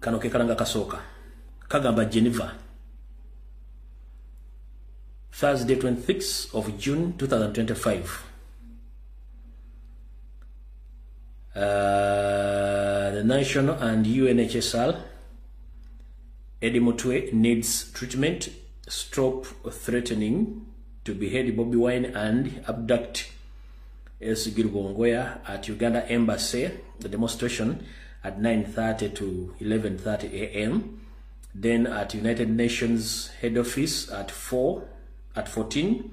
Kano ke kalanga kasoka. Kagamba Geneva. Thursday 26th of June 2025. The National and UNHCR Eddie Mutwe needs treatment. Stop threatening to behead Bobi Wine and abduct S. Girgongoya at Uganda Embassy. The demonstration at 9:30 to 11:30 a.m. Then at United Nations head office at 14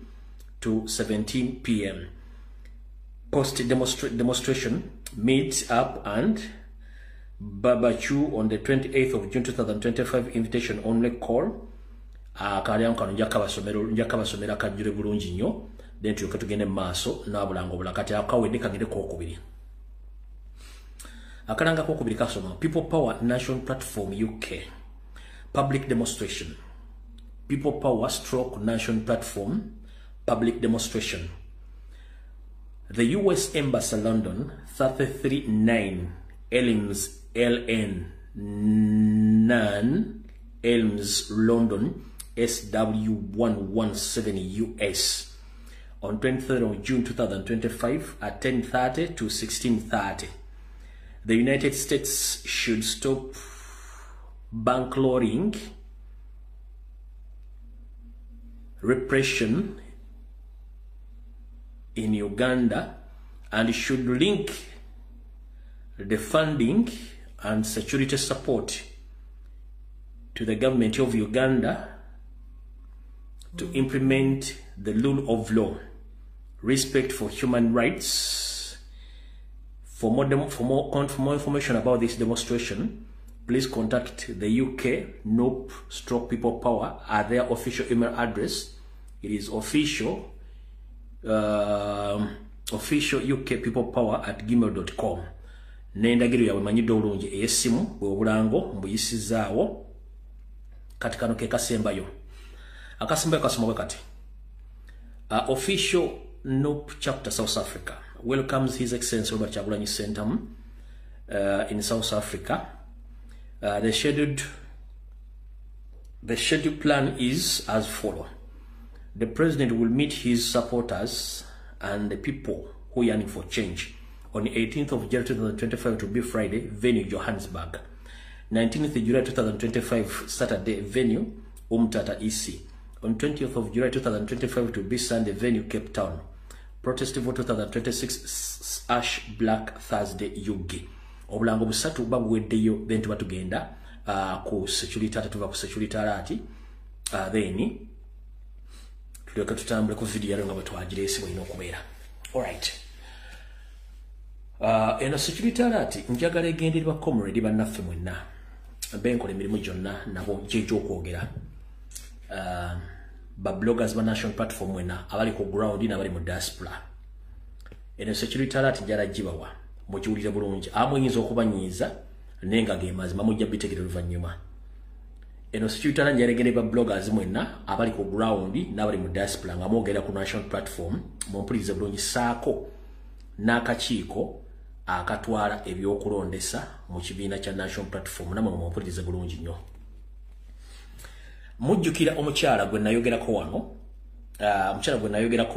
to 17 p.m. Post demonstration meet up and barbecue on the 28th of June 2025. Invitation only call. Kaliam kanu njakabasomera kajure bulungi nnyo then tuyoke tugende maaso n'abulango bulakati akawedde kagende kokubiri. Akalanga kokubiri kasoma People Power National Platform UK public demonstration. People Power / National Platform public demonstration. The US Embassy London 339 Elms LN 9 Elms London SW117 US on 23rd of June 2025 at 10:30 to 16:30. The United States should stop bankrolling repression in Uganda and should link the funding and security support to the government of Uganda to implement the rule of law, respect for human rights. For more information about this demonstration, please contact the UK NOP / People Power at their official email address. It is official UK People Power at gmail.com. Nendagiro yawe manyido olungi eyesimu obulango mbuyisizaawo kati kano ke kasembayo. Akasembayo kasoma kati. Official NOP chapter South Africa welcomes His Excellency Robert Kyagulanyi Ssentamu in South Africa. The scheduled plan is as follows. The President will meet his supporters and the people who are yearning for change on the 18th of July 2025 to be Friday, venue Johannesburg. 19th July 2025 Saturday, venue Umtata EC. On 20th of July 2025 to be Sunday, venue Cape Town. Protest vote 2026 Ash Black Thursday Yugi. Obulango busatu babuweddeyo bentu batugenda ku security tuva ku security alati then tuleka tutambule ku video yalo nga bwetwagiresi bwino okubeera. Alright. Eno security alati njagala egendererwa comrade bannaffe mwenna benkola emirimu gyonna nabo gyejo okwogera ba bloggers ba National Platform mwenna abali ku ground n'abali mu diaspora. Eno security alati njala gibawa mukiwulire bulungi amuyinza okubanyiiza nenga ge mazima mujja bitegerera oluvannyuma. Eno security alati njala egendererwa bloggers mwenna abali ku ground n'abali mu diaspora nga mwogera ku National Platform mumpulirize bulungi saako n'akakiiko akatwala ebyokulondesa mu kibiina kya National Platform namwe mumpulirize bulungi nnyo. Mujjukira omukyala gwe nayogerako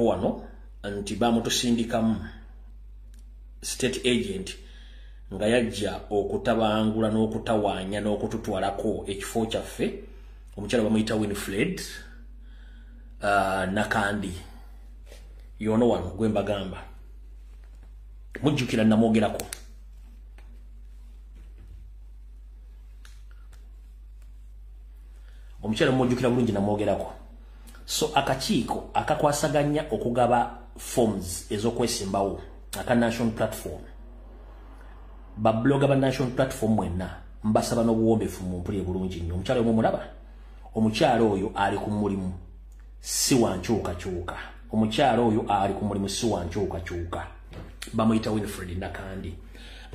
wano nti bamutusindikamu state agent nga yajja okutabangula n'okutawaanya n'okututwalako ekifo kyaffe. Omukyala bamuyita Winfred Nakandi yono wano gwe mbagamba. Mujjukira namwogerako. Omukyala mujjukira bulungi namwogerako. So akakiiko akakwasaganya okugaba forms ez'okwesimbawo aka National Platform. Ba blogger ba National Platform mwenna mbasaba n'obuwombefu mumpulire bulungi nnyo. Omukyala oyo mulaba. Omukyala oyo ali ku mulimu si wankyukakyuka. Omukyala oyo ali ku mulimu si wankyukakyuka. Bamuyita Winfred Nakandi.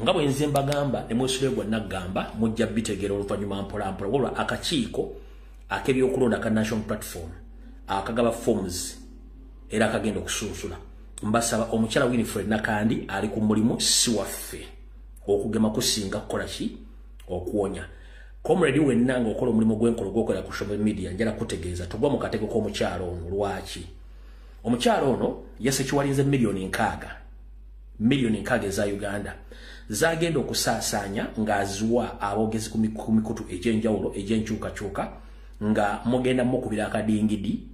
Nga bwe nze mbagamba ne mwesule gwa nagamba mujja bitegera oluvannyuma mpolampola wabula akakiiko ak'ebyokulonda ka National Platform akagaba forms era akagenda okusunsula. Mbasaba omukyala Winfred Nakandi ali ku mulimu si waffe okugema kusinga kukola ki okuwonya. comrade wenna ng'okola omulimu gw'enkolo gw'okolera ku social media njala kutegeeza tugwa mu katego k'omukyalo ono lwaki omukyalo ono yasekiwalinze milioni nkaaga eza Uganda zagenda okusaasaanya ng'aziwa aboogezi ku mikutu egy'enjawulo egy'enkyukakyuka nga mugenda mukubira akadingidi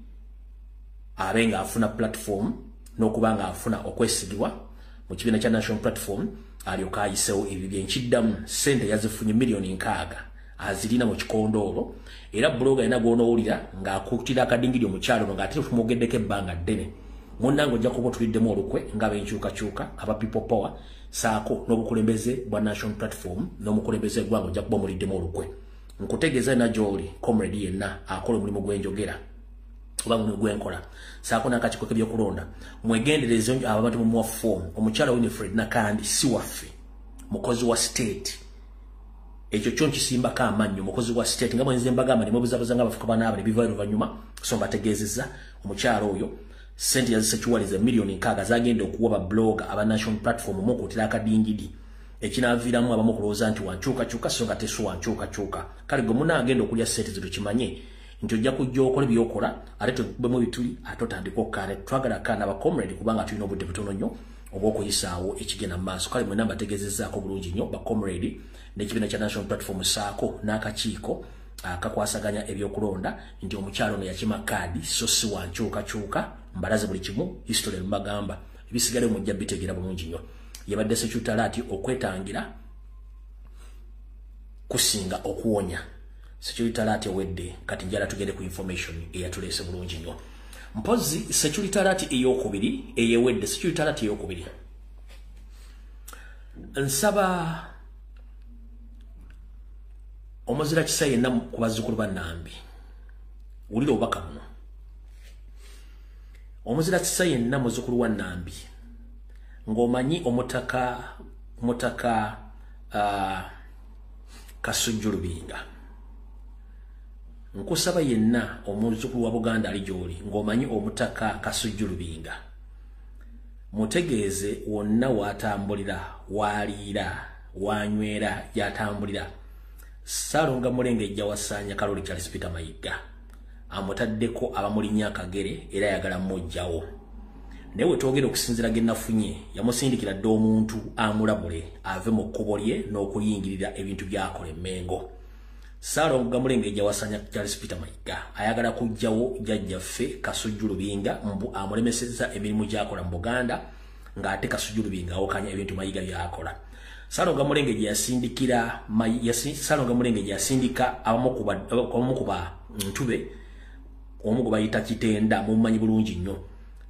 abe ng'afuna platform n'okuba ng'afuna okwesigibwa mu kibiina kya National Platform alyoka ayisewo ebyo byenkiddamu ssente yazifunye milioni nkaaga azirina mu kikondoolo era blog alina gw'onoowulira ng'akuutira akadingidi omukyalo ono ng'ate tumwogeddeko ebbanga ddene munnange ojja kuba otuliddemu olukwe ng'abenkyukakyuka aba people power saako n'obukulembeze bwa National Platform n'omukulembeze eggwanga ojja kuba omuliddemu olukwe nkutegeeza na gy'oli comrade yenna akola omulimu gw'enjogera oba mulimu gw'enkola saako n'akakiiko k'ebyokulonda mwegendereze abantu mu muwa form omukyala Winifred Nakandi si waffe mukozi wa state ekyo kyo nkisimbako amannyo mukozi wa state nga bwenze mbagamba nemubuzabuza nga bafuka banaaba ne bivayo luvannyuma so mbategeezezza omukyala oyo sente yazisekiwaliza milioni nkaaga zagenda okuwa bablogger aba National Platform mukuutira akadingidi ekinaaviramu abamu okulowooza nti wankyukakyuka so nga tesu wankyukakyuka kale gwe munaagenda okulya sente zino kimanye nti ojja kujja okola byokola ate tubemu bituli ate otandika okkaana twagala kaana abacomrade kubanga tulina obudde butono nnyo obw'okuyisaawo ekigenda mu maaso kale mwena mbategeezezzaako bulungi nnyo bacomrade n'ekibiina kya National Platform saako n'akakiiko akakwasaganya ebyokulonda nti omukyalo ono yakima kaadi so si wankyukakyuka mbalaze buli kimu history mbagamba ebisigale mujja bitegeera bulungi nnyo yabadde Secretariat okwetangira kusinga okuwonya Secretariat ewedde kati njala tugende ku information eyatuleese bulungi nnyo mpozi Secretariat ey'okubiri eyewedde Secretariat ey'okubiri nsaba omuzira kisa yenna ku bazzukulu ba Nambi wulira obubaka buno omuzira kisa yenna muzzukulu wa Nambi ng'omanyi omutaka Kasujju Lubinga nkusaba yenna omuzzukulu wa Buganda ali gy'oli ng'omanyi omutaka Kasujju Lubinga mutegeeze wonna waatambulira waliira wanywera yatambulira Ssaalonga Mulengejja wasaanya Kaloli Charles Peter Mayiga amutaddeko abamulinya akagere era yagala mmojjawo naye we twogera okusinziira ge nafunye yamusindikira dde omuntu amulabule ave mu kkubo lye n'okuyingirira ebintu byakola emmengo Ssaalonga Mulengejja wasaanya Charles Peter Mayiga ayagala kujjawo jjajjaffe Kasujju Lubinga mbu amulemesezza emirimu gy'akola mu Buganda ng'ate Kasujju Lubinga awakanya ebintu Mayiga by'akola Ssaalonga Mulengejja yasindika abamu ku ntube omu gwe bayita Kitenda mumanyi bulungi nnyo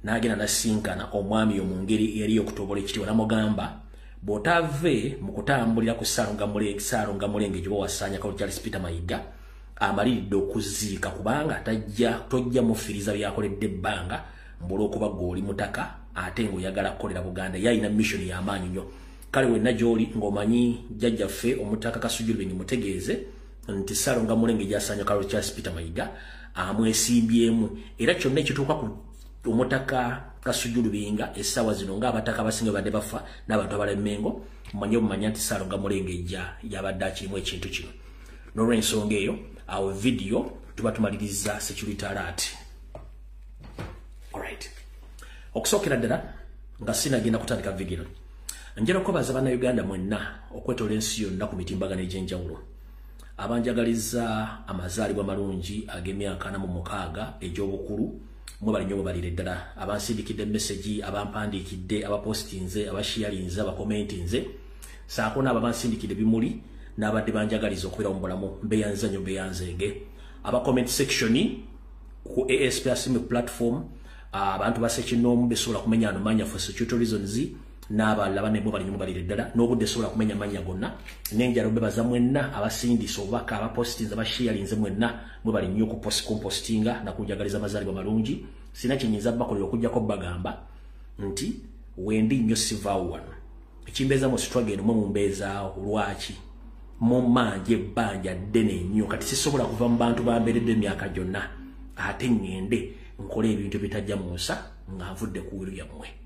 n'agenda nasinkana omwami mu ngeri yali okutobola ekitiibwa namugamba bw'otave mu kutambulira ku Ssaalonga Mulengejja oba wasaanya Kaloli Charles Peter Mayiga amaliridde okuziika kubanga tojja mufiriza byakoledde ebbanga mbulw'okuba gw'oli mutaka ate ng'oyagala kukolera Buganda yalina mission y'amaanyi nnyo kale wenna gy'oli ng'omanyi jjajjaffe omutaka Kasujju Lubinga mutegeeze nti Ssaalonga Mulengejja asaanya Kaloli Charles Peter Mayiga amwesimbyemu era kyonna ekituuka ku omutaka Kasujju Lubinga essaawa zino ng'abataka abasinga badde bafa n'abantu abala emmengo mumanye obumanya nti Ssaalonga Mulengejja yabadde akirimu ekintu kino n'olw'ensonga eyo awo video tuba tumaliriza Secretariat alright okusookera ddala nga sinagenda kutandika video njala okubaza bannayuganda mwenna okwetoola ensi yonna ku mitimbagano egy'enjawulo abanjagaliza amazaalibwa malungi ag'emyaka 46 egy'obukulu mwe bali nnyo balire ddala abansindikidde message abampandiikidde abapostinze abashiyalinze abakomentinze saako n'abo abansindikidde bimuli n'abadde banjagaliza okubeera mu bulamu mbeyanza nnyo mbeyanzenge abacoment section ku ASP Asimi platform abantu basekinoomu besobola kumenya ano manya for security reasons n'abalala banne bali nnyo balire ddala n'obudde sobola kumenya manya gonna n'enjala bebaza mwenna abasindisa obubaka abapostinze abashiyalinze mwenna mwe bali nnyo kumpostinga nakunjagaliza amazaalibwa malungi sina kyenyinza bakolera okujjako bagamba nti wendi nnyo sivaawo wano ekimbeeza mu struggle mwe mumbeezaawo lwaki mumanje ebbanja ddene nnyo kati sisobola kuva mu bantu bambeeredde emyaka gyonna ate ngende nkola ebintu bitajja mu nsa nga nvudde ku wiru yammwe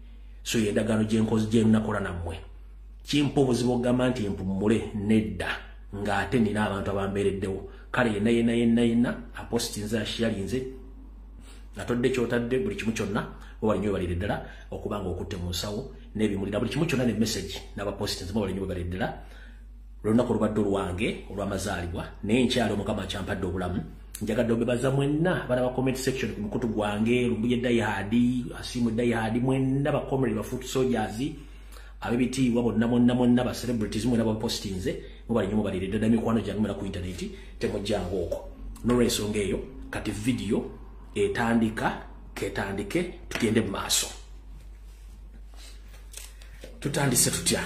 so yendagaano gyenkozi gyenakola nammwe kimpa obuzibu okugamba nti mpumule nedda nga ate nina abantu abambeereddewo kale yenna apostinze asharinze atodde kyotadde buli kimu kyonna bali nnyo balire ddala okuba nga okutte mu nsawo n'ebimulira buli kimu kyonna ne message n'abapostinze bali nnyo balire ddala lunaku olubadde olwange olw'amazaalibwa naye nkyali omukama kyampadde obulamu njagadde obebaza mwenna bana ba comment section ku mukutu gwange Lumbuye Dayihadi Asimu Dayihadi mwenna ba comrade ba foot soldiers abibitiibwa bonna ba celebrities mwenna ba postinze mubali nnyo balire ddala mikwano gyange mera ku internet temujjanga okwo n'olw'ensonga eyo kati video ketandike tugende mu maaso tutandise tutya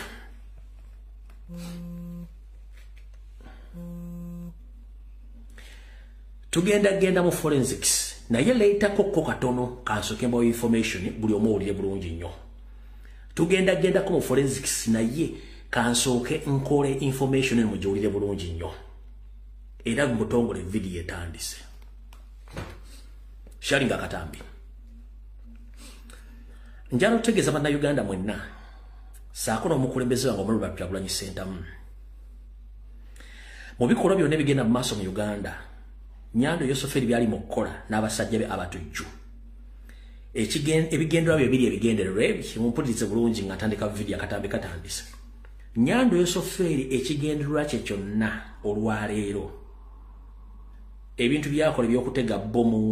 tugenda mu forensics naye leeta kokko katono kansoke mbawo information buli omu owulire bulungi nnyo tugendako mu forensics naye kansoke nkole information mu gyowulire bulungi nnyo era mutongole video etandise sharinga katambi njalo tegeza bana Uganda mwenna saako n'omukulembeze wange omululu Kyagulanyi Ssentamu mu bikolwa byonna bigenda mu maaso mu Uganda Nyando Yosoferi byali mu kukola n'abasajja be abatujju ebigendera byo biri ebigendererwa ebyo mumpulirize bulungi nga atandika video akatambi katandise Nyando Yosoferi ekigendererwa kye kyonna olwaleero ebintu byakola by'okutega bomu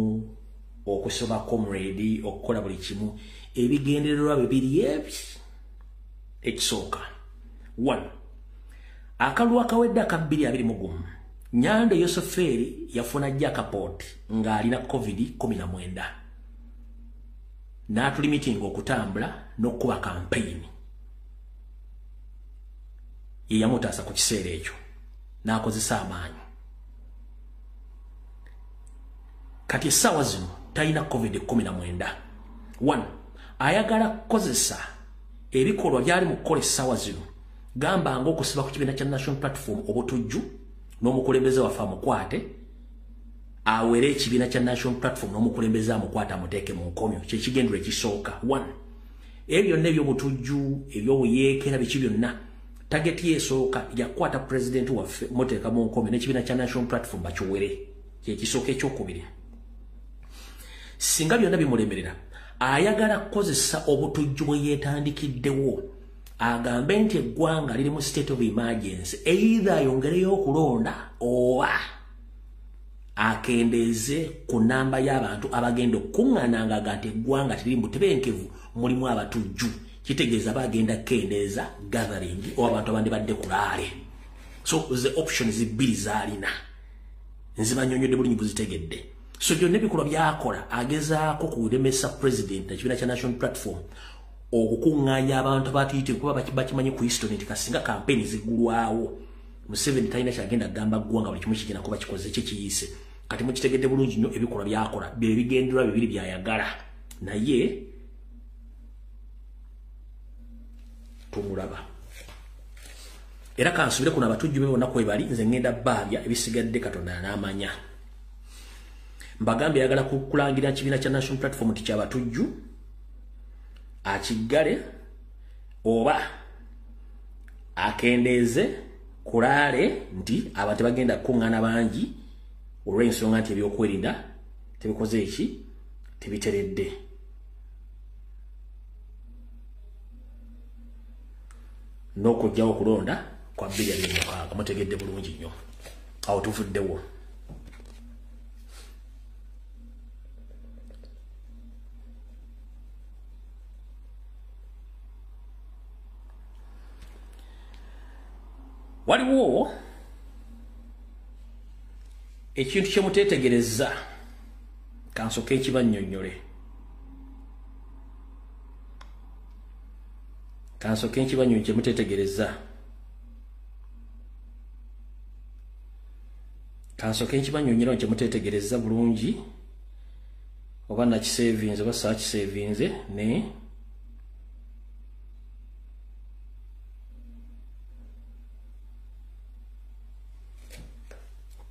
okusoba comrade okukola buli kimu ebigendererwa bibiri ebyo ekisooka 1 akalwa kawedde aka 221 Nyando Yosoferi yafuna jackpot nga alina COVID-19 n'atuli meeting okutambula n'okuba campaign yeyamutaasa ku kiseera ekyo n'akozesa amaanyi kati essaawa zino talina COVID-19 1 ayagala kukozesa ebikolwa byali mu kukola essaawa zino gamba ng'okusiba ku kibiina kya National Platform obutujju n'omukulembeze waffe amukwate awere ekibiina kya National Platform n'omukulembeze amukwate amuteeke mu nkomyo kyekigendero ekisooka 1 ebyo byonna eby'obutujju ebyobuyeekera biki byonna tageti esooka yakwata president waffe muteeka mu nkomyo n'ekibiina kya National Platform bakiwere kyekisooka ekyokubiri singa byonna bimulemerera ayagala kukozesa obutujju bwe yeetandikiddewo agambe nti eggwanga liri mu state of emergency either ayongereyo okulonda oba akendeeze ku namba y'abantu abagenda okuŋŋaananga nti eggwanga tiri mu butebenkevu mulimu abatujju kitegeeza bagenda kendeeza gathering oba abantu abandi badde kulaale so the options bbiri zaalina nzibanyonyodde bulungi buzitegedde so byonna ebikolwa byakola agezaako kulemesa president ekibiina kya National Platform okukuŋŋaanya abantu abatuyite kuba bakimanyi ku history nti kasinga campaign ziggulwawo Museveni talina kyagenda kugamba ggwanga buli kimu kigenda kuba kikoze kiyise kati mukitegedde bulungi nnyo ebikolwa byakola bye bigendererwa bibiri byayagala naye tumulaba era kansubire kuno abatujju be bonna kwebali nze ngenda baabya ebisigadde Katonda n'amanya mbagambye ayagala kukulangira kibiina kya National Platform nti kyabatujju akiggale oba akendeeze kulaale nti abantu bagenda kuŋŋaana bangi olw'ensonga nti ebyokwerinda tebikoze eki tebiteredde n'okujjawo okulonda kwa 2026 mutegedde bulungi nnyo awo tuvuddewo waliwo ekintu kye muteetegereza kansoke ekibannyonnyole kansoke ekibannyonnyo kye muteetegereza kansoke ekibannyonnyole kye muteetegereza bulungi oba nakisevinze oba saakisevinze ne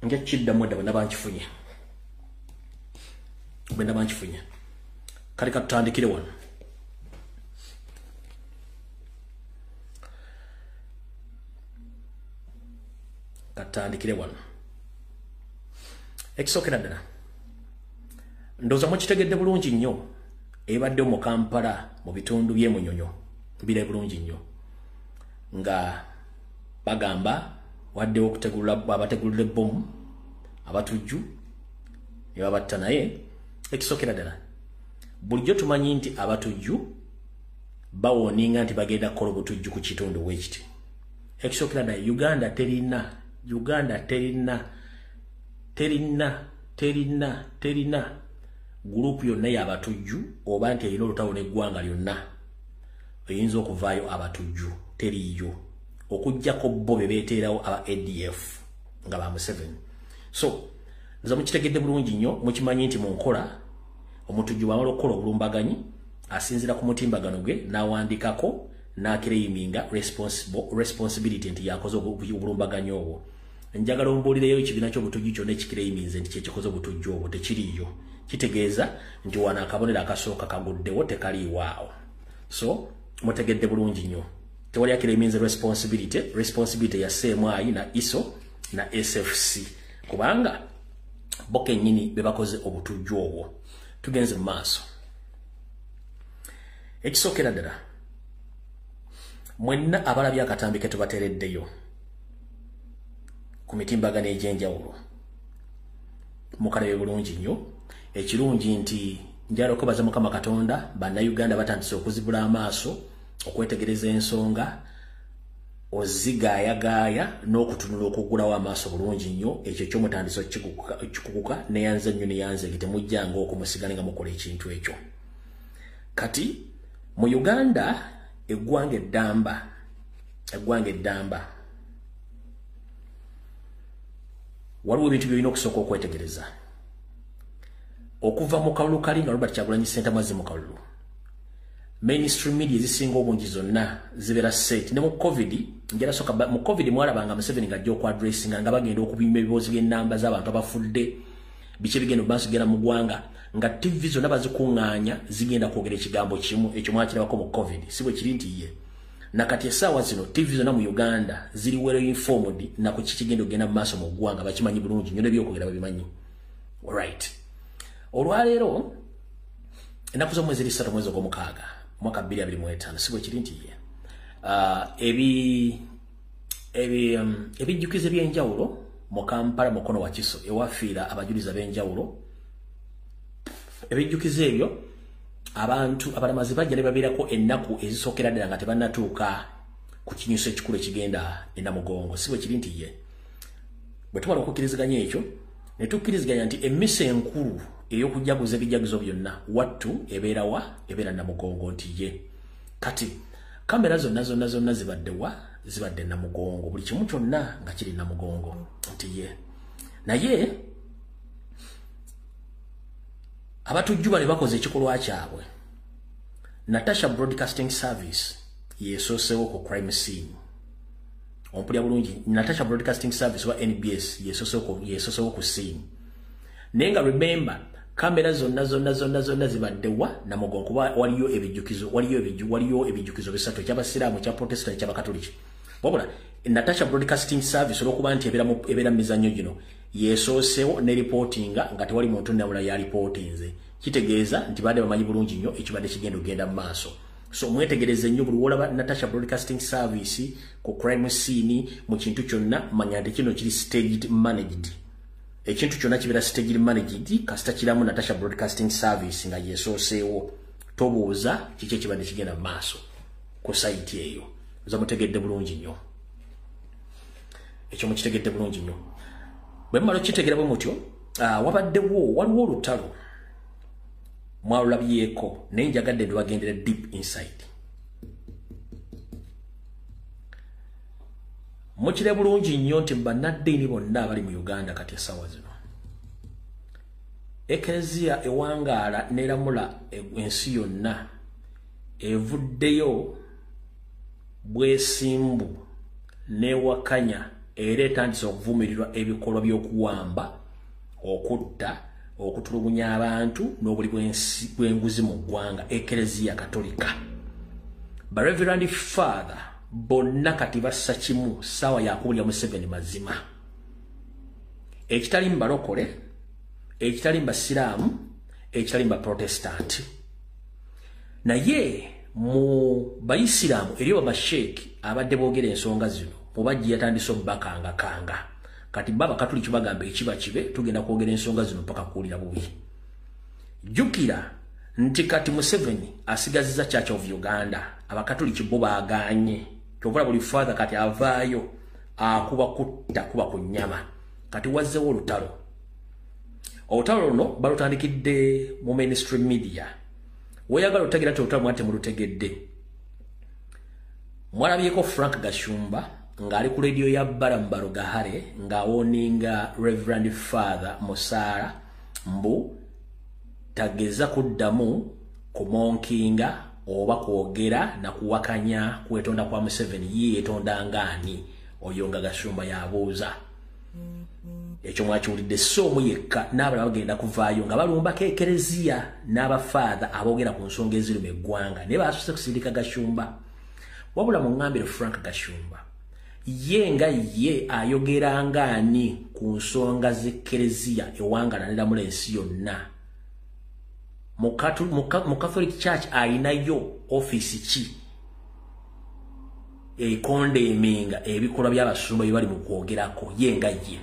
nja kiddamu edda bwena bankifunye kale katutandikire wano tandikire wano. Ekisokera ddala. Ndoza mukitegedde bulungi nnyo ebadde mu Kampala mu bitundu bye Munyonyo bire bulungi nnyo nga bagamba wadde okutegulula abategulule bomb abatujju ne babatta naye ekisokera ddala bulijjo tumanyi nti abatujju bawoninga nti bagenda kukola obutujju ku kitundu wekiti. Ekisokera ddala Uganda terina gurupu yonna y'abatujju oba nti erina olutalo n'eggwanga lyonna eyinza okuvaayo abatujju teriyo okujjako bo be beeteerawo aba ADF nga ba Museveni. So nza mukitegedde bulungi nnyo mukimanyi nti mu nkola omutujju bw'amala okukola obulumbaganyi asinzira ku mutimbagano gwe n'awandikako n'akireyiminga responsibility nti yakoze obulumbaganyi obwo. Njagala ombuulireyo ekibiina ky'obutujju kyonna ekikireyiminze nti kyekikoze obutujju obwo tekiriyo. Kitegeeza nti wana akabonero akasooka kaguddewo tekaliiwaawo. So mutegedde bulungi nnyo tewali akireyiminze responsibility ya CMI na ISO na SFC kubanga bo kennyini be bakoze obutujju obwo. Tugenze mu maaso. Ekisookera ddala mwenna abalabye akatambi ke tubateereddeyo ku mitimbagano egy'enjawulo mukalabe bulungi nnyo. Ekirungi nti njala okubaza Mukama Katonda bannayuganda batandise okuzibula amaaso okwetegereza ensonga ozigaayagaaya n'okutunula okugulawo amaaso bulungi nnyo. Ekyo ky'omutandisa okikukuka neyanze nnyo neyanze temujjanga okumusigana nga mukola ekintu ekyo. Kati mu Uganda eggwanga eddamba waliwo ebintu byolina okusooka okwetegereza. Okuva mu kalulu kali nga Robert Kyagulanyi Ssentamu mu kalulu mainstream media ezisinga obungi zonna zibeera set ne mu COVID njala soka mu COVID mwalabanga Museveni ng'ajja okwadressinga nga bagenda okubimba ebibuuzo by'ennamba z'abantu abafudde biki bigenda maaso gera mu ggwanga nga TV zonna bazikuŋŋaanya zigenda kwogera ekigambo kimu ekyo mwakirabako mu COVID si bwe kiri nti ye nakati essaawa zino TV zonna mu Uganda ziri well informed na ku kikigenda okugenda mu maaso mu ggwanga bakimanyi bulungi nnyo n'ebyokwogera babimanyi. Alright. Olwaleero ennaku z'omwezi 3 mwezi ogw'omukaaga mwaka 2025 si bwe kiri nti ye ebijjukizo eby'enjawulo mu Kampala mukono wa Kiso ewafiira abajuliza b'enjawulo. Ebijjukizo ebyo abantu abalamazi bajja ne babeerako ennaku ezisookera ddala nga tebannatuuka ku kinyuso ekikulu ekigenda e Namugongo si bwe kiri nti ye. Bwe tumala okukkiriziganya ekyo ne tukkiriziganya nti emmisa enkulu ey'okujaguza ebijaguzo byonna wattu ebeerawa ebeera Namugongo nti ye. Kati kamera zonna zibadde Namugongo buli kimu kyonna nga kiri Namugongo nti ye. Naye abatujju bali bakoze ekikolwa kyabwe. Natasha Broadcasting Service yeesoosewo ku crime scene. Ompulya bulungi Natasha Broadcasting Service wa NBS yeesoosewo ku scene. Nenga remember kamera zonna zibaddewa Namugongo kuba waliyo ebijjukizo bisatu eky'abasiraamu ekya Protestant eky'abakatoliki. Wabula Natasha Broadcasting Service olw'okuba nti ebeera mu mizannyo gino yeesoosewo ne reportinga nga tewali muntu nawula ya reportinze. Kitegeeza nti badde bamanyi bulungi nnyo ekibadde kigenda okugenda mu maaso. So mwetegereze nnyo buli wolaba Natasha Broadcasting Service ku crime scene mu kintu kyonna manya nti kino kiri staged managed. Ekintu kyonna kibeera staged managed kasita kiramu Natasha Broadcasting Service nga yeesoosewo. Tobuuza kiki ekibadde kigenda mu maaso ku site eyo. Nza mutegedde bulungi nnyo. Ekyo mukitegedde bulungi nnyo. Bwe mmala okitegeera bwe mutyo waliwo olutalo mwalulabyeko naye njagadde ndibagendera deep inside. Mukire bulungi nnyo nti bannaddiini bonna abali mu Uganda kati essaawa zino Eklezia ewangaala neramula ensi yonna evuddeyo bwesimbu newakanya era etandise okuvumirirwa ebikolwa by'okuwamba okutta okutulugunya abantu n'obuli bw'enguzi mu ggwanga. Eklezia Katolika ba Reverend Father bonna kati bassa kimu ssaawa yakubulya Museveni mazima ekitalimba lokole, ekitalimba siramu, ekitalimba protestant. Naye mu bayisiramu eriyo basheki abadde boogera ensonga zino mubajja yatandise obbakanga kanga. Kati baba katuliki bagamba ekiba kibe tugenda kwogera ensonga zino mpaka kuwulira bubi. Jukira nti kati Museveni asigaziza Church of Uganda abakatuliki bo baaganye. Kyovula buli father kati avaayo akuba kutta kuba ku nnyama. Kati wazzewo olutalo. Olutalo luno balutandikidde mu mainstream media. Weyagala otegeera nti olutalo mwate mulutegedde. Mwalabyeko Frank Gashumba ng'ali ku radio ya Barambaro Gahare ng'awoninga Reverend Father Musara mbu tageza kuddamu kumonkinga oba kwogera na kuwakanya kwetonda kwa Museveni ye etonda ngani oyo nga Gashumba yabuuza. Ekyo mwakiwulidde so muyekka n'abalala bagenda kuvaayo nga balumbako ekereziya n'abafaatha aboogera ku nsonga eziri mu eggwanga naye baasose kusindika Gashumba. Wabula mu ngambire Frank Gashumba ye nga ye ayogera ngani ku nsonga z'ekereziya ewangalanira mu lensi yonna. Mu Catholic Church ayinayo office ki ekondeminga ebikolwa by'abasumba bye bali mu kwogerako ye nga ye.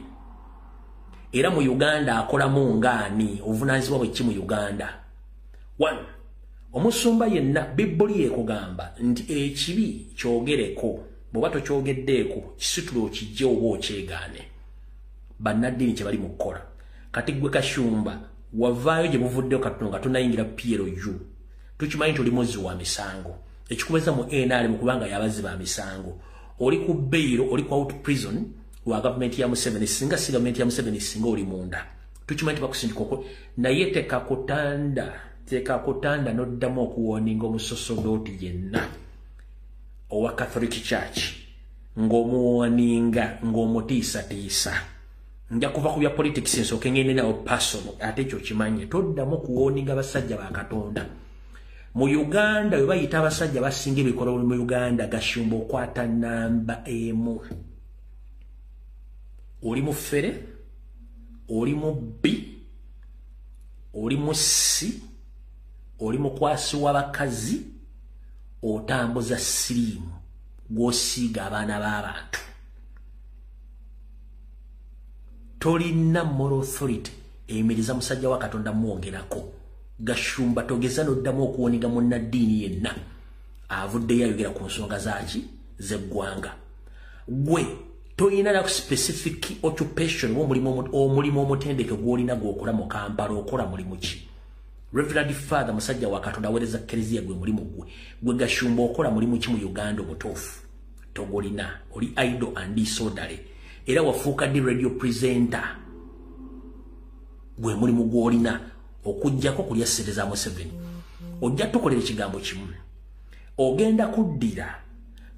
Era mu Uganda akolamu ngani obuvunaanyizibwa bwe ki mu Uganda. 1. Omusumba yenna Bibbuli ekugamba nti ekibi kyogereko bw'oba tokyogeddeeko kisitula okijje oba okyegaane. Bannaddiini kye bali mu kukola. Kati gwe Kashumba wavaayo gye buvuddeyo katono nga tonayingira PLU. Tukimanyi nti oli muzzi wa misango. Ekikubeza mu NRM kubanga yabazi ba misango. Oli ku bail, oli ku out prison wa government ya Museveni singa si government ya Museveni singa oli munda. Tukimanyi nti bakusindika okwo naye teka kutanda n'oddamu okuwoninga omusosodoti yenna owa Catholic Church ng'omuwoninga ng'omutiisatiisa. Nja kuva ku bya politics nsooke ngende nawo personal ate ekyo kimanye toddamu kuwoninga basajja ba Katonda. Mu Uganda we bayita abasajja basinga ebikolwa mu Uganda Gashumba okwata namba emu. Oli mu ffere, oli mu B, oli mu C, oli mukwasi w'abakazi, otambuza siriimu gw'osiiga abaana b'abantu. Tolina moral authority eyimiriza musajja wa Katonda mwongerako. Gashumba togeza n'oddamu okuwoninga munnaddiini yenna avuddeyo ayogera ku nsonga zaaki z'eggwanga. Gwe toyina na specific occupation omulimu omutendeke gw'olina gw'okola mu Kampala okola mulimu ki? Reverend Father musajja wa Katonda aweereza kereziya gwe mulimu gwe Gashumba okola mulimu ki mu Uganda obutuufu? Togolina, oli idle and disorderly. Era wafuuka di radio presenter gwe mulimu gw'olina okujjako kulya ssente za Museveni. Ojja tukolera ekigambo kimu. Ogenda kuddira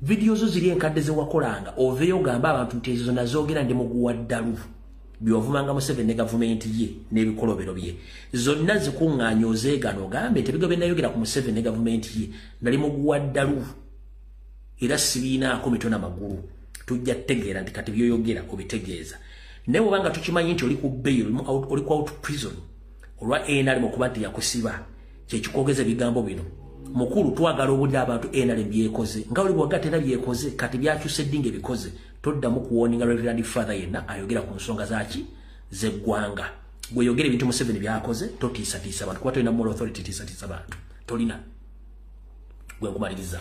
video zo ziri enkadde ze wakolanga oveeyo gamba abantu nti ezo nazoogera ndi muguwa ddalu by'ovumanga Museveni ne gavumenti ye n'ebikolobero bye zonna zikuŋŋaanya ozeegano ogambe nti ebigo bye nayogera ku Museveni ne gavumenti ye nali muguwa ddalu era sibiinaako mito n'amagulu. Tujja tutegeera nti kati by'oyogera obitegeeza. Naye bw'obanga tukimanyi nti oli ku bail oli ku out prison olwa NRM okuba nti yakusiba kyekikogeza ebigambo bino. Mukulu twagala obudde abantu NRM byekoze nga oli bwaga tena byekoze kati byakyuse ddinga ebikoze. Toddamu kuwoninga Reverend Father yenna ayogera ku nsonga zaaki z'eggwanga. Gwe yogera ebintu Museveni byakoze totiisatiisa abantu kuba tolina moral authority tiisatiisa bantu tolina. Gwe nkumaliriza.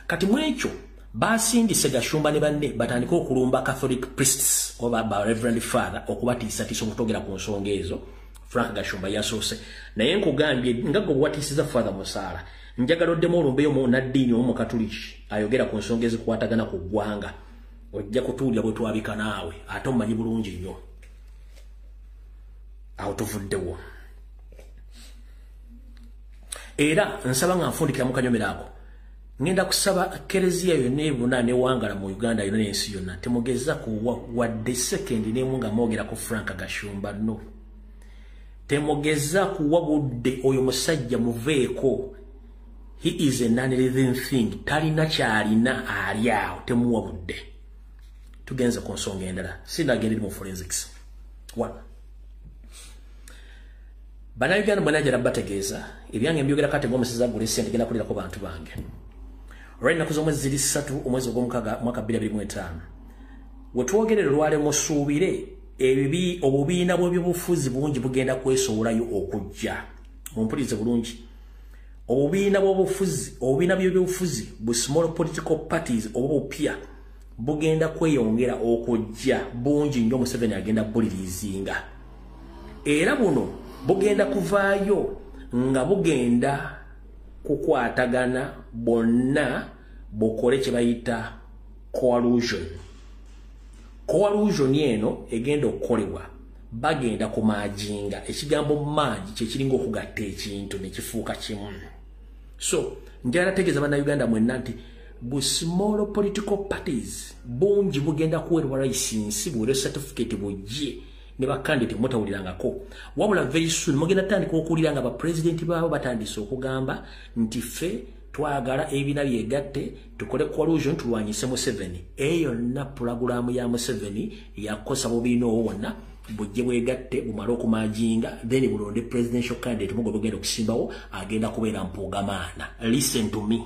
Kati mu ekyo basindise Gashumba ne banne batandika okulumba Catholic priests oba ba Reverend Father okubatiisatiisa okutogera ku nsonga ezo. Frank Gashumba yasoose naye nkugambye nga gwe watiisiza Father Musala njagala oddemu olumbeyo munnaddiini omu Katuliki ayogera ku nsonga ezikwatagana ku ggwanga. Ojja kutuulya bwe twabika naawe ate omumanyi bulungi nnyo awo tuvuddewo. Era nsaba nga nfundikira mu kanyomero ako ngenda kusaba kereziya yonna ebuna newangala mu Uganda yonna n'ensi yonna temugeza ku wadde sekendi n'emu nga mwogera ku Frank Gashumba no. Temugeza kuwa budde oyo musajja muveeko. He is a non-living thing. Talina kyalina ali awo temuwa budde. Tugenze ku nsonga endala. Sinagendera mu forensics. One. Bannayuganda mwenna ajala bategeeza ebyange mbyogera kati ng'omusezi agula essente genda kulirako bantu bange. Olw'ennaku z'omwezi ziri 3 omwezi ogw'omukaaga mwaka 2025 we twogerera olwale musuubire obubiina bw'ebyobufuzi bungi bugenda kwesoolayo okujja. Mumpulirize bulungi. Obubiina by'ebyobufuzi bu small political parties obupya bugenda kweyongera okujja bungi nnyo. Museveni agenda bulirizinga. Era buno bugenda kuvaayo nga bugenda kukwatagana bonna bukole kye bayita coalition. Coalition eno egenda okukolebwa bagenda kumajinga. Ekigambo maji kye kiringa okugatta ekintu ne kifuuka kimu. So njala tegeeza bannayuganda mwenna nti bu small political parties bungi bugenda kuweerwa license buweerwe certificate bujje ne bakandidate mutawulirangako. Wabula very soon mugenda tandika okuwulira nga bapresidenti baabo batandise okugamba nti ffe twagala ebina byegatte tukole coalition tulwanyise Museveni. Eyo na pulagulamu ya Museveni yakosa bubiina obwo wonna bujje bwegatte bumale okumajinga then bulonde presidential candidate mugo bugenda okusimbawo agenda kubeera mpugamaana. Listen to me.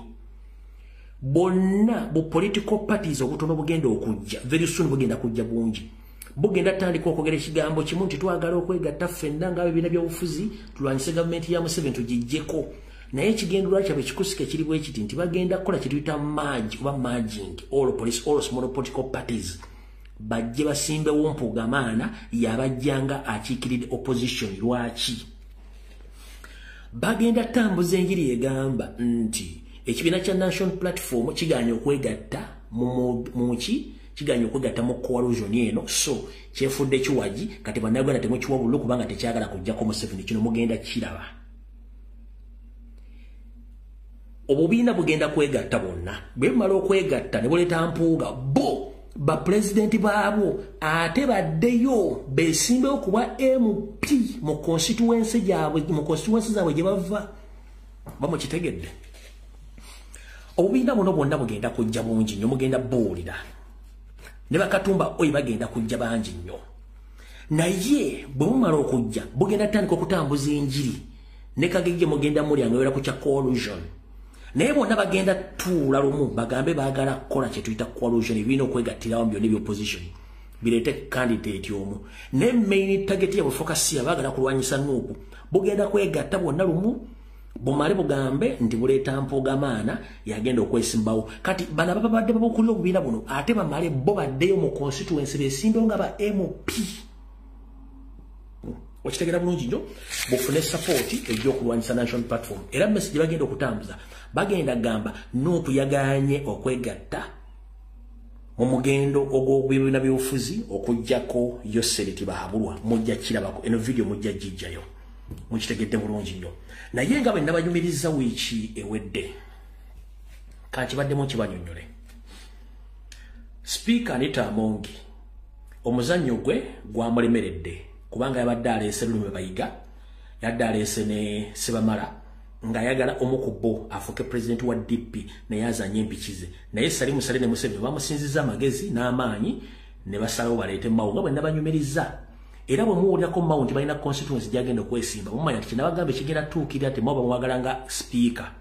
Bonna bu political parties obutono bugenda okujja very soon bugenda kujja bungi. Bugenda tandika okwogera ekigambo kimu nti twagala okwegatta ffenna ng'abeebina by'obufuzi tulwanyise gavumenti ya Museveni tugijjeko. Naye ekigendera kyabwe kikusike kiri bwe kiti nti bagenda kukola kye tuyita merge oba merging all small political parties bajje basimbewo mpugamaana yabajjanga akiikiridde opposition. Lwaki? Bagenda tambuza enjiri egamba nti ekibiina kya National Platform kiganye okwegatta muki kiganye okwegatta mu coalition eno. So kyefudde kiwaji kati bannayuganda temukiwabulwa kubanga tekyagala kujjako Museveni. Kino mugenda kiraba. Obubiina bugenda kwegatta bonna. Bwe bumala okwegatta ne buleeta mpuuga bo ba presidenti baabo ate baddeyo beesimbewo kuba MP mu constituency zaabwe gye bava. Bamukitegedde. Obubiina buno bwonna bugenda kujja bungi nnyo mugenda buwulira. Ne bakatumba oyi bagenda kujja bangi nnyo. Naye bwe bumala okujja bugenda tandika okutambuza enjiri ne Kagege mugenda muli angoyera ku kya coalition. Naye bonna bagenda tuula lumu bagambe baagala kukola kye tuyita coalition ebirina okwegattirawo byonna eby'opposition bireete candidate omu. Ne main target ya bufokasi baagala kulwanyisa Nuupu bugenda kwegatta bwonna lumu bumale bugambe nti buleeta mpugamaana yagenda okwesimbawo. Kati bana babadde babukulira obubiina buno ate bamale bo baddeyo mu constituency beesimbewo nga ba MP. Wakitegera bulungi nnyo bufune support egy'okulwanyisa National Platform. Era message bagenda okutambuza bagenda gamba Nuupu yaganye okwegatta mu mugendo ogw'ebibiina by'obufuzi okujjako Yoseriti Bahabulwa. Mujja kirabako eno video mujja gijjayo mukitegedde bulungi nnyo. Naye nga bwe nabanyumiriza wiiki ewedde kankibaddemu kibanyonyole. Speaker Anita Amongi omuzannyo gwe gwamulemeredde kubanga yabadde aleese Lulumi Bayiga yadde aleese ne Sebamala ng'ayagala omu ku bo afuuke president wa DP naye azanye empikize. Naye Salimu Sale ne Museveni bamusinziza amagezi n'amaanyi ne basalawo baleete Mao nga bwe nabanyumiriza. Era bwe muwulirako Mao nti balina constituency gyagenda okwesimba mumanya nti kinabagamba ekigenda tuukira nti Mao bamwagala nga speaker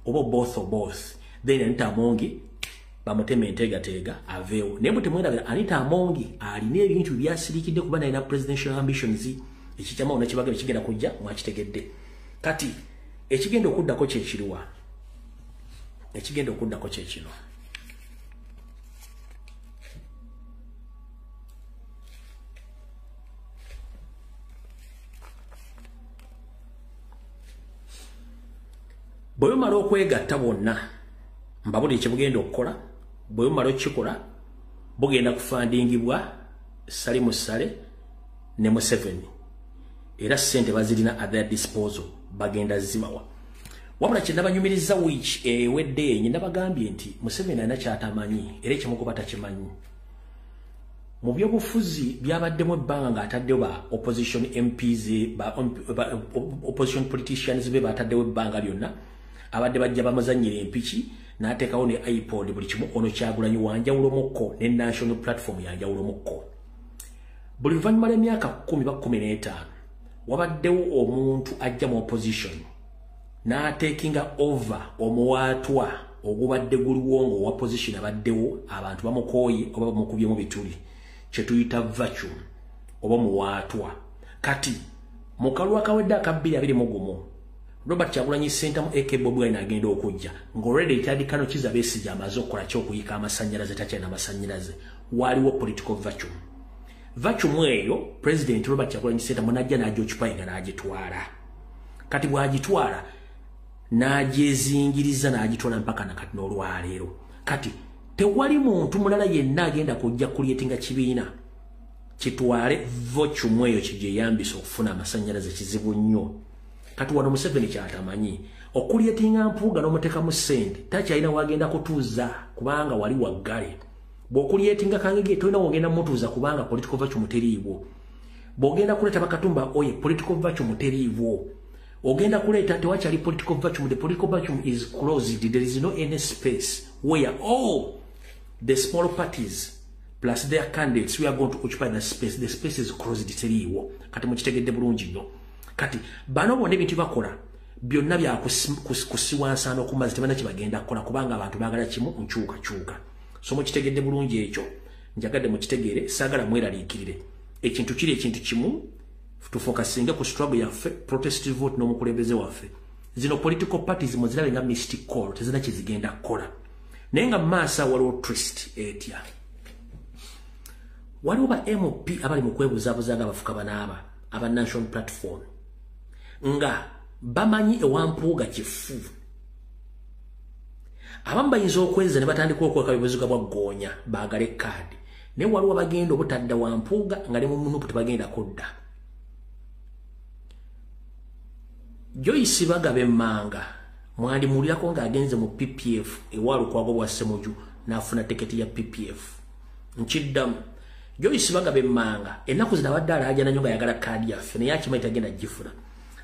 oba both then Anita Amongi bamutema enteegateega aveewo. Naye bwe temwerabira Anita Amongi alina ebintu byasirikidde kuba nalina presidential ambitions. Ekikyama ona kibagala kigenda kujja mwakitegedde. Kati ekigenda okuddako kyekiruwa? Ekigenda okuddako kyekino. Bwe bumala okwegatta bonna mbabuli kye bugenda okukola. Bwe bumala okukikola bugenda kufandingibwa Salimu Sale ne Museveni. Era ssente bazirina at their disposal bagenda zibawa. Wabula kye nabanyumiriza wiiki ewedde yenye nabagambye nti Museveni alina kyatamanyi era ekimukuba takimanyi. Mu by'obufuzi byabaddemu ebbanga ng'ataddewo ba opposition MPs opposition politicians be bataddewo ebbanga lyonna abadde bajja bamuzannyira empiki n'ateekawo ne iPod buli kimu ono Kyagulanyi wanjawulo mukko ne National Platform yanjawulo mukko. buli luvannyuma lw'emyaka 10 wabaddewo omuntu ajja mu opposition n'atekinga over omuwaatwa ogubadde guliwo ng'owa position abaddewo abantu bamukooye oba bamukubyemu bituli kye tuyita vacuum oba muwaatwa. Kati mu kalulu akawedde aka 2021 Robert Kyagulanyi Ssentamu AK Bobi Wine agenda okujja ng'already Kano Kizza Besigye amaze okukola ky'okuyika amasannyalaze takyalina amasannyalaze. Waliwo political vacuum. Vacuum eyo President Robert Kyagulanyi Ssentamu n'ajja n'agyocupayinga n'agitwala. Kati bw'agitwala n'agyezingiriza n'agitwala mpaka nakati n'olwaleero. Kati tewali muntu mulala yenna agenda kujja kulyetinga kibiina kitwale vacuum eyo kijeyambisa okufuna amasannyalaze kizibu nnyo. Kati wano Museveni kyatamanyi okulyetinga Mpuuga n'omuteekamu ssente takyalina wagenda kutuuza kubanga wali waggale. Bw'okulyetinga Kangege tolina wogenda mutuuza kubanga political vacuum teriiwo. Bw'ogenda kuleeta Bakatumba oye political vacuum teriiwo. Ogenda kuleeta tewakyali political vacuum. The political vacuum is closed. There is no any space where all the small parties plus their candidates we are going to occupy the space. The space is closed. Teriiwo. Kati mukitegedde bulungi nnyo. Kati bano bonna ebintu bakola byonna bya kusiwansaana okumazi tebalina kibagenda kukola kubanga abantu baagala kimu nkyukakyuka. So mukitegedde bulungi ekyo njagadde mukitegeere saagala mweraliikirire ekintu kiri ekintu kimu tufokasinga ku struggle yaffe protest vote n'omukulembeze waffe. Zino political parties muzirabe nga mystic call tezina kizigenda kukola naye nga maaso waliwo twist etya. Waliwo ba MOP abali mu kwebuzaabuza nga abafuka banaaba aba national platform nga bamanyi ewampuuga kifu. Abamu bayinza okweza ne batandika okweka ebibuziga bwa ggoonya baagale kaadi naye waliwo bagenda obutadda Wampuuga nga ne mu munupu tebagenda kudda. Joyce Bagabe Manga mwandimulirako ng'agenze mu PPF ewa Lukwago bwa Ssemuju n'afuna tiketi ya PPF. Nkiddamu Joyce Bagabe Manga ennaku zino abadde alaaja nanyo nga yagala kaadi yaffe naye akimanyi tagenda gifuna.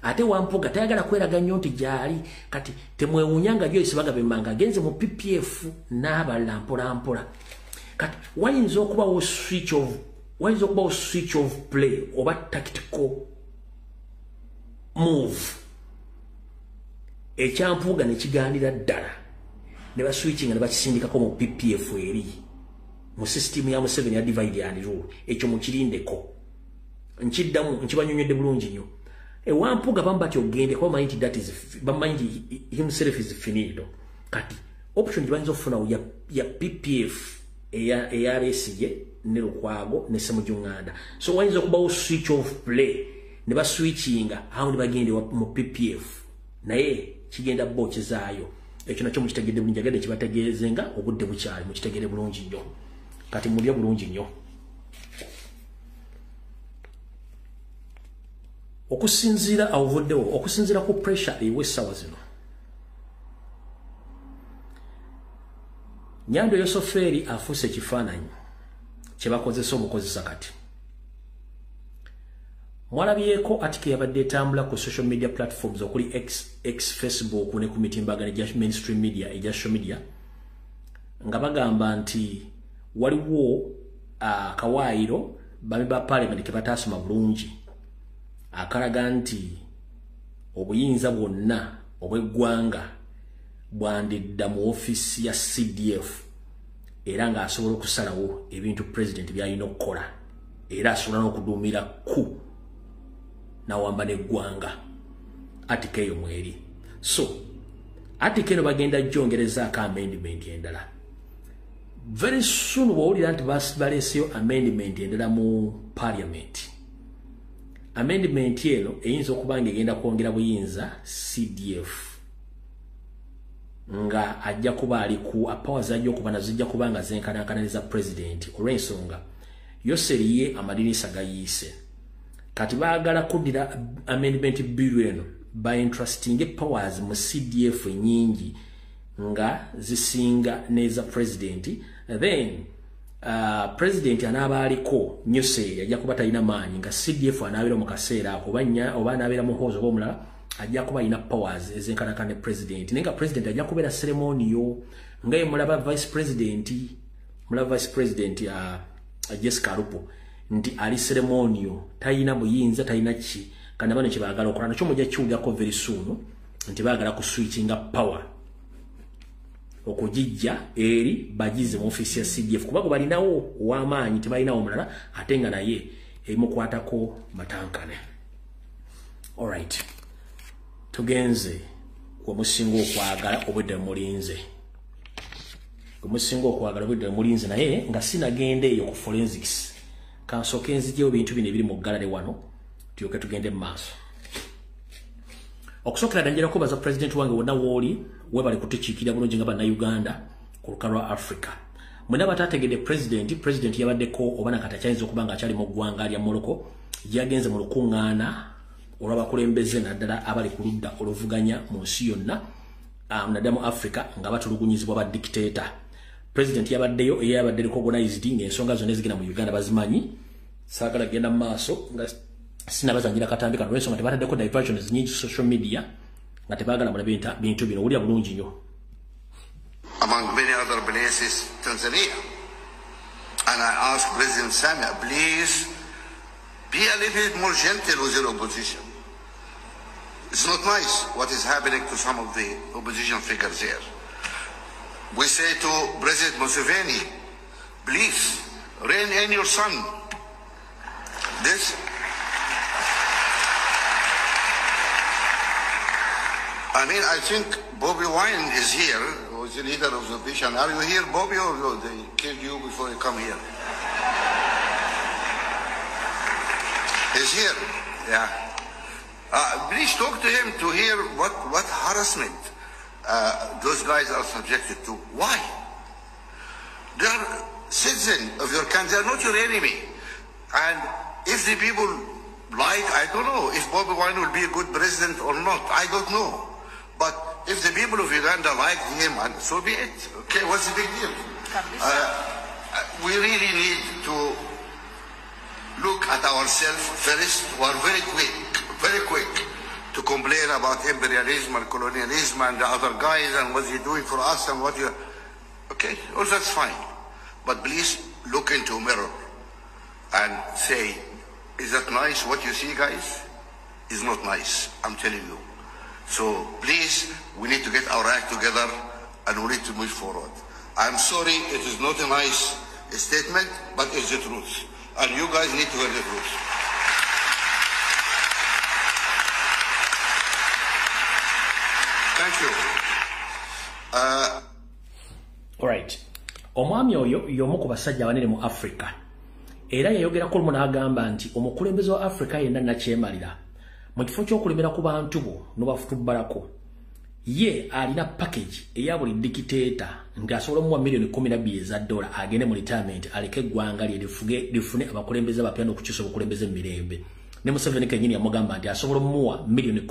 Ate Wampuuga tayagala kweraga nnyo nti gyali kati temwewuunya nga Joyce Bagabe Manga agenze mu PPF n'abalala mpolampola. Kati wayinza okubawo switch of play oba tactical move ekyampuuga ne kigaanira ddala ne baswitchinga ne bakisindikako mu PPF eri mu system ya Museveni ya divide and rule. Ekyo mukirindeko nkiddamu nkibanyonyedde bulungi nnyo. Wampuuga bambati ogende kwa mind that is bamind himself is finito. Kati option jibanzo funa ya PPF eya Besigye ne Lukwago ne Ssemuju Nganda. So wayinza okubawo switch of play ne baswitchinga awo ne bagende mu PPF naye kigenda bochezaayo. Ekyo nakyo mukitegedde bulungi njagade kibategeezenga obudde bukyali mukitegedde bulungi nnyo. Kati mulya bulungi nnyo. Okusinzira awuvuddewo okusinzira ku pressure ew'essawa zino. Nyando Yosoferi afuuse ekifaananyi kye bakozesa omukozesa kati. Mwalabyeko atike yabadde etambula ku social media platforms okuli X Facebook ne ku mitimbagano egya mainstream media egya social media nga bagamba nti waliwo akawaayiro bami ba parliament ke bataasoma bulungi akalaga nti obuyinza bwonna obw'eggwanga bwandidda mu ofisi ya CDF era nga asobola okusalawo ebintu president byalina okukola era asobola n'okuduumira ku nawamba n'eggwanga atike eyo mweri. So atike eno bagenda gyongerezaako amendment endala very soon. Bw'owulira nti baleeseyo amendment endala mu parliament. Amendment eno eyinza okuba ng'egenda kwongera buyinza CDF nga ajja kuba ali ku powers ajja okuba nazo zijja kuba nga zenkanankaniriza president olw'ensonga yoseriye amadinisa gayiise. Kati baagala kuddira amendment bill eno by interesting powers mu CDF nyingi nga zisinga neza president. Then president anaaba aliko nyose ajja kuba talina maanyi nga CDF anaabera mu kaseera ako oba anaabera muhoozi oba omulala ajja kuba alina powers ezenkanakane president naye nga president ajja kubeera ceremoniyo nga mulaba vice president Jessica Alupo nti ali ceremonial tayina muyinza tayina ki kana bano kibagala okola nakyo mujja kiwulyako very soon nti bagala ku switchinga power okujijja eri bagize mu office ya CDF kuba balinawo w'amaanyi tebalinawo mulala ate nga naye emukwatako matankane. Alright, tugenze omusingo okwagala obudde mulinze naye nga sinagende eyo ku forensics kansoke nzijeyo bintu bino ebiri mu galale wano tuyoke tugende mu maaso. Okusokera danjira kubaza president wange wonna woli webali kutukiikira bulungi nga bannayuganda ku lukalu lwa Africa. Mwena batategedde president yabaddeko oba nakati akyayinza okuba nga akyali mu ggwanga lya Morocco yagenze mu lukuŋŋaana olw'abakulembeze naddala abali ku ludda oluvuganya mu nsi yonna naddala mu Africa nga batulugunyizibwa ba dictator. President yabaddeyo yabadde recognized ng'ensonga zonna ezigenda mu Uganda bazimanyi. Saagala genda mu maaso nga sinabazanjira katambi kano olw'ensonga tebataddeko diversions nyingi social media nga tebaagala mulabe bintu bino wulira bulungi nnyo. Among many other places, Tanzania. And I asked President Samia, please be a little bit more gentle with your opposition. It's not nice what is happening to some of the opposition figures here. We say to President Museveni, please rein in your son. This I think Bobby Wine is here, who is the leader of the opposition. Are you here, Bobby, or they killed you before you come here? He's here, yeah. Please talk to him to hear what harassment those guys are subjected to. Why? They are citizens of your country, they are not your enemy. And if the people like, I don't know if Bobby Wine will be a good president or not, I don't know. But if the people of Uganda like him, and so be it. Okay, what's the big deal? We really need to look at ourselves first. We are very quick to complain about imperialism and colonialism and the other guys and what you're doing for us and what you. Okay, all that's fine. But please look into a mirror and say, is that nice? What you see, guys, is not nice. I'm telling you. So please, we need to get our act together and we need to move forward. I'm sorry, it is not a nice statement, but it's the truth. And you guys need to hear the truth. Thank you. All right. Omwami oyo y'omu ku basajja abanene mu Africa. Era yayogerako lumu n'agamba nti omukulembeze wa Africa yenna nakyemalira. Mu kifo ky'okulembera ku bantu bo n'obafutubbalako. Ye alina package eya buli dictator ng'asobola omuwa $12 million agende mu retirement aleke eggwanga lye lifune abakulembeze abapya n'okukyusa obukulembeze mu mirembe. Ne Museveni kennyini yamugamba nti asobola omuwa $12 million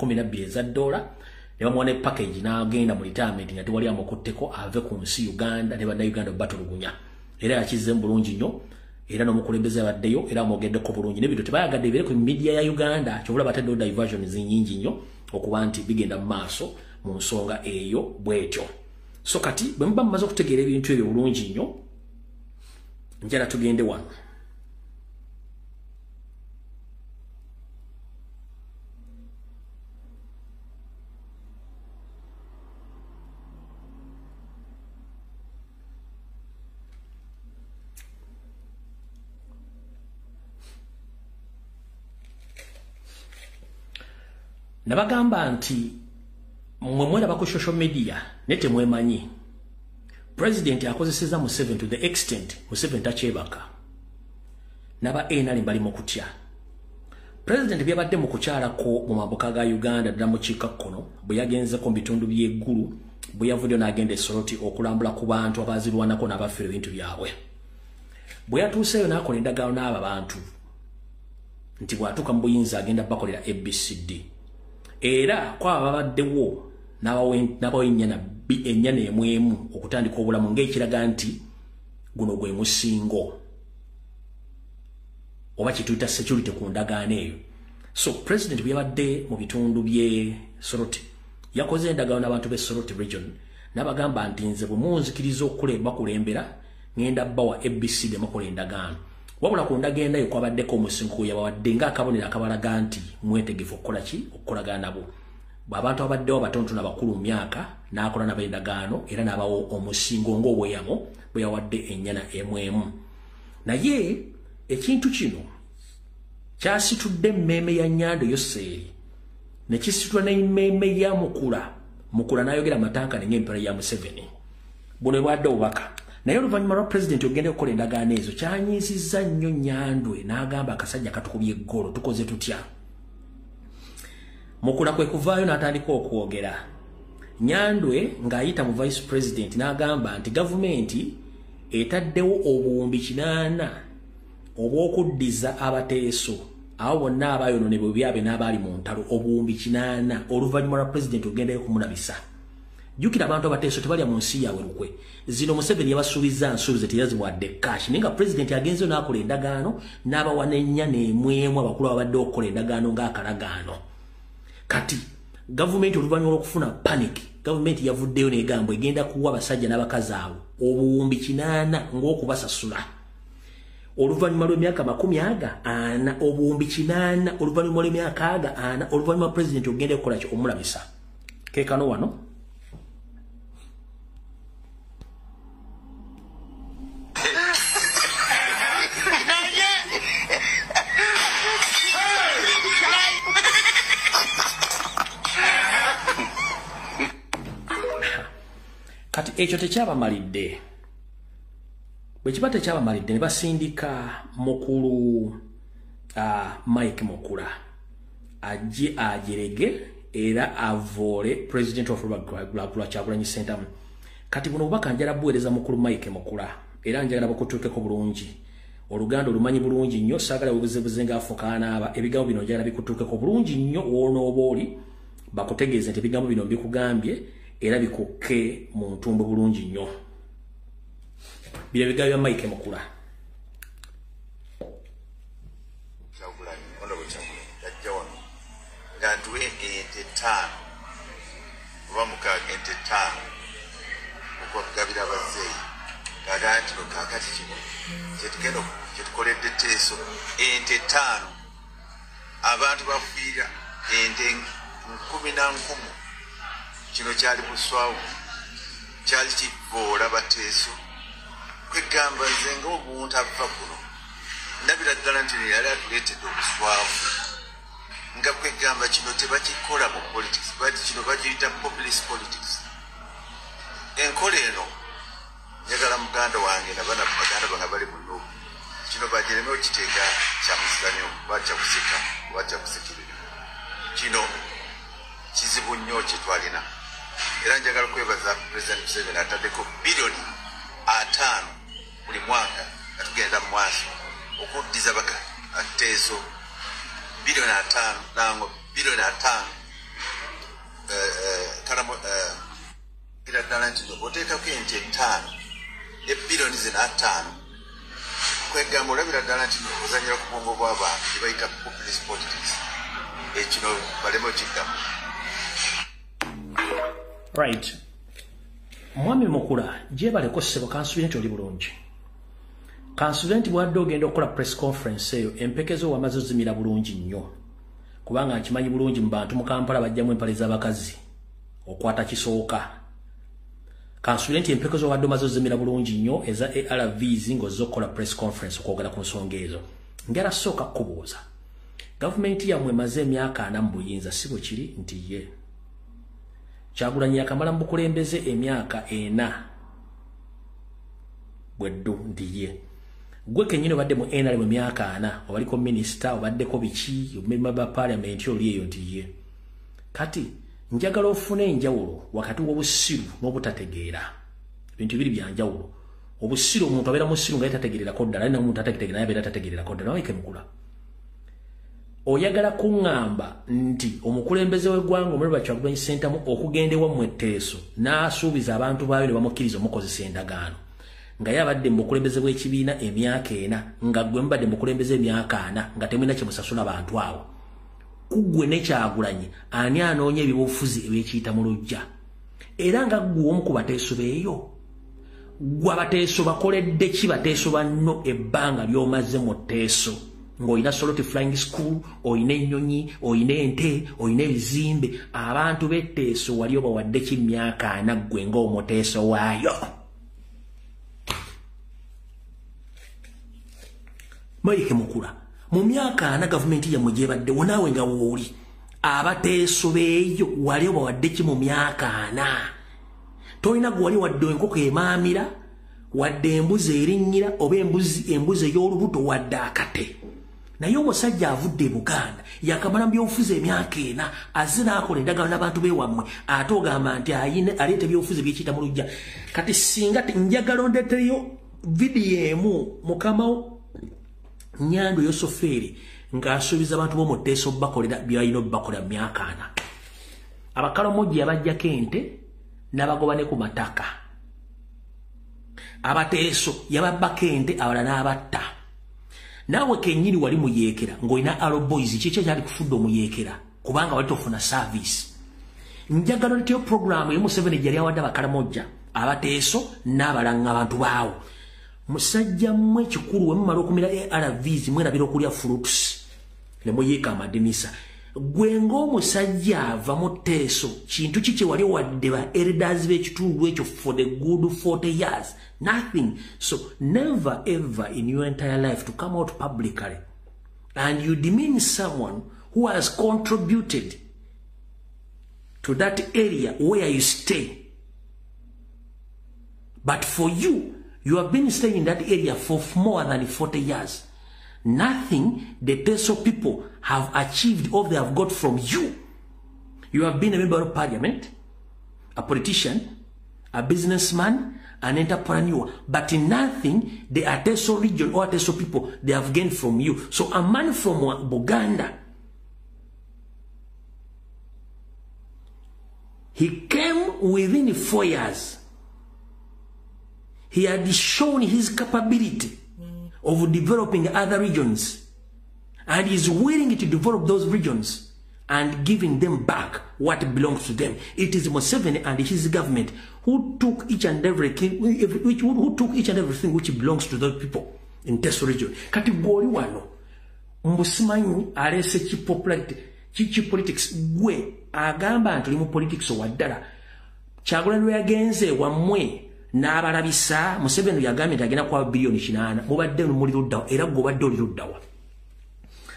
ne bamuwa ne package n'agenda mu retirement nga tewali amukutteko ave ku nsi Uganda ne bannayuganda batulugunya. Era yakizze bulungi nnyo. Era n'omukulembeze abaddeyo era amwogeddeko bulungi n'ebintu tebayagadde bibeere ku media ya Uganda kyobula bataddewo diversions nnyingi nnyo okuba nti bigenda mu maaso mu nsonga eyo bwetyo. So kati bwe muba mumaze okutegeera ebintu ebyo bulungi nnyo njala tugende wano. Nabagamba nti mwemwera ku social media nete mwemanyi president akozeseza Museveni to the extent Museveni takyebaka naba NRM bali mu kutya. President byabadde mu kukyalako mu mambuka ga Uganda ddala mu kikkakkono bwe yagenzeko mu bitundu by'eggulu bwe yavuddeyo n'agenda Soroti okulambula ku bantu abazirwanako n'abafiira ebintu byabwe. Bwe yatuuseeyo n'akola endagaano n'abo bantu nti bw'atuuka mu buyinza agenda bakolera ABCD. Era kwa babaddewo n'abawo ennyana emwemu okutandika obulamu ng'ekiraga nti guno gwe musingo oba kituyita security ku ndagaano eyo. So president bwe yabadde mu bitundu by'e Soroti yakoze endagaano n'abantu b'e Soroti region n'abagamba nti nze bwe munzikiriza bakulembera ngenda bawa ABCD makola endagaano. wabula ku ndagenda yo kwabaddeko omusingo yabawadde nga akabonera akabalaga nti mwetegefu okukola ki okukolagana nabo abantu abaddewo batontona abakulu mu myaka n'akola n'abendagaano era n'abawo omusingo ng'obweyamo bwe yawadde ennyana emu naye ekintu kino kyasitudde emmeeme ya Nyando Yoseeri ne kisitula n'emmeeme ya Mukula n'ayogera amatankane ng'empera ya Museveni buno bwadde obubaka naye oluvannyuma lwa pulezidenti ogenda okukola endagaano ezo kyanyiizizza nnyo Nyandwe n'agamba akasajja katukubye eggolo tukoze tutya Mukula kwe kuvaayo n'atandika okwogera Nyandwe ng'ayita mu vice president n'agamba nti gavumenti etaddewo obuwumbi 8 obw'okuddiza abateeso awo bonna abayonoonebwa byabe n'abaali mu ntalo obuwumbi 8 oluvannyuma lwa pulezidenti ogendayo kumulabisa jukira abantu abateeso tebalya mu nsi yaabwe lukwe zino Museveni yabasuubiza nsuubize teyazimuwadde cash naye nga pulezidenti agenzeyo n'akola endagaano n'abawa n'ennyana emu abakulu abadde okukola endagaano ng'akalagaano kati gavumenti oluvannyuma lw'okufuna panic gavumenti yavuddeyo n'egamba egenda kuwa abasajja n'abakazi abo obuwumbi 8 ng'okubasasula oluvannyuma lw'emyaka 40 obuwumbi 8 oluvannyuma lw'emyaka 40 oluvannyuma pulezidenti ogenda okukola ki omulabisa keekano wano kati ekyo tekyabamalidde bwe kiba tekyabamalidde ne basindika mukulu Mike Mukula ajje ajerege era avoole president of Lwa Kyagulanyi Center kati buno bubaka njala buweereza mukulu Mike Mukula era njagala bukutuukeko bulungi oluganda olumanyi bulungi nnyo saagala bubuzebuze ng'afukaana aba ebigambo bino njagala bikutuukeko bulungi nnyo wonooba oli bakutegeeze nti ebigambo bino mbikugambye era bikukke mu ntumbo bulungi nnyo bino ebigambo bya Mike Mukula ng'atuwe ente 5 oba mukaaga ente 5 okwagabira abazeeyi kaagala nti no kaakati kino kyetukoledde teeso ente 5 abantu bafiira ente 10,000 kino kyali buswawo kyali kivoola bateeso kwegamba nze ng'omuntu ava kuno ndabira ddala nti yali atuleetedde obuswavu nga kwegamba kino tebakikola mu politics bati kino bagiyita populist politics enkola eno njagala muganda wange nabana baganda bange bali mu nnubu kino bagireme okiteeka kyamusiganyo oba kyakusika oba kyakusikirira kino kizibu nnyo kyetwalina era njagala kwebaza President Museveni ataddeko biliyoni 5 buli mwaka nga tugenda mu maaso okuddiza bakateeso biliyoni 5 nango biliyoni 5 kalamo ira ddala nti oteekako ente 5 ebiliyoni zino 5 kwegamba olabira ddala nti ozanyira ku bwongo bw'abantu tebayita populist politics ekino baleme okiddamu. Right. Mwami Mukula, jebaleko ssebo kansubenti oli bulungi. Kansubenti bwadde ogenda okukola press conference eyo empekezo wamaze ozimira bulungi nnyo. Kubanga nkimanyi bulungi mu bantu mu Kampala bajjamu empale z'abakazi okwata kisooka. Kansubenti empekezo wadde omaze ozimira bulungi nnyo eza ARVs ng'ozze okukola press conference okwogera ku nsonga ezo. Ngera sooka kubuuza. Gavumenti yammwe emaze emyaka 4 mu buyinza si bwe kiri nti ye. Kyagulanyi yakamala mu bukulembeze emyaka 4 bweddu ndiye gwe kenyine badde mu NRM mu myaka 4 obaliko minister obaddeko biki omemba ba parliament oli eyo ndiye kati njagala ofune enjawulo wakati w'obusiru n'obutategeera bintu bibiri bya njawulo obusiru omuntu abeera musiru nga yatategeerera ko ddala n'omuntu atategeera naye abeera tategeerera ko ddala Mike Mukula oyagala kuŋŋamba nti omukulembeze w'eggwanga omulaba Kyagulanyi Center mu okugendewa mu etteeso n'asuubiza abantu baayo ne bamukkiriza omukozesa endagaano nga yabadde mu bukulembeze bw'ekibiina emyaka 4 nga gwe mbadde mu bukulembeze emyaka 4 nga temulina kye musasula bantu abo kuggwe ne Kyagulanyi ani anoonya ebibufuzi ebyekiyita mu lujja era nga ggwe omu ku bateeso beeyo Gwabateeso bakoledde ki bateeso banno ebbanga ly'omaze mu tteeso ng'olina Soroti Flying School, olina ennyonyi, olina ente, olina ebizimbe. Abantu b'etteeso wali obawadde ki myaka 4 ggwe ng'omuteeso waayo? Mike Mukula, mu myaka 4 gavumenti yammwe gyebaddewo naawe nga wooli, abateeso beeyo wali obawadde ki mu myaka 4? Tolina gwe wali wadde enkoko emaamira, wadde embuzi erinnyira, oba embuzi ey'olubuto, wadde akate. Naye omusajja avudde Buganda yakamala mu byobufuzi emyaka 4 azze n'akola endagaano n'abantu beewammwe ate ogamba nti aleeta ebyobufuzi byekiyita mu luggya. Kati singa njagala ondeeteyo vidiyo emu mukama Nyando Yosoferi ng'asuubiza abantu b'omu tteeso bakolera byalina obbakola myaka 4. Abakalamoji abajjako ente n'abagoba ne ku mataka. Abateeso yababbako ente abalala n'abatta. Naawe kennyini wali muyeekera ng'olina Arrow Boys kiki kyali kufudde omuyeekera kubanga wali tofuna service. Njagala oleteyo programu y'Museveni gyali awadde abakalamojja abateeso n'abalanga abantu baawo. Musajja mmwe kikulu we mumala okumira ARVs mwerabira okulya fruits ne muyiika amadinisa. Gwe ng'omusajja ava mu tteeso kintu ki kye wali wadde ba elders b'ekitundu ekyo for the good 40 years? Nothing. So never ever in your entire life to come out publicly and you demean someone who has contributed to that area where you stay. But for you have been staying in that area for more than 40 years. Nothing the Teso people have achieved or they have got from you. You have been a member of parliament, a politician, a businessman, an entrepreneur, but in nothing the Teso region or Teso people they have gained from you. So a man from Buganda, he came within 4 years. He had shown his capability of developing other regions and is willing to develop those regions and giving them back what belongs to them. It is Museveni and his government who took each and everything which belongs to those people in Teso region. Kati gwoli wano mbusimanyi alese chi politics gwe agamba nti mu politics waddala Kyagulanyi lwe yagenze wammwe n'abalabisa Museveni yagambye nti agenda kwa bilioni 8 mubadde muli luddawa era gobadde oli luddawa.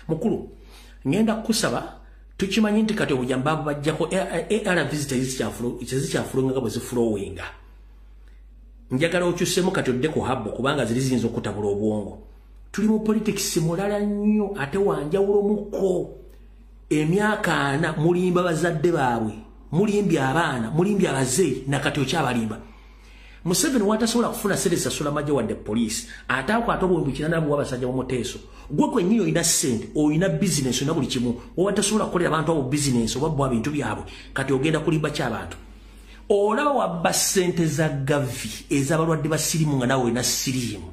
Mukulu ngenda kusaba tukimanyi nti kati obujambabu bajjako ARVs tezikyafulunga bwe zifulowinga. Njagala okyusemu kati odde ku habbo kubanga ziri ziyinza okutabula obwongo. Tuli mu politics mulala nnyo ate wanjawulo muko. Emyaka 4 mulimba bazadde baabwe, mulimbi abaana, mulimbi abazeeyi nakati okyabalimba. Museveni watasobola kufuna sente sasula majje wadde police atakwata obwembukira nabo abasajja mu Teeso. Gwe kwennyini olina ssente, olina business, olina buli kimu, watasobola kukolera abantu abo business oba bwa bintu byabwe kati ogenda kulimba ky'abantu. Olaba wabba ssente za gavi ez'abalwadde ba sirimu nga nawe olina sirimu.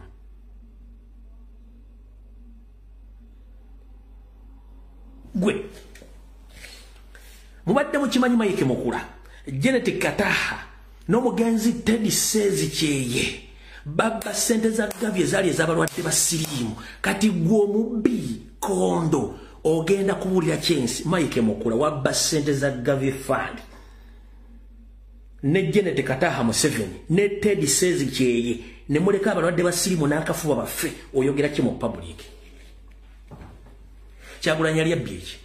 Gwe mubadde mukimanyi Mike Mukula, Janet Kataha n'omugenzi Teddy Sezikyeye babba ssente za gavi ezaali ez'abalwadde ba sirimu. Kati gwe omubbi kondo ogenda kubuulira kyensi Mike Mukula wabba ssente za gavi fund ne Janet Kataha Museveni ne Teddy Sezikyeye ne muleka abalwadde ba sirimu n'akafuba baffe oyogera ki mu public? Kyagulanyi yali abbye ki?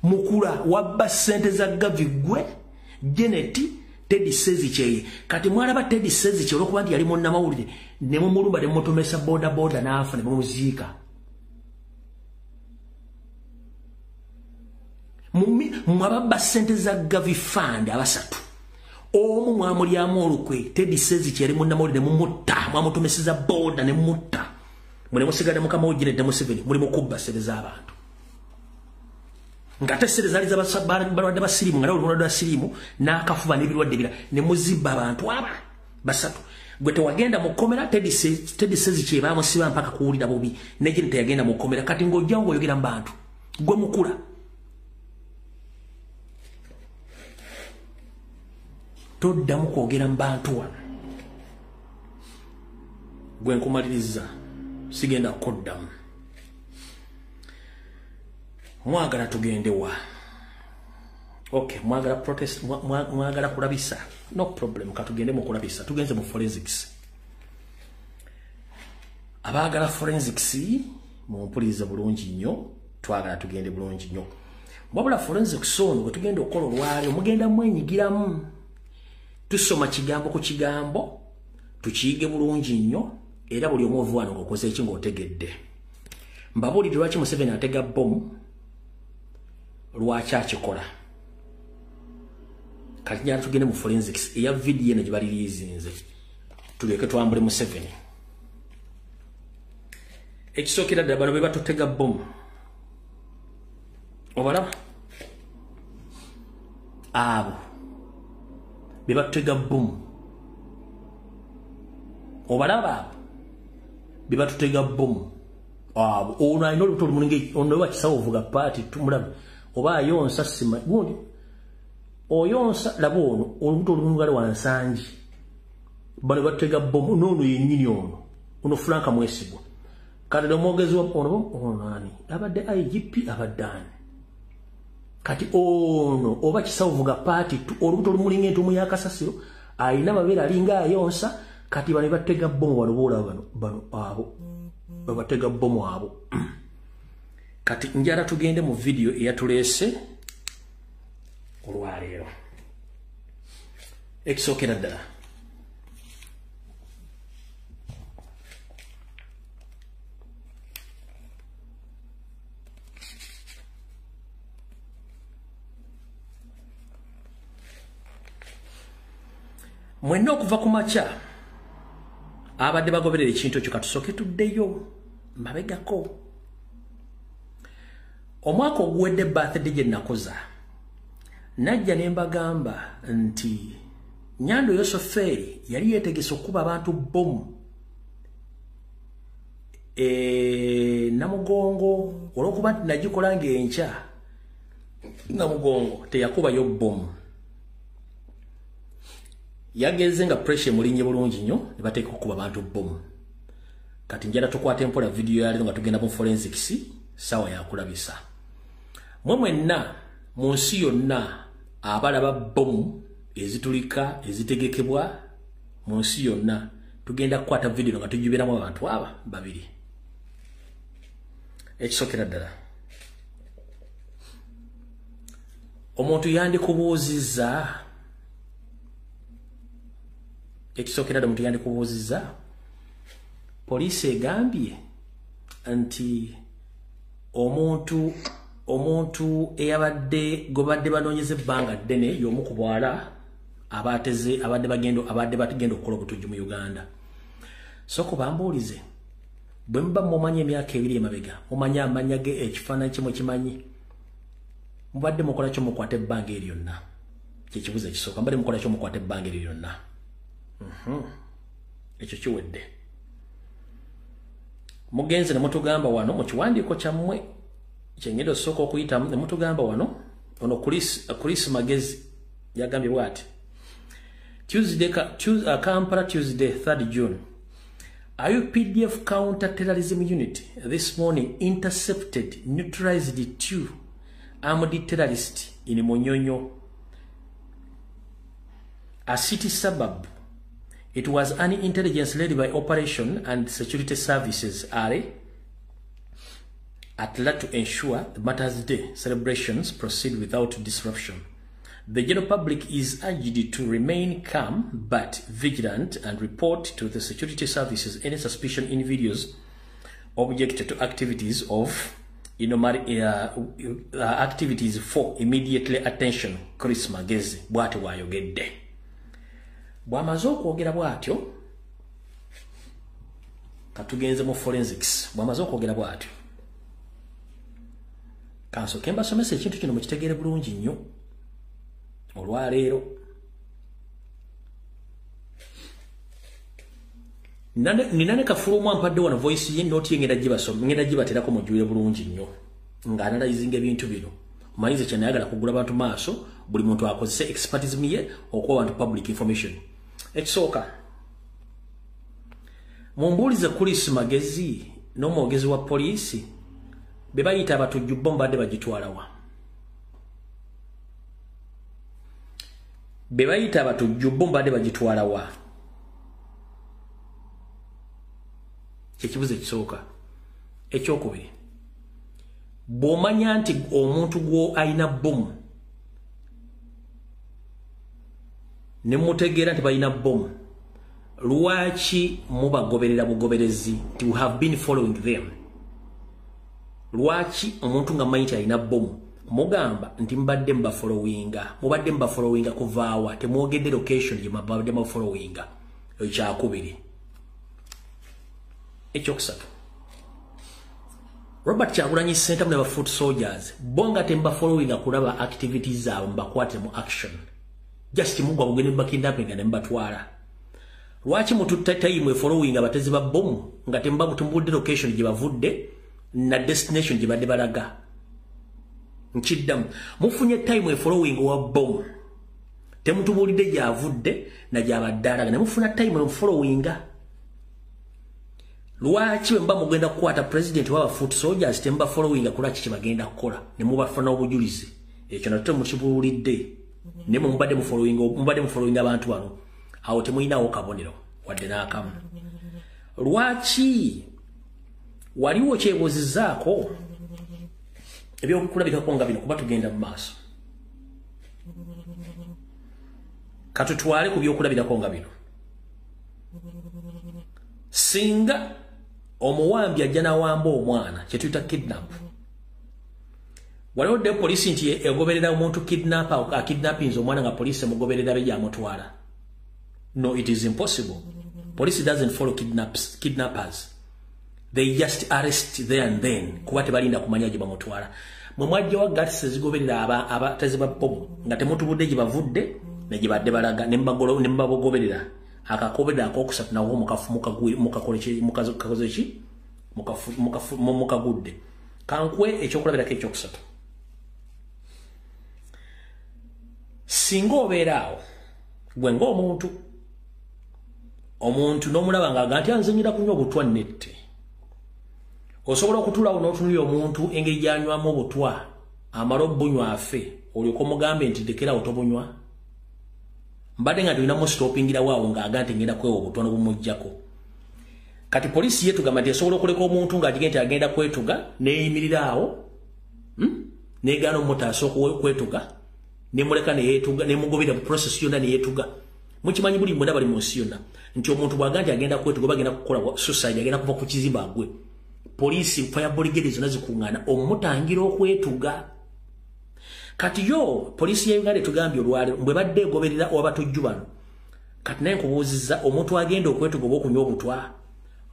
Mukula wabba ssente za gavi gwe Janet Teddy Sezikyeye. Kati mwalaba Teddy Sezikyeye olwokuba nti yali munnamawulire ne mumulumba ne mutomesa boda boda n'afa ne mumuziika. Mwababba ssente za gavi fund abasatu. Omu mwamulyamu olukwe Teddy Sezikyeye yali munnamawulire ne mumutta, mwamutomeseza boda ne mumutta. Mune musigadde mukama w'Janet ne Museveni muli mukubba ssente z'abantu. Ngate ssente zaali z'abalwadde ba sirimu nga nawe olwadde ba sirimu n'akafuba n'ebirwadde bira ne muzibba abantu aba basatu. Gwe tewagenda mu kkomera Teddy Sezikyeye baamusiba mpaka kuwulira bubi ne Janet yagenda mu kkomera kati ng'ojja ng'oyogera mu bantu. Gwe Mukula toddamu kwogera mu bantu wano. gwe nkumaliriza sigenda koddamu mwagala tugende wa okay mwagala protest mwagala kulabisa no problem katugende mu kulabisa tugenze mu forensics abagala forensics mu mpuliriza bulungi nnyo twagala tugende bulungi nnyo wabula forensics ono bwe tugenda okukola olwaliro mugenda mwenyigiramu tusoma kigambo ku kigambo tukiyige bulungi nnyo era buli omu ovuwano ng'okoze eki ng'otegedde mbabuulire lwaki Museveni atega bomu lwaki akikola kati njala tugende mu forensics eya video eno gye baliriizinze tuleke twambule Museveni ekisookera ddala bano be batutega bomu obalaba abo be batutega bomu obalaba abo be batutega bomu abo ono alina olubuto lumulinga ono bakisawo ovuga paati tumulabe oba ayonsa sima gundi oyonsa laba ono olubuto olumungale wansangi bano batutega bomu n'ono yennyini ono Franka Mwesigwa kati omwogezi ono ani abadde IGP abaddani kati ono oba kisawo ovuga paati olubuto olumulinga entumu y'akasasiro ayina mabeere alinga ayonsa kati bano batega bomu wano boolaba bano abo babatega bomu abo kati njala tugende mu video eyatuleese olwaleero ekisookera ddala mwenna okuva ku makya abadde bagoberera ekintu ekyo katusooke tuddeyo mabegako omwaka oguwedde birthday gye nakoza najja ne mbagamba nti Nyando Yosoferi yali yeetegese okuba abantu bomu Namugongo olwokuba nti nagikola ng'enkya Namugongo teyakubayo bomu yageze nga pressure mulinye bulungi nnyo ne bateeka okuba abantu bomu kati njala tukwata empola video yaleero nga tugenda mu forensics sawa yakulabisa mwenna mu nsi yonna abalaba bomu ezitulika ezitegekebwa mu nsi yonna tugenda kukwata video nga tujibiramu abantu aba babiri ekisookera ddala omuntu yandikubuuzizza ekisookera ddala omuntu yandikubuuzizza poliisi egambye nti omuntu eyabadde gobadde banoonyeza ebbanga ddene y'omu ku bwala abadde bagenda okukola obutujju mu Uganda soko bambuulize bwe muba mumanyi emyaka ebiri emabega mumanyi amanya ge ekifaananyi kimu kimanyi mubadde mukola kyo mukwata ebbanga eryo lyonna kyekibuuzo ekisooka mbadde mukola kyo mukwata ebbanga eryo lyonna ekyo kiwedde mugenze ne mutugamba wano mu kiwandiiko kyammwe kyengendo soko okuyitamu ne mutugamba wano ono Chris Magezi yagambye bw'ati Kampala Tuesday 3rd June IUPDF counter-terrorism unit this morning intercepted, neutralized 2 armed terrorists in Monyonyo, a city suburb. It was an intelligence led by Operation and Security Services (ARE) at to ensure the Mother's Day celebrations proceed without disruption. The general public is urged to remain calm but vigilant and report to the security services any suspicion in videos object to activities of activities for immediately attention. Chris Magezi bwati wayogedde. Bwamaze okwogera bwatyo katugenze mu forensics. Bwamaze okwogera bwatyo kanso kemba somesa ekintu kino mukitegere bulungi nnyo olwaleero ninane kafulumu ampadde wano voice ye noti ngenda gibasoma ngenda gibaterako mujjuire bulungi nnyo nga analyzing ebintu bino malize cyane yagala kugula abantu maaso buli muntu akozese expertise ye okuwa abantu public information ekisooka mumbulize Chris Magezi n'omwogezi wa poliisi be bayita abatujju bomba badde bagitwalawa. Be bayita abatujju bomba badde bagitwalawa. Ekibuzo ekisooka. Ekyokubiri. Bw'omanya nti omuntu gwo ayina bomu ne mutegeera nti balina bomu, lwaki mubagoberera bugoberezi? You have been following them. Lwaki omuntu nga manyi nti alina bomu mugamba nti mbadde mbafollowinga kuvaawa, temwogedde location gye mbadde mbafollowinga. Ekyakubiri. Ekyokusatu. Robert Kyagulanyi Ssentamu ne ba foot soldiers bonga temba following kulaba activities zaabwe mbakwate mu action. Just mugwa bugende bakindapinga ne mbatwala. Lwaki mututta time following abatezi ba bomu nga temba butumbudde location gye bavudde na destination gye badde balaga. Nkiddamu mufunye time following wa bomu temutubulidde gyavudde na gyabaddaalaga ne mufuna time followinga. Lwaki mba mugenda kukwata president wa foot soldiers temba following kulaki kibagenda kukola ne mubafuna obujulizi? Ekyo natwe mukibulidde ne mubadde mu following abantu bano awo temuyinawo kabonero wadde n'akamu. Lwaki waliwo kyebuuzizaako ebyokulabikako nga bino kuba tugenda mu maaso? Katutwale ku byokulabirako nga bino. Singa omuwambi ajja n'awamba omwana kyetuyita kidnap, waliwo dde poliisi nti egoberera omuntu akidnappinze omwana nga poliisi emugoberera be gyamutwala? No, it is impossible. Police doesn't follow kidnappers. They just arrest there and then kuba tebalinda kumanya gye bamutwala. Mwe mwajjawo gatisi ezigoberera abatezi ba bomu nga temutubudde gye bavudde ne gye badde balaga ne mbabogoberera. Akakoberera akokusatu nawo mukagudde. Kankwe ekyokulabirako ekyokusatu. Singa obeera awo gwe ng'omuntu n'omulaba ng'aga nti anzenyera kunywa obutwa nnette, osobola okutulawo n'otunulira omuntu engeri gy'anywamu obutwa amala obunywa afe olyoka omugambe nti lekerawo tobunywa? Mbadde nga tulinamu stoppingira waawo ng'aga nti ngenda kwewa obutwa n'obumuggyako. Kati poliisi yeetugamba nti esobola okuleka omuntu ng'agigenda nti agenda kwetuga neeyimirira awo n'egaana omutaasa okwetuga nemuleka neyeetuga nemugobera mu process yonna neyeetuga. Mukimanyi buli mwenda bali mu nsi yonna nti omuntu bw'aga nti agenda kwetuga bagenda kukola suicide, agenda kuva ku kizimba agwe, poliisi fire brigade zonna zikuŋŋaana omutangira okwetuga. Kati yo poliisi ya Uganda etugambye olwaleero bwe badde egoberera abatujju bano, kati naye nkubuuzizza omuntu agenda okwetuga oba okunywa obutwa,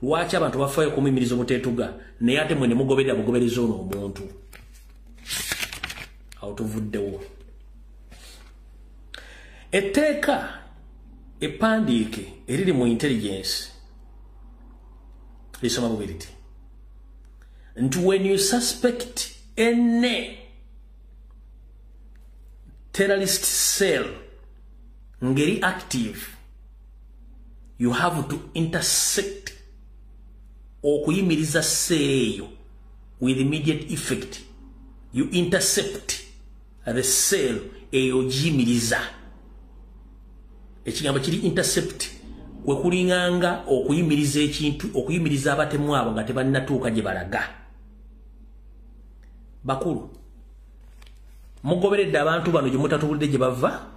lwaki abantu bafaayo okumuyimiriza obuteetuga naye ate mwe ne mugoberera bugobereza ono omuntu? Awo tuvuddewo. Etteeka epandiike eriri mu intelligence lisoma bubiriti nti when you suspect any terrorist cell ngeri active, you have to intersect okuyimiriza seeyo with immediate effect. You intercept the cell eyo giyimiriza. Ekigambo kiri intercept kwe kulinganga okuyimiriza ekintu, okuyimiriza abatemu abo nga tebannatuuka gye balaga. Bakulu mugoberedde abantu bano gye mutatubulidde gye bava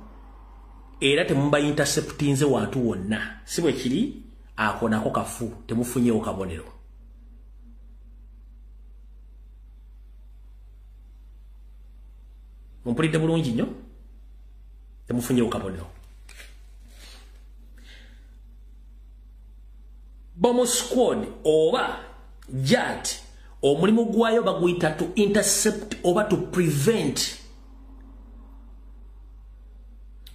era temuba interceptinze wantu wonna, si bwe kiri? Ako nako kafu, temufunyewo kabonero. Mumpulidde bulungi nnyo? Temufunyewo kabonero. Bomb squad oba JAT omulimu gwayo baguyita to intercept oba to prevent.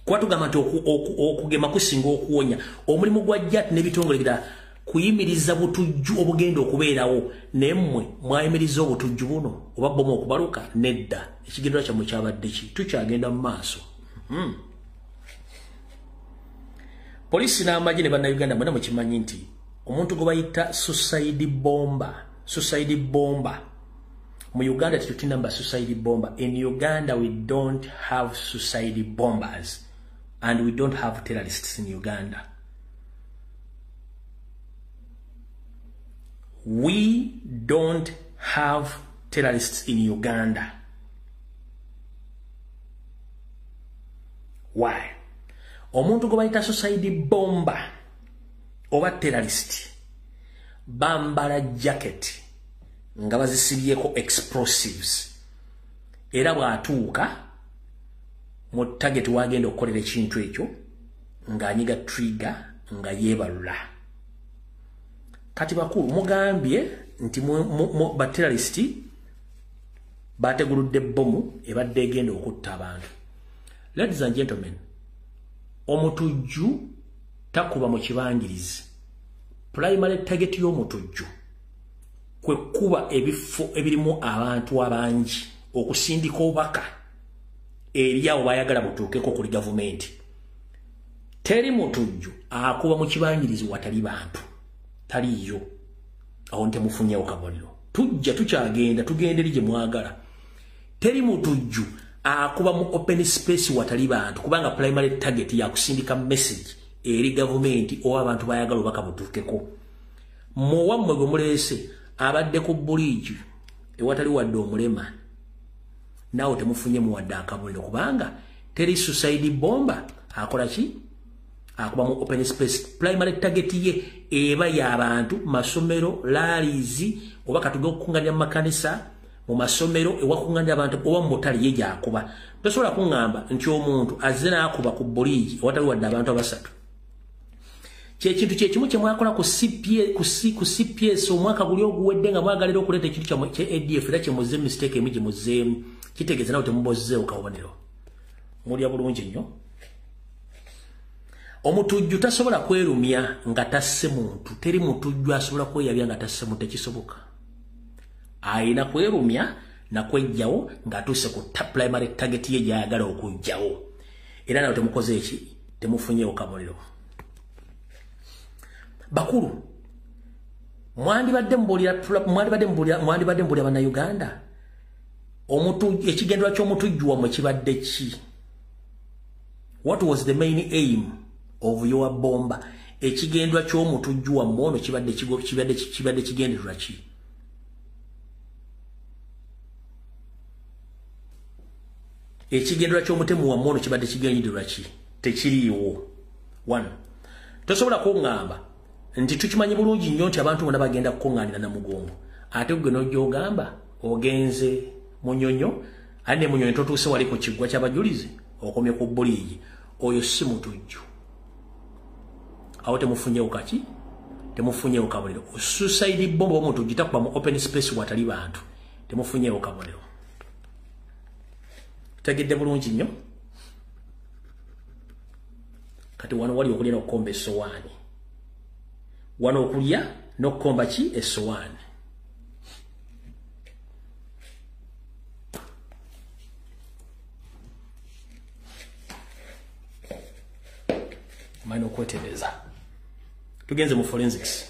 Kwa tugamba nti okugema kusinga okuwonya. Omulimu gwa JAT n'ebitongole ebirala kuyimiriza butujju obugenda okubeerawo, nemmwe mwayimiriza obutujju buno oba bomu okubaluka? Nedda. Ekigendera kyammwe kyabadde ki? Tukyagenda mu maaso. Poliisi n'amagye ne bannayuganda mwena mukimanyi nti omuntu gwe bayita suicide bomber mu Uganda tetutinamba suicide bomber. In Uganda we don't have suicide bombers and we don't have terrorists in Uganda. We don't have terrorists in Uganda. Why? Omuntu gwe bayita suicide bomber oba terrorist bambala jacket nga bazisibyeko explosives era bwatuuka mu target wagenda okukolera ekintu ekyo ng'anyiga trigger nga yeebalula. Kati bakulu mugambye nti ba terrorist bateguludde bomu ebadde egenda okutta abantu. Ladies and gentlemen, omutujju takuba mu kibangirizi. Primary target y'omutujju kwe kuba ebifo ebirimu abantu abangi okusindika obubaka eri abo bayagala butuukeko kuli gavumenti. Teri mutujju akuba mu kibangirizi watali bantu. Taliyo. Awo ntemufunyewo kabonero. Tujja tukyagenda tugenderi gye mwagala. Teri mutujju akuba mu open space watali bantu kubanga primary target ya kusindika message eri gavumenti owa abantu bayagala obubaka butuukeko. Muwammwe gwe mulese abadde ku bridge ewatali wadde omulema nawo temufunye muwadde akabonero kubanga teri suicide bomber akola ki akuba mu open space. Primary target ye eba y'abantu masomero lalizi oba katuge okukunganya mu makanisa mu masomero ewakunganya abantu oba mu mutali ye gyakuba. Tosobola kuŋŋamba nti omuntu azze n'akuba ku bridge ewatali wadde abantu abasatu. Kintu kyekimu kye mwakola ku CPS omwaka guli oguwedde nga mwagalira okuleeta ekintu kya ADF era kyemuze mistake emu gyemuzeemu kitegeeza nawe temubozzeewo kabonero. Mulya bulungi nnyo. Omutujju tasobola kwerumya nga tasse muntu. Teri mutujju asobola kweyabya nga tasse muntu, tekisoboka. Ayina kwerumya na kwejjawo ng'atuuse ku primary target ye gy'ayagala okujjawo. Era nawe temukoze eki, temufunyeewo kabonero. Bakulu, mwandibadde mbulira bannayuganda ekigendera ky'omutujju wammwe kibadde ki? What was the main aim of your bomber? Ekigendera ky'omutujju wammwe ono kibadde kigendererwa ki? Ekigendera ky'omutemu wammwe ono kibadde kigendererwa ki? Tekiriiwo. One, tosobola kuŋŋamba nti tukimanyi bulungi nnyo nti abantu bonna bagenda kukuŋŋaanira na mugongo. Ate gwe n'ojja ogamba ogenze Munyonyo, ate ne Munyonyo totuuse wali ku kiggwa ky'abajulizi okomye ku buliigi. Oyo si mutujju. Awo temufunyeewo kaki? Temufunyeewo kabonero. Suicide bomba omutujju takuba mu open space watali bantu. Temufunyeewo kabonero. Tegedde bulungi nnyo. Kati wano wali okulya n'okukomba essowaani. Wano okulya n'okukomba ki? Essowaani. Maino kwetereza. Tugenze mu forensics.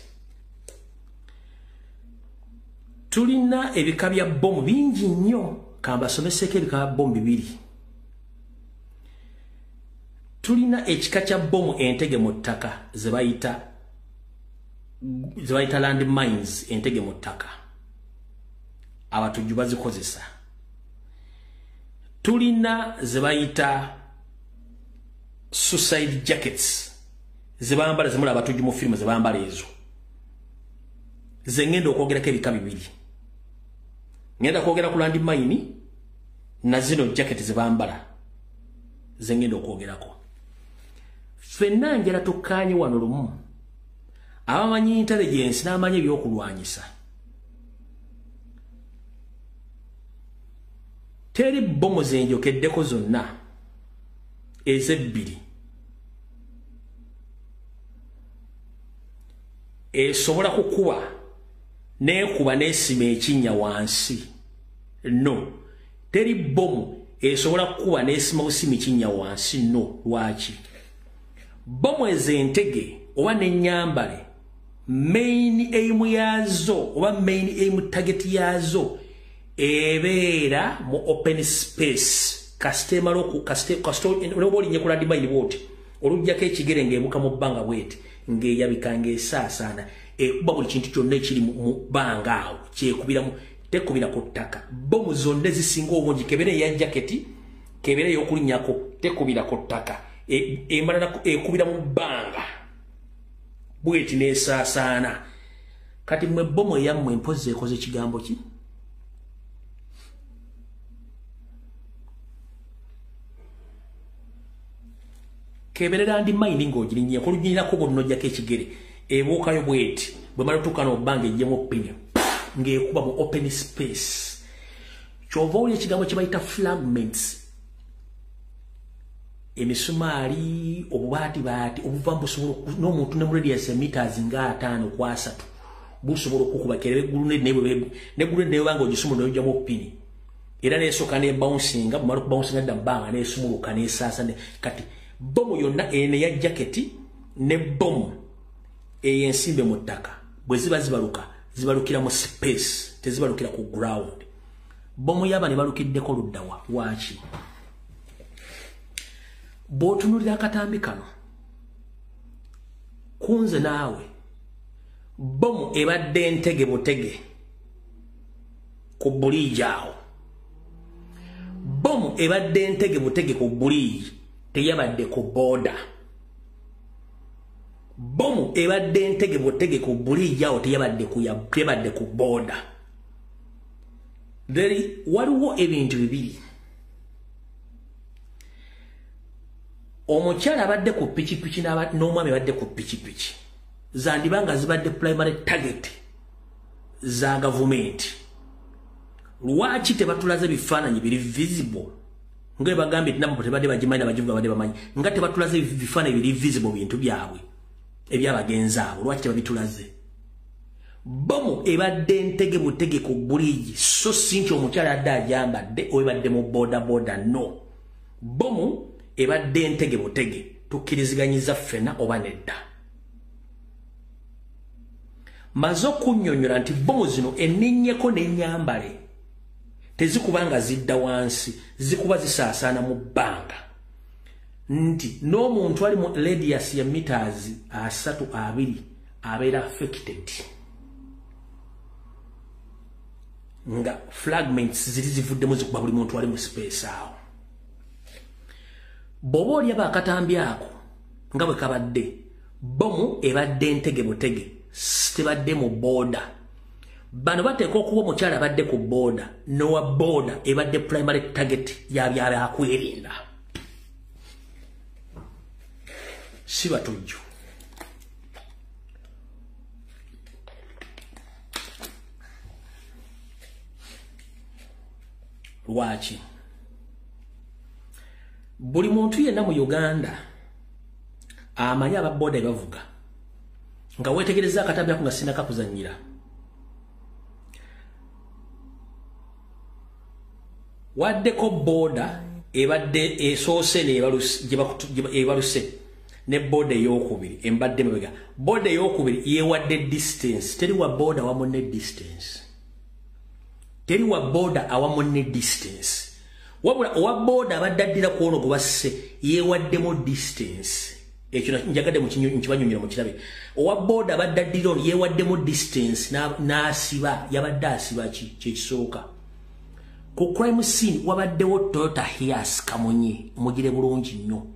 Tulina ebika bya bomu bingi nnyo. Kamba someseko ebika bya bomu bibiri. Tulina ekika kya bomu entege mu ttaka ze bayita land mines entege mu ttaka. Abatujju bazikozesa. Tulina ze bayita suicide jackets zibambala zemula abatujju mu filmu zibambala ezo. Ze ngenda okwogerako ebika bibiri. Ngenda kwogera ku land mine na zino jacket zibambala ze ngenda okwogerako. Ffenna njala tukkaanye wano lumu abamanyi intelligence n'amanyi ebyokulwanyisa. Teri bomu zenjokeddeko zonna ezebbiri esobola kukuba n'ekuba n'esima ekinnya wansi. No. Teri bomu esobola kukuba n'esima busimi kinnya wansi. No. Lwaki? Bomu ezentege oba n'ennyambale main aim yazo oba main aim target yazo ebeera mu open space customer loku customer nobody nyekula dibayi boti olujjako ekigere ngeebuka mu bbanga bweti ngeyabikanga esaasana ekuba buli kintu kyonna ekiri mu bbanga awo kyekubiramu tekubira ku ttaka bomu zonde zisinga obungi kebere ya jaketi kebere y'okulinnyako tekubira ku ttaka emalala ekubira mu bbanga bweti n'esaasaana kati mmwe bomu eyammwe mpozi ekoze ekigambo ki keberera ndi maini ng'ogirinnye kulunyirako bw'onnojjako ekigere ebuukayo bweti bwe mala tuuka n'obbanga ejjemu pini ng'ekuba mu open space kyova oli ekigambo kye bayita fragments emisumaali obubaatibaati obuva busobola n'omuntu ne mu radius meters nga 5 ku 3 busobola okukuba kerebe eggulu neggulu nebanga ogisumula n'ojjamu pini era n'esooka n'ebouncing bumala okubouncing adda bbanga n'esumuluka n'esaasa kati bomu yonna ene ya jaketi ne bomu eyensimbe mu ttaka bwe ziba zibalukira mu space tezibalukira ku ground bomu yaba ne balukiddeko luddawa lwaki bw'otunuulira akatambi kano kunze naawe bomu ebadde ntege butege ku buliiji awo bomu ebadde ntege butege ku buliiji teyabadde ku boda bomu ebadde ntege butege ku buliiji awo teyabadde ku boda waliwo ebintu bibiri omukyala abadde ku pikipiki n'omwami abadde ku pikipiki zandibanga zibadde primary target za gavumenti lwaki tebatulaze bifaananyi biri visible nga bagambye tinabo tebadde bagimanyi n'abajuvu abadde bamanyi nga tebatulaze bifaananyi biri visible bintu byabwe ebyabagenzi abo lwaki tebabitulaze bomu ebadde ntege butege ku buliiji so si nti omukyala adde ajambadde obadde mu boda no bomu ebadde ntege butege tukkiriziganyiza ffena oba nedda maze okunnyonnyola nti bomu zino enninnyeko n'ennyambale tezikubanga zidda wansi zikuba zisaasaana mu bbanga nti n'omuntu ali mu radius ya meters 3-2 abeera affected nga fragments ziri zivuddemu zikuba buli muntu ali mu space awo bw'oba olyaba akatambi ako nga bwe kabadde bomu ebadde ntege butege tebadde mu boda bano bateeka okuba omukyala abadde ku boda nowa boda ebadde primary target yabyabakwerinda si batujju lwaki buli muntu yenna mu Uganda amanyi ababoda ebavuga nga wetegereza akatambi ako nga sinaka kuzannyira waddeko boda ebadde esoose ebaluse ne boda ey'okubiri embadde mabega boda ey'okubiri yeewadde distance teri wa boda awamu ne distance teri wa boda awamu ne distance wabula owa boda abadde addira ku ono gwe basse yeewaddemu distance ekyo njagadde nkibanyonyera mu kirabe owa boda abadde addira ono yeewaddemu distance n'asiba yabadde asiba kyekisooka ku crime scene wabaddewo Toyota Hiace Kamunye mugire bulungi nnyo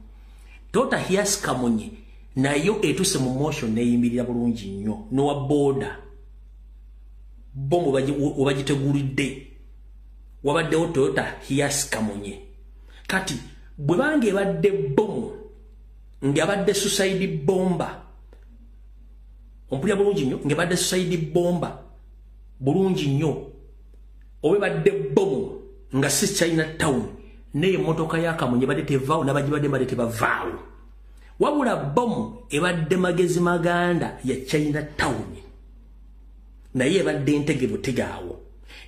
Toyota Hiace Kamunye nayo etuse mu motion neyimirira bulungi nnyo n'owa boda bomu wabagiteguulidde wabaddewo Toyota Hiace Kamunye kati bwe bange ebadde bomu ng'abadde suicide bomba ompulira bulungi nnyo ng'ebadde suicide bomba bulungi nnyo oba ebadde bomu nga si China town neyo emmotoka ya Kamunye badde tevaawo n'abagibadde badde tebavaawo wabula bomu ebadde magezi maganda ya China town naye ebadde ntege butege awo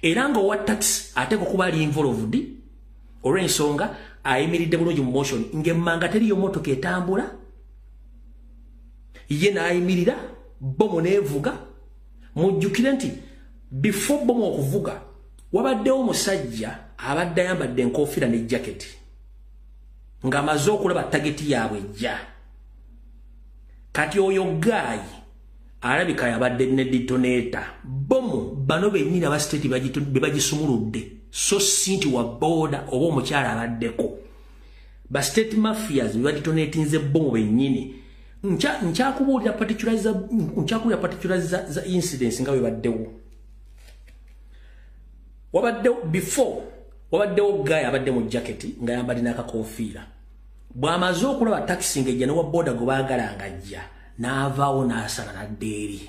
era nga owa taxi ateeka okuba ali involved olw'ensonga ayimiridde bulungi mu motion ng'emmanga teriyo mmotoka etambula ye n'ayimirira bomu nevuga mujjukire nti before bomu okuvuga wabaddewo omusajja abadde ayambadde enkofiira ne jacket nga amaze okulaba tageti yaabwe ejja kati oyo gaayi alabika yabadde ne detonator bomu bano bennyini aba state bebagisumuludde so sinti wa boda oba omukyala abaddeko ba state mafias bebadetonatinze bomu bennyini nchakubuulira particulars za incidents nga webaddewo wabaddewo before wabaddewo gaayi abadde mu jacket nga yambadde n'akakofiira bw'amaze okulaba taxi ng'ejja ne wa boda gwe baagala ng'ajja n'avaawo n'asala n'adda eri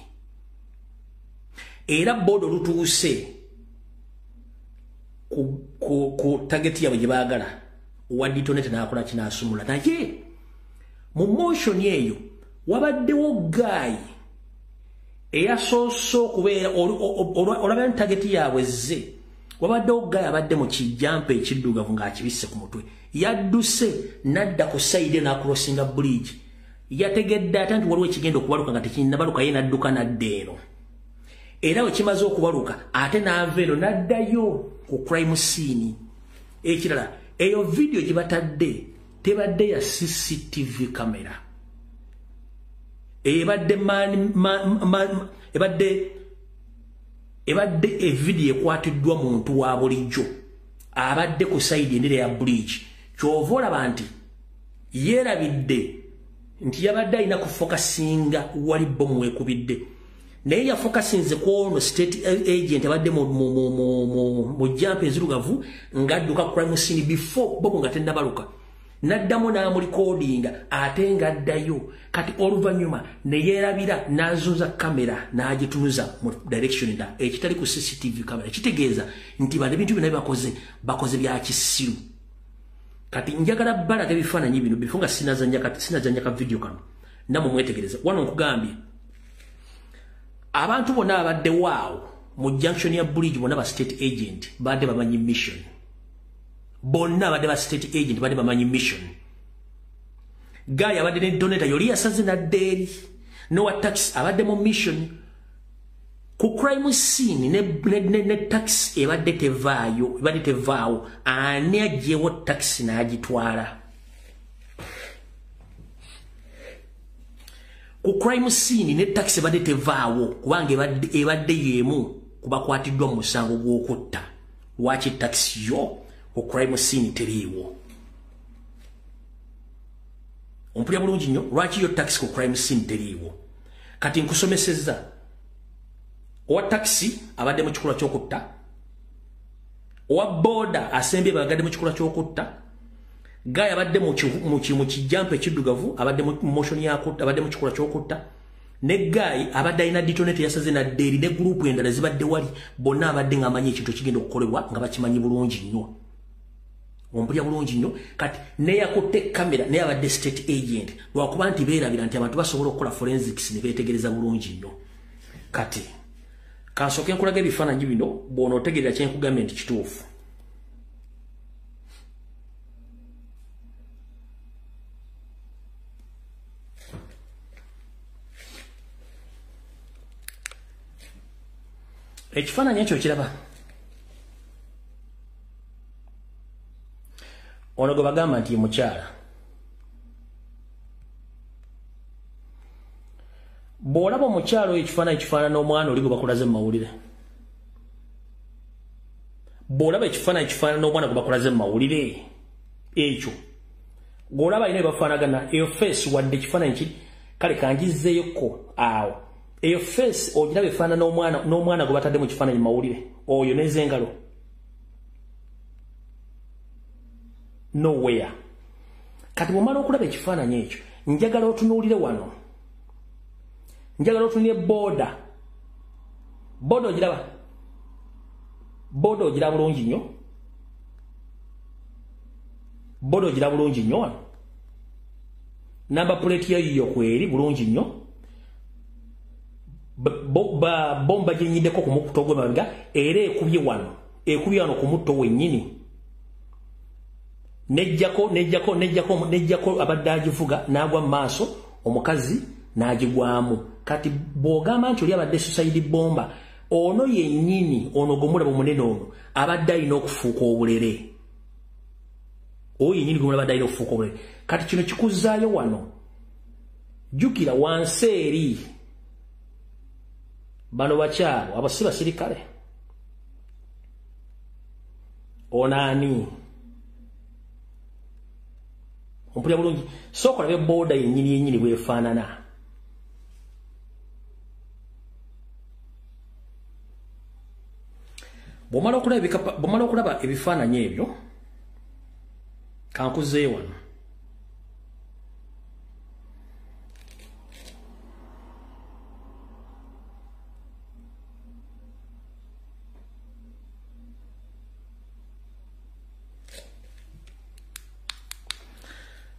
era boda olutuuse ku tageti yaabwe gye baagala owa ditonete n'akola kinaasumula naye mu motion eyo wabaddewo gaayi eyasoose okubeera olaba ntageti yaabwe zze wabaddewo gaayi abadde mu kijampa ekiddugavu ng'akibisse ku mutwe yadduse n'adda ku sayidi n'akulosinga bridge yategedde ate nti waliwo ekigenda okubaluka nga tekinnabaluka ye n'adduka n'adda eno era bwe kimaze okubaluka ate n'ava eno n'addayo ku crime scene ekirala eyo vidiyo gye batadde tebadde ya CCTV kamera ebadde evidiyo ekwatiddwa muntu wa bulijjo abadde ku sayidi endera ya bridge kyova olaba nti yeerabidde nti yabadde alina kufokasinga wali bomu wekubidde naye yafokasinze ku ono state agent abadde mu jampa enzirugavu ng'adduka crime scene before bomu nga tennabaluka n'addamu n'amulikodinga ate ng'addayo kati oluvannyuma ne yeerabira n'azuuza kamera n'agitunuza mu direction endala ekitali ku CCTV kamera kitegeeza nti bano ebintu byonna bakoze bya kisiru kati njagala balaga ebifaananyi bino bifo nga sinazanyaka video kano namwe mwetegereza wano nkugambye abantu bonna abadde waawo mu junction ya bridge bonna ba state agent badde bamanyi mission bonna abadde ba state agent badde bamanyi mission gaayi abadde ne donator yoli yasaze naddeeri nowa tax abadde mu mission ku crime scene ne tax ebadde tevaawo ani aggyewo taxi n'agitwala ku crime scene ne taxi ebadde tevaawo kubanga ebadde yeemu kubakwatiddwa mu musango gw'okutta lwaki taxi yo ku crime scene teriiwo ompulya bulungi nnyo lwaki yo taxi ku crime scene teriiwo kati nkusomesezza owa taxi abadde mu kikula ky'okutta owa boda asembye bagadde mu kikula ky'okutta gaayi abadde mu kijampa ekiddugavu abadde mu motion yakutta abadde mu kikula ky'okutta ne gaayi abadde alina ditonate yasaze naddeeri ne gurupu endala zibadde wali bonna abadde ng'amanyi ekintu ekigenda okukolebwa nga bakimanyi bulungi nnyo ompulya bulungi nnyo kati neyakutte kamera naye abadde state agent lwakuba nti beerabira nti abantu basobola okukola forensics ne beetegereza bulungi nnyo kati kansooke nkulaga ebifaananyi bino bw'onootegerera kyenkugambye nti kituufu ekifaananyi ekyo kiraba ono gwe bagamba nti ye mukyala bw'olaba omukyala oyo ekifaananyi kifaanana n'omwana oli gwe bakulaze mu mawulire bw'olaba ekifaananyi kifaanana n'omwana gwe bakulaze mu mawulire ekyo gw'olaba alina ebafaanagana eyo face wadde ekifaananyi ki kale kangizeeyoko awo eyo face ogiraba efaanana n'omwana gwe batadde mu kifaananyi mu mawulire oyo n'ez'engalo nowhere kati bw'omala okulaba ekifaananyi ekyo njagala otunuulire wano njagala otunulire boda ogiraba boda ogira bulungi nnyo boda ogira bulungi nnyo wano namba plate yayo kweri bulungi nnyo bomba gyenyiddeko ku mukuto gw'emabega era ekubye wano ku mutto wennyini nejjako abadde agivuga n'agwa mu maaso omukazi n'agigwamu. Kati bw'ogamba nti oli abadde suicide bomber, ono yennyini ono gomulaba omunene ono abadde alina okufuuka obulere. Oyo yennyini gomulaba abadde alina okufuuka obulere. Kati kino kikuzzaayo wano. Jjukira wansi eri bano bakyalo abo si basirikale. Onani ompulira bulungi sooka olabe booda yennyini bwefaanana. Bw'omala okulaba ebifaananyi ebyo kankuzeeyo wano.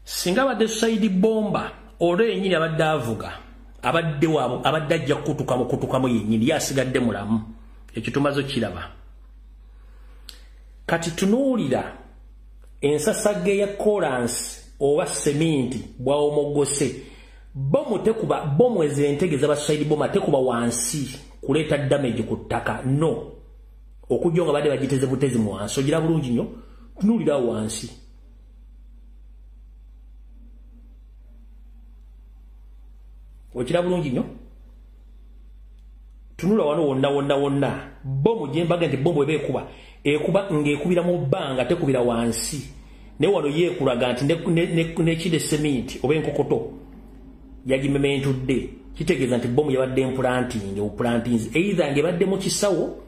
Singa abadde suicide bomber olwo yennyini abadde avuga abadde waabo abadde ajja kutukamu yennyini yasigadde mulamu. Ekyo tumaze kiraba. Kati tunuulira ensasage ya kolansi oba seminti bwawomogose bomu ezentegeza ba suicide bomber tekuba wansi kuleeta damage ku ttaka. No, okujja nga badde bagiteze butezi mu wansi. Ogira bulungi nnyo, tunuulira wansi. Ogira bulungi nnyo, tunula wano wonna. Bomu gye mbaga nti bomu eba ekuba ng'ekubira mu bbanga tekubira wansi. Ne wano yeekulaga nti nekide seminti oba enkokoto yagimementudde. Kitegeeza nti bomu yabadde implantinze either ng'ebadde mu kisawo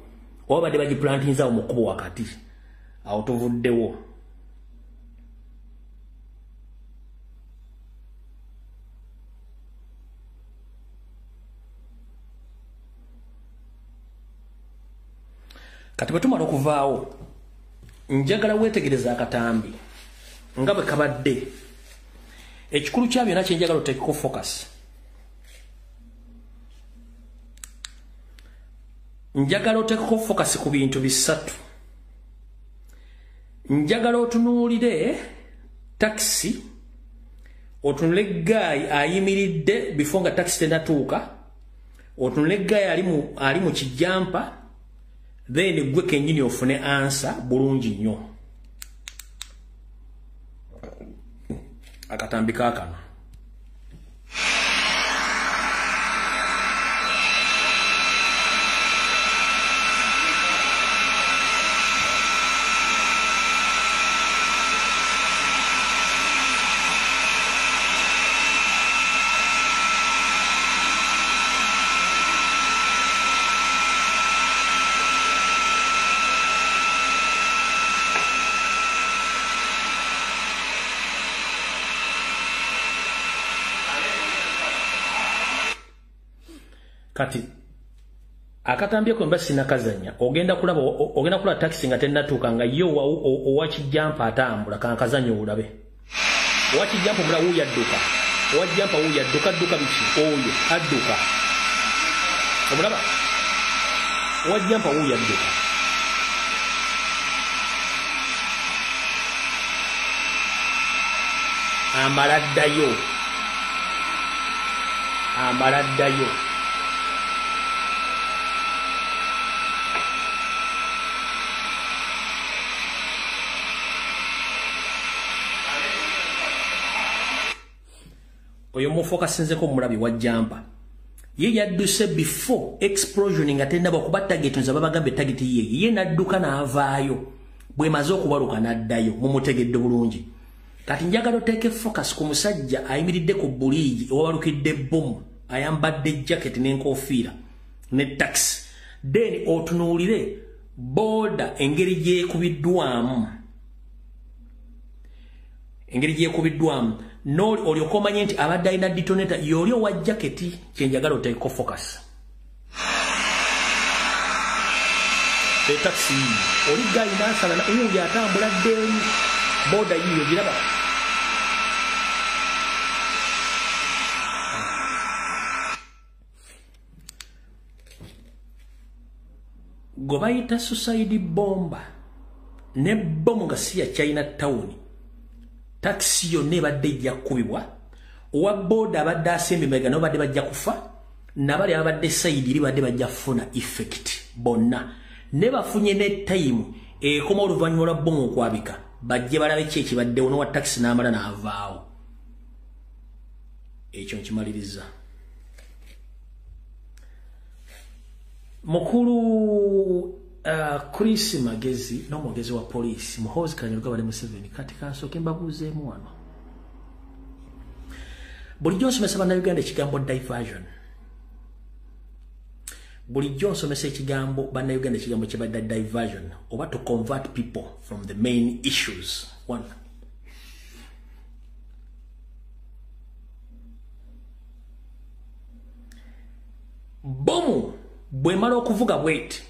oba badde bagiplantinze awo mu kkubo wakati. Awo tuvuddewo. Kati bwe tumala okuvaawo njagala weetegereza akatambi nga bwe kabadde. Ekikulu kya byonna kye njagala oteekeko focus. Njagala oteekeko focus ku bintu bisatu. Njagala otunuulire taxi, otunule gaayi ayimiridde before nga taxi tennatuuka, otunule gaayi ali mu kijampa, then gwe kennyini ofune ansa bulungi nnyo. Akatambi kaakano. Kati akatambye kwemba sinakazanya ogenda kulaba taxi nga tennatuuka nga yo owa kijampa atambula kankazanya olabe. Owa kijampa omula wuuyadduka. Owa kijampa wuuyadduka biki oyo adduka. Omulaba? Owa kijampa wuuyadduka. Amaladdayo. Oyo mufokasinzeko omulabi wa jampa. Ye yadduse before explosion nga tennaba kuba target nza babagambe target ye nadduka n'avaayo. Bwe maze okubaluka n'addayo mumutegedde bulungi. Kati njagala oteeke focus ku musajja ayimiridde ku buliigi owabalukidde bomu ayambadde jacket n'enkofiira ne taxi. Then otunuulire boda engeri gyekubiddwamu. Noli olyoka omanye nti abadde alina detonator y'oli owa jaketi kyenjagala oteekeko focus. Taxi oli gaali n'asala wuuyo atambula ddeeru boda yiyo giraba. Gwe bayita suicide bomber ne bomu nga si ya China town. Taxi yonna ebadde ejja kkubibwa owa boda abadde asembe mega no badde bajja kufa nabali abadde side iri badde bajja funa effect bonna ne bafunye ne time ekoma oluvannyuma lwa bomu okwabika bajje balabe ki ekibaddewo n'owa taxi n'amala n'avaawo ekyo nkimaliriza mukulu Chris Magezi n'omwogezi wa poliisi Muhoozi Kanyarugaba bali Museveni kati kansooke mbabuuzeemu wano bulijjo nsomesa bannayuganda ekigambo diversion bulijjo nsomesa ekigambo bannayuganda ekigambo kyebadda diversion oba to convert people from the main issues. One, bomu bwemala okuvuga bweti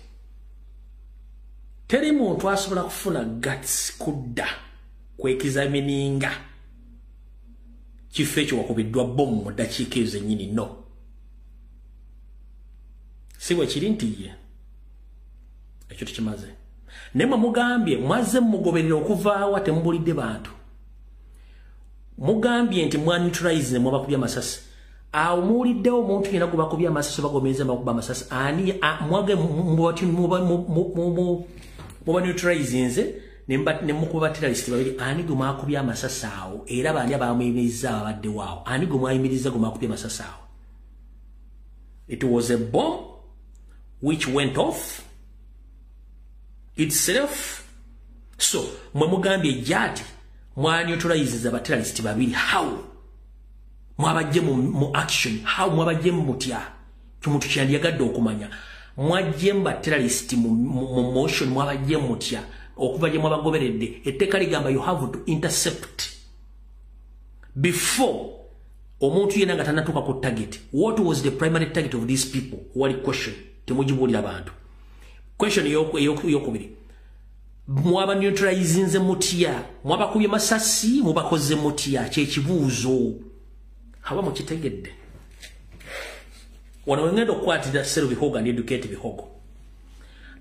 teri muntu asobola kufuna guts kudda kwekizamininga kifo ekyo wakubiddwa bomu mu ddakiika ezo ennyini no si bwe kiri nti ye ekyo tukimaze naye mwe mugambye mwaze mugoberera okuvaawa temubulidde bantu mugambye nti mwaneutralize mwabakubya amasasi awo muwuliddewo omuntu yena gwe bakubya amasasi bagomereza bakuba amasasi ani mwage muba neutralize ne mukuba terrorist babiri ani gwe mwakubya amasasi awo era bani abamuyimiriza abaddewo awo ani gwe mwayimiriza gwe mwakubya amasasi awo. It was a bomb which went off itself. So mwe mugambye jati mwaneutralize abaterrorist babiri how mwabajje mu action how mwabajje mu mutya kimuntu kyandiyagadde okumanya mwajje mba terrorist mu motion mwabajje mutya okuva gye mwabagoberedde etteeka ligamba you have to intercept before omuntu yena nga tanatuuka ku target. What was the primary target of these people? Wali question temugibulira abantu. Question eyokubiri mwaba neutralize mutya mwabakubye masasi mubakoze mutya kyekibuuzo haba mukitegedde wano wengenda okukwatira sero bihoga ne educate bihogo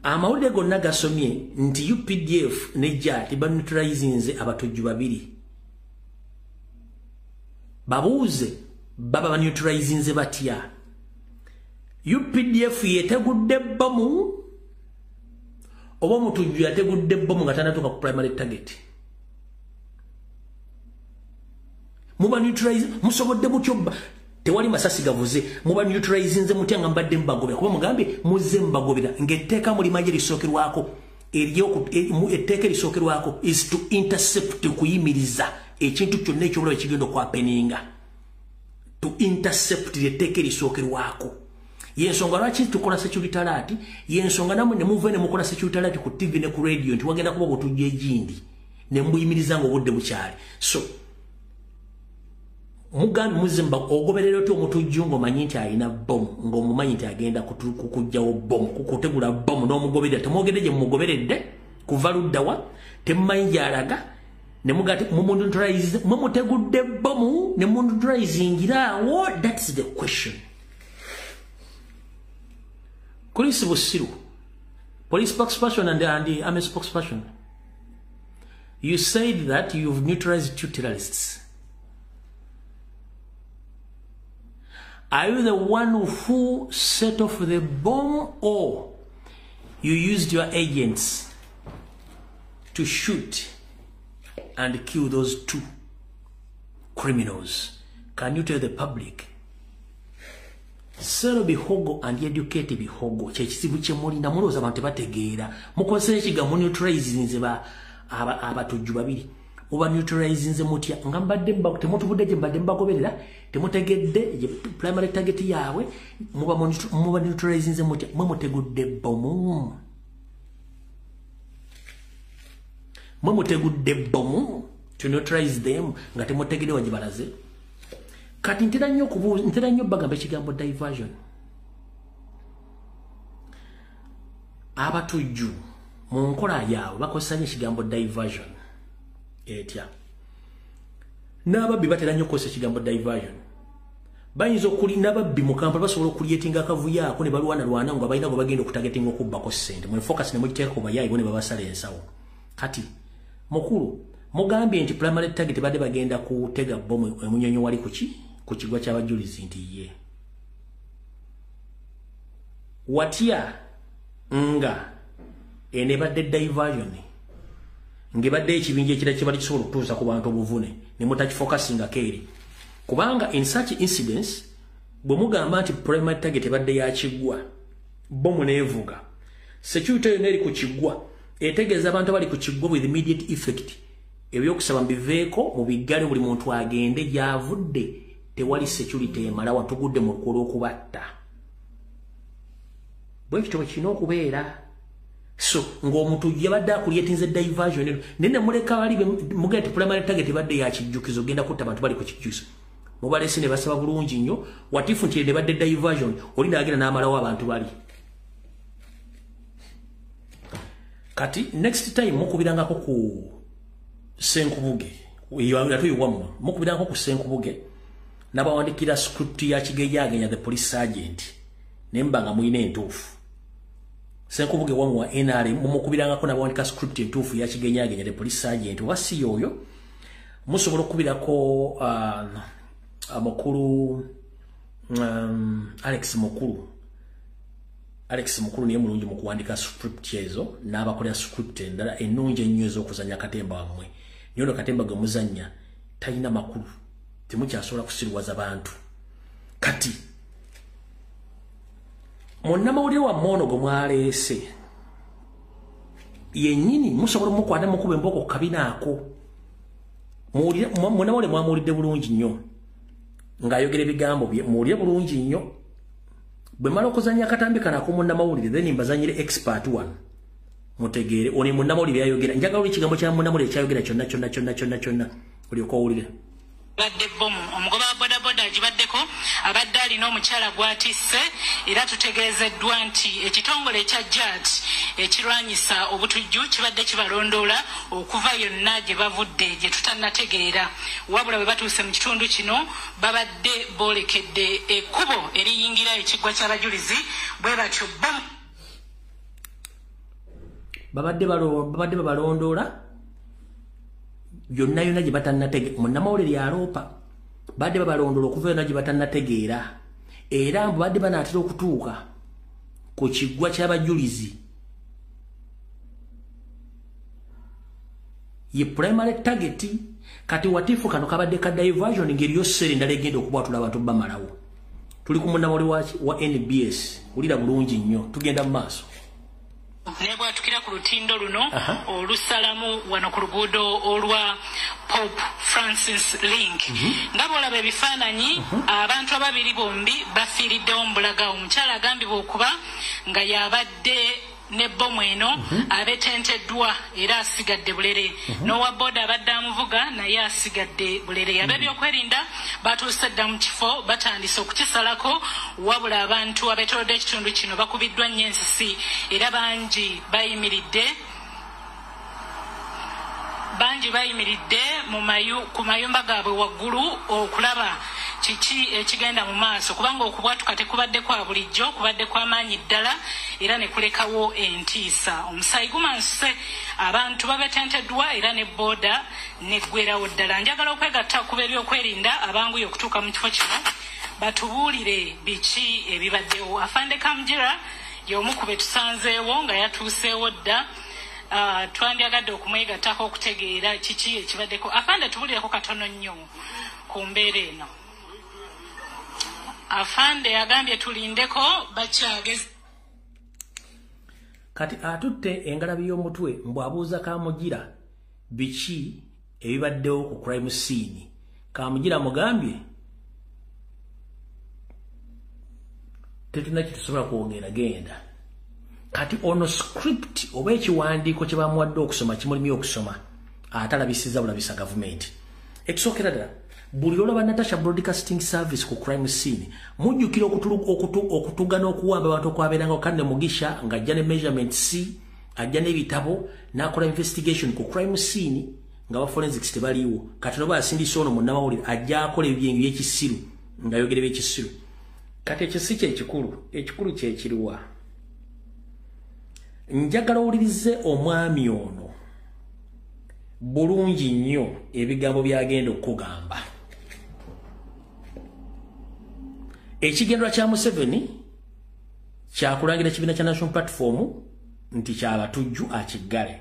amawulire gonna gasomye nti UPDF ne JAT baneutralize abatujju babiri babuuze baba baneutralize batya UPDF yetegudde bomu oba mutujju yategudde bomu nga tanatuuka ku primary target muba neutralize musobodde mutyo tewali masasi gavuze muba neutralize nze mutya nga mbadde mbagobera kuba mugambye muze mbagobera ng'etteeka muli manje lisookerwako etteeka lisookerwako is to intercept kuyimiriza ekintu kyonna ekyobulabe ekigenda okwapeninga to intercept etteeka lisookerwako yensonga lwaki tukola security alert yensonga namwe ne muve ne mukola security alert ku TV ne ku radio nti wagenda kuba butujja egindi ne mbuyimiriza nga obudde bukyali. So mugambi muzimba ogoberera oti omutujju ng'omanyi nti alina bomu ng'omumanyi nti agenda kujjawo bomu kukutegula bomu n'omugoberera temwogedde gye mumugoberedde kuva luddawa temumanyi gy'alaga ne mugati mumuneutralize mumutegudde bomu ne muneutralizingira that's the question. Chris Busiru, police spokesperson and army spokesperson, you said that you've neutralized 2 terrorists. Are you the one who set off the bomb or you used your agents to shoot and kill those 2 criminals? Can you tell the public? Sero bihogo and educate bihogo kyekizibu kyemulina mulowooza abantu tebategeera mukozesa ekigambo neutralize abatujju babiri oba neutralize mutya nga mbadde temutubudde gye mbadde mbagoberera temutegedde primary target yaabwe muba neutralize mutya mwe mutegudde bomu to neutralize them nga temutegedde wagibalaze. Kati ntera nnyo bagamba ekigambo diversion. Abatujju mu nkola yaabwe bakozesa nnyo ekigambo diversion etya n'ababbi batera nnyo okukozesa ekigambo diversion. Bayinza okuli n'ababbi mu Kampala basobola okuliyetinga akavuyo ako ne balwana nga balina gwe bagenda okutagetinga okubbako ssente mwe focus ne mugiteeka ku bayaayi bo ne babasala ensawo. Kati mukulu mugambye nti primary target badde bagenda kutega bomu emunyonyo wali ku kigwa ky'abajulizi nti ye watya nga ene badde diversion ngebadde ekibinja ekira kibali kisobola okutuusa ku bantu obuvune ne mutakifokasinga keeri kubanga in such incidents bwe mugamba nti primary target badde yakigwa bomu neevuga security yonna eri ku kigwa etegeeza abantu abali ku kigwa with immediate effect ebyokusaba mbiveeko mu biggale buli muntu agende gyavudde tewali security emala watugudde mu lukola okubatta bwe kityo bwe kirina okubeera so ng'omuntu yabadde akulyetinze diversion eno nene muleka bali mugenda nti primary target badde yakijjukizo genda kutta abantu bali ku kijjukizo mubalesi ne basaba bulungi nnyo watifu nti ne badde diversion oli naagenda n'amalawo abantu bali kati next time mukubirangako ku Senkubuge yatuyiwammwe mukubirangako ku Senkubuge n'abawandikira script ya kigejagenya the police sergeant nemba nga muyina entuufu Senkubuge wamu wa NRM mumukubirangako n'abawandika script entuufu ya kigejagenya the police sergeant oba si yoyo musobola okukubirako amakulu Alex Mukulu niye mulungi mu kuwandika script ezo n'abakolera script endala ennungi ennyo ez'okuzanya katemba wammwe nyono katemba ge muzanya talina makulu temukyasobola kusiriwaza bantu kati munnamawulire wammwe ono gwe mwaleese yennyini musobola mukwata mukuba emboko ku kabina ako munnamawulire mwamuwulidde bulungi nnyo ng'ayogera ebigambo bye muwulire bulungi nnyo bwe mala okuzanya akatambi kanako munnamawulire then mbazanyire expert one mutegeere oni munnamawulire yayogera njagala oli ekigambo kya munnamawulire kyayogera kyonna olyoka owulire badde bomu omugoba wa bodaboda agibaddeko abadde alina omukyala gwatisse era tutegeezeddwa nti ekitongole ekya JAT ekirwanyisa obutujju kibadde kibalondoola okuva yonna gye bavudde gye tutannategeera wabula bwe batuuse mu kitundu kino babadde boolekedde ekkubo eriyingira ekiggwa ky'abajulizi bwe batyo babadde babalondoola yonna gye batannategeera munnamawulire yaloopa badde babalondoola okuva yonna gye batannategeera era mbu badde banaatera okutuuka ku kiggwa ky'abajulizi ye primary target kati watifu kano kabadde ka diversion ngeriyo ssere endala egenda okubwatula abantu bamalawo tuli ku munnamawulire wa NBS wulira bulungi nnyo tugenda mu maaso nebwatukira ku lutindo luno olusalamu wano ku luguudo olwa Pope Francis Link nga bwolaba ebifaananyi abantu ababiri bombi bafiiriddewo mu bulaga omukyala agambibwa okuba nga yabadde ne bomu eno abetenteddwa era asigadde bulere n'owa boda abadde amuvuga naye asigadde bulere ab'ebyokwerinda batuuse dda mu kifo batandise okukisalako wabula abantu abetoolodde ekitundu kino bakubiddwa nnyo ensisi era bangi bayimiridde ku mayumba gaabwe waggulu okulaba kiki ekigenda mu maaso kubanga okubwatuka tekubadde kwa bulijjo kubadde kw'amaanyi ddala era ne kulekawo entiisa omusaayi gumansuse abantu babetenteddwa era ne booda neggwerawo ddala njagala okwegatta kuba ebyokwerinda abanguye okutuuka mu kifo kino batubuulire biki ebibaddewo afande Kamujira y'omu ku be tusanzeewo nga yatuuseewo dda twandyagadde okumwegattako okutegeera kiki ekibaddeko afande tubuulireko katono nnyo ku mbeera eno afande yagambye tulindeko bakyagezi kati atutte engalabi y'omutwe mbwabuuza Kamujira biki ebibaddewo ku crime scene Kamujira mugambye tetuna kitusobola kwogera genda kati ono script oba ekiwandiiko kye bamuwadde okusoma kimulimi okusoma atalabisiza bulabisa gavumenti ekisookera ddala buli olaba Natasha Broadcasting Service ku crime scene mujjukira okutugana okuwamba abantu okwabeeranga Kande Mugisha ng'ajja ne measurement C ajja n'ebitabo n'akola investigation ku crime scene nga ba forensics tebaliiwo kati noba asindise ono munnamawulire ajja akola ebyekisiru ng'ayogera ebyekisiru kati ekyo si ekikulu kyekiriwa njagala owulirize omwami ono bulungi nnyo ebigambo byagenda okugamba. Ekigendwa kya Museveni kyakulangira ekibiina kya National Platform nti kyabatujju akiggale.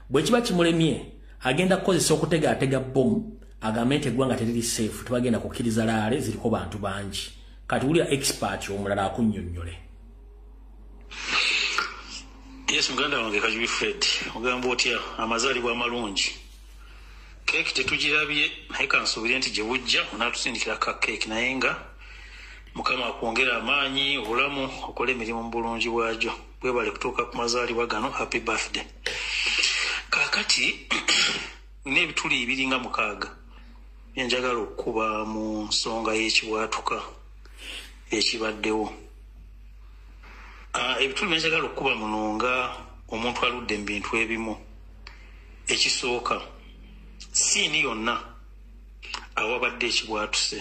Bwe kiba kimulemye agenda kukozesa okutegaatega bomu agambe nti eggwanga teriri safe, tebagenda kukkiriza laale ziriko bantu bangi. Kati wulira expert omulala akunnyonnyole. Yes, muganda wange Kajubi Fred, ogamba otya amazaalibwa amalungi. Keeki tetugirabye naye kansuubire nti gye bujja onaatusindikira ka keeki naye nga Mukama akwongera amaanyi obulamu okola emirimu mu bulungi bwagyo. Bwebale kutuuka ku mazaalibwa gano, happy birthday. Kaakati nina ebituli ebiringa 6 byenjagala okuba mu nsonga y'ekibwatuka ekibaddewo. Ebituli byenjagala okuba muno nga omuntu aludde mu bintu ebimu. Ekisooka, siini yonna awabadde ekibwatuse.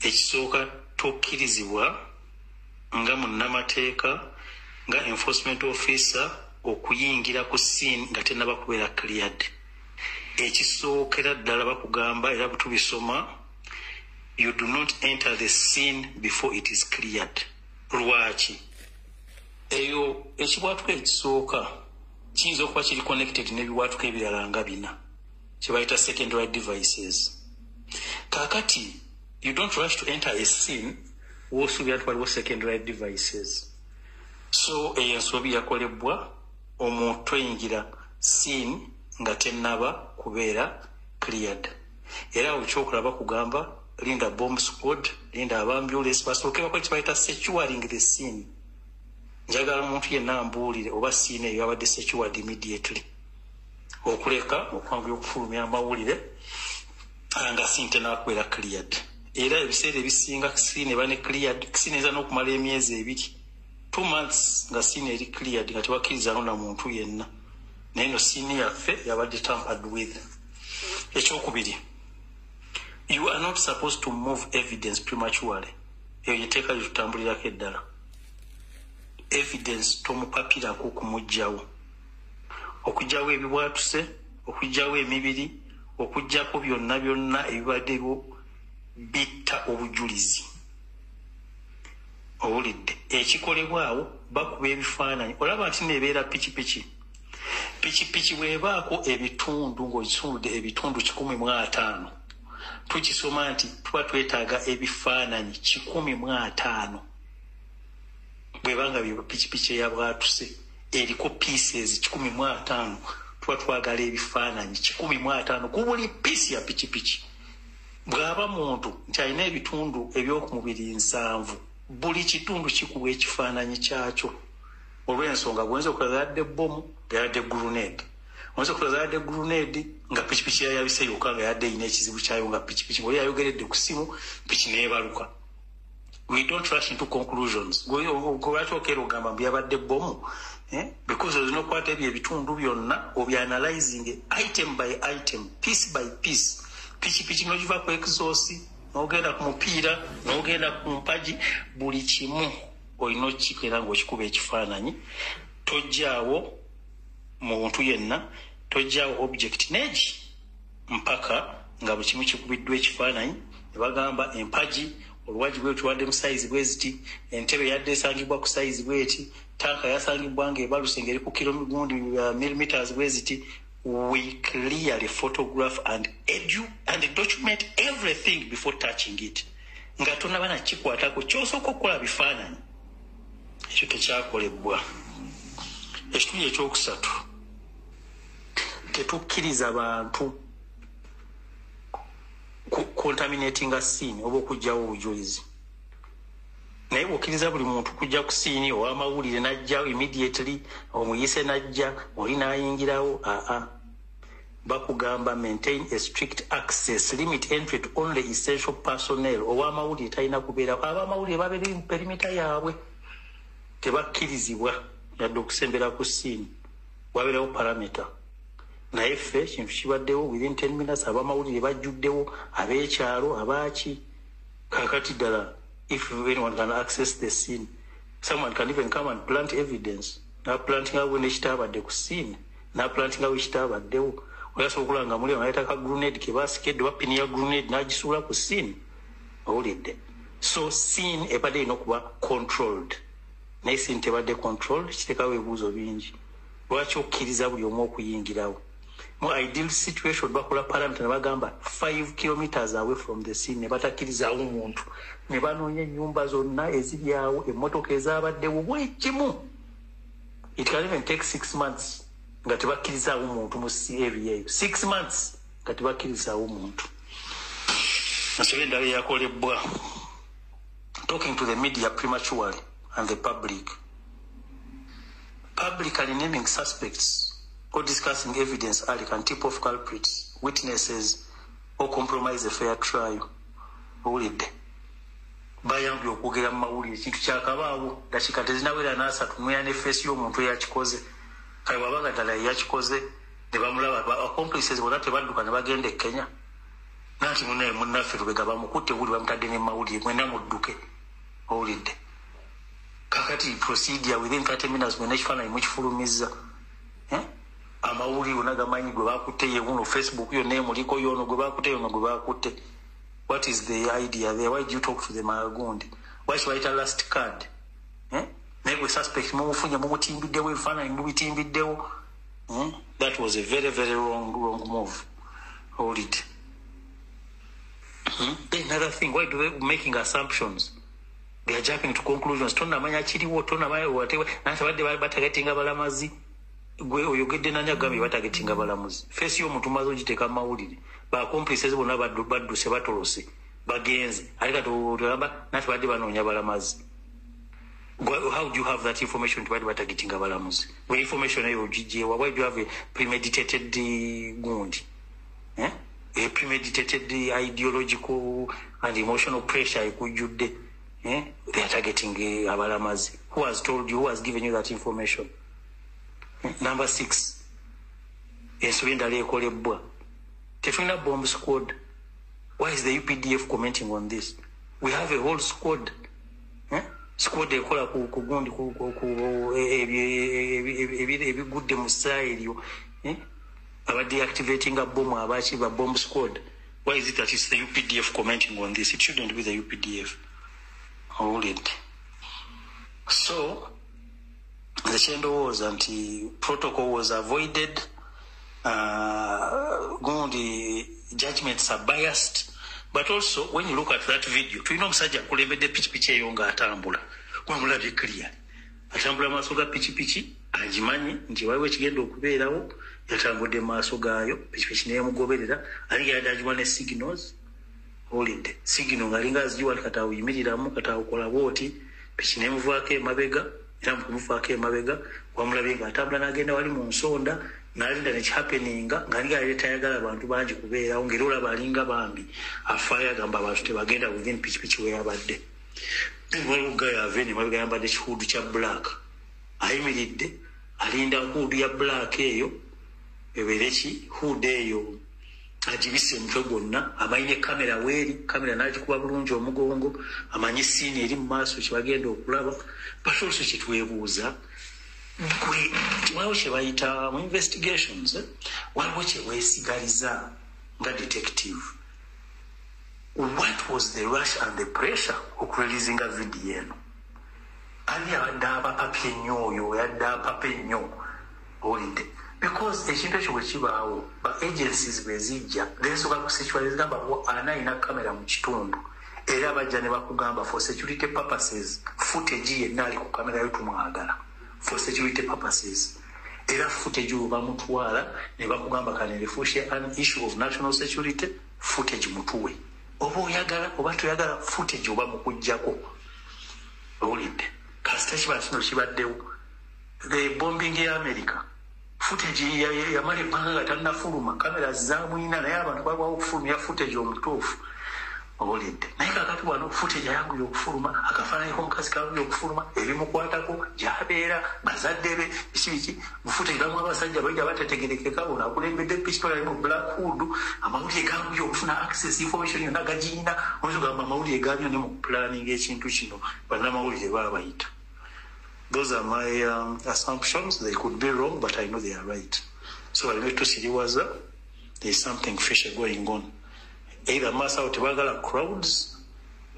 Ekisooka tokkirizibwa nga munnamateeka nga enforcement officer okuyingira ku scene nga tennaba kubeera cleared. Ekisookera ddala bakugamba era butubisoma, you do not enter the scene before it is cleared. Lwaki? Eyo ekibwatuka ekisooka kiyinza okuba kiri connected n'ebiwatuka ebirala nga 4 kye bayita secondary devices. Kaakati you don't rush to enter a scene w'osuubira nti waliwo secondary devices. So ensobi yakolebwa omuntu oyingira scene nga tennaba kubeera cleared. Era okyokulaba kugamba linda bomb squad, linda abambulance basooke bakola kye bayita securing the scene. Njagala omuntu yenna ambuulire oba scene eyo abadde secured immediately. Okuleka okwanguya okufulumya amawulire nga scene tennaba kubeera cleared. Era ebiseera ebisinga scene eba ne cleared, scene eza n'okumala emyezi 2, 2 months nga scene eri cleared nga tebakkirizaano na muntu yenna. Naye no scene yaffe yabadde tampered with. Ekyokubiri, you are not supposed to move evidence prematurely. Eyo yeteeka litutambulirako eddala. Evidence tomupapirako kumugjawo. Okugjawo ebibwatuse, okugjawo emibiri, okuggyako byonna ebibadde bitta obujulizi. Owulidde ekikolebwawo bakuba ebifaananyi. Olaba nti nebeera pikipiki. Pikipiki bwebaako ebitundu ng'okisumudde ebitundu 150. Tukisoma nti tuba twetaaga ebifaananyi 150. Bwebanga pikipiki eyabwatuse eriko pieces 150. Tuba twagala ebifaananyi 150 ku buli piisi ya pikipiki. Bw'aba muntu nti alina ebitundu ebyokumubiri 7, buli kitundu kikuwa ekifaananyi kyakyo. Olw'ensonga bwenza okulaba yadde bbomu nga yadde grenade. Oyinza okulaba yadde grenade nga pikipiki yayabise yokka nga yadde erina ekizibu kyayo nga pikipiki ng'oli yayogeredde ku ssimu piki n'ebaluka. We don't rush into conclusions. Lwaki okeera ogamba mbu yabadde bbomu? Because olina okukwata ebyo ebitundu byonna obyanalizing item by item, piece by piece. Pikipiki n'ogiva ku exhaust, n'ogenda ku mupiira, n'ogenda ku mpagi, buli kimu olina okkikwera ng'okikuba ekifaananyi. Tojjaawo muntu yenna, tojjaawo object n'egi mpaka nga buli kimu kikubiddwa ekifaananyi. Ne bagamba empagi oluwagi bwe tuwadde mu size bwe ziti, entebe yadde esangibwa ku size bweti, tanka yasangibwa ng'ebaluse ng'eri ku kilogundi millimeters bwe ziti. We clearly photograph and document everything before touching it. Nga tonaba na kikwatako ky'osooka okukola bifaananyi. Ekyo tekyakolebwa. Ekitundu ekyokusatu, tetukkiriza bantu contaminating a scene oba okugjawo obujulizi. Naye bw'okkiriza buli muntu kujja ku siini ow'amawulire n'ajjawo immediately, omuyise n'ajja oli n'ayingirawo, bakugamba maintain a strict access, limit entry to only essential personnel. Ow'amawulire talina kubeerawo. Ab'amawulire babeera mu perimita yaabwe, tebakkirizibwa yadde okusembera ku siini, wabeerawo parameta. Naye ffe kintu kibaddewo within 10 minutes ab'amawulire bajjuddewo, ab'ekyalo, abaaki. Kaakati ddala, if anyone can access the scene, someone can even come and plant evidence. Na planting awo n'ekitaabadde ku scene, na planting awo ekitaabaddewo. Oyaso okulanga muli amayita ka grenade ke basket wapini ya grenade nagisula ku scene. Owulidde. So scene ebadde ino kuba controlled. Naye scene tebadde controlled, kitekawo ebibuuzo bingi. Lwaki okkiriza buli omu okuyingirawo? Mu ideal situation bakola parliament ne bagamba 5 kilometers away from the scene ne batakkirizawo omuntu. Ne banoonya ennyumba zonna eziri awo, emmotoka ezabaddewo bwekimu. It can even take 6 months nga tebakkirizawo omuntu mu area eyo. 6 months nga tebakkirizawo omuntu. Nsebe endala yakolebwa. Talking to the media prematurely and the public. Publicly naming suspects or discussing evidence early can tip off culprits, witnesses, or compromise a fair trial. Owulidde. Bayambye okwogera mu mawulire ekintu kyakabaawo dakika tezinawera n'asatu mwera ne feesi y'omuntu eyakikoze. Kale bw'abanga ddala eyakikoze ne bamulaba accomplices bonna tebadduka ne bagenda e Kenya. Nanti munnaffe Lubega bamukutte wuli bamutadde ne mawulire mwena mudduke. Owulidde. Kakati procedure within 30 minutes mwena ekifaananyi mukifulumizza. Amawulire nagamanyi gwe bakutte ye wuno Facebook yonna emuliko yono gwe bakutte yono gwe bakutte. What is the idea there? Why do you talk to the Magagundi? Why should I tell last card? Maybe suspect mumufunye mumutimbiddewo ebifaananyi mubitimbiddewo. That was a very, very wrong move. Hold it. Another thing, why do they making assumptions? They are jumping to conclusions. Tona manya chiriwo, tona manya whatever. Nanti wadde batagatinga balamazi. Gwe oyogedde nanyagambi batagatinga balamuzi. Face yo mutumazo jiteka mawulire. Ba accomplices bonna badduse batolose. Bagenze. Alika tugamba nanti badde banoonya balamazi. How do you have that information to badde batagatinga balamuzi? Where information eyo ogijewa? Why do you have a premeditated gundi? A premeditated ideological and emotional pressure ekujjudde. They are targeting abalamazi. Who has told you? Who has given you that information? Number 6. Ensobi endala ekolebwa. Tefulina bomb squad. Why is the UPDF commenting on this? We have a whole squad. Squad ekola ku gundi ku ebigudde mu saayo. Abadde activating a bomb abachi ba bomb squad. Why is it that it's the UPDF commenting on this? It shouldn't be the UPDF. Hold it. So the Chendo was anti-protocol was avoided. The judgments are biased. But also, when you look at that video, you know, Saja Kulebede Pichi Yonga Atambula, Kwamula de clear. Atambula Masoga Pichi, Ajimanyi, Njiwawe Chigendo Kubera, Yatambo de Masogayo, Pichi name Gobeda, and he had Ajwane signals. Hold it. Signal Garingas, you and Katao, immediately Katao Kolawoti, Pichi name Vake Mabega. Mufake mabega wamulabenga atambula nagenda wali mu nsonda nalinda ne happeninga ngaliga yetayagala abantu bangi kubeera ongerola balinga bambi afaya gamba abantu tebagenda within pichi we yabadde waliga yaveni mabega yambadde kihudu kya black ayimiridde alinda hudu ya black eyo eberechi hudu eyo ajibise mutwe gwonna amayine kamera weeri kamera nagikuba bulungi omugongo amanyi siini eri mu maaso kyebagenda okulaba basoloso kyetwebuuza gwe waliwo kyebayita mu investigations waliwo kyeweesigaliza nga detective. What was the rush and the pressure okureleasinga video eno? Ani yabadde apapye nnyo oyo yadde apapa ennyo olidde because ekintu ekyo bwe kibaawo ba agencies bezijja zensooka kusitualize gamba ana alina kamera mu kitundu era bajja ne bakugamba for security purposes footage yenna ali ku kamera yo tumwagala for security purposes era footage yo bamutwala ne bakugamba kanelefushe an issue of national security footage mutuwe oba oyagala oba toyagala footage oba mukujjako olidde kasita kiba kino kibaddewo the bombing ya America footage yamala ebbanga nga tannafuluma kamera zamwina naye abantu balwawo okufulumya footage omutuufu olidde naye kakati wano footage yangu y'okufuluma akafaananyi k'omukazi kangu y'okufuluma ebimukwatako gy'abeera bazadde be biki footage bamu abasajja baija batategerekeka ono akulembedde pistola ali mu black hood amawulire gangu y'okufuna access information yonna gagiina oyinza ogamba amawulire gaabyo ne mu planning ekintu kino bannamawulire baba bayita. Those are my assumptions. They could be wrong, but I know they are right. So I need to see was there's something fishy going on. Either mass out bagala crowds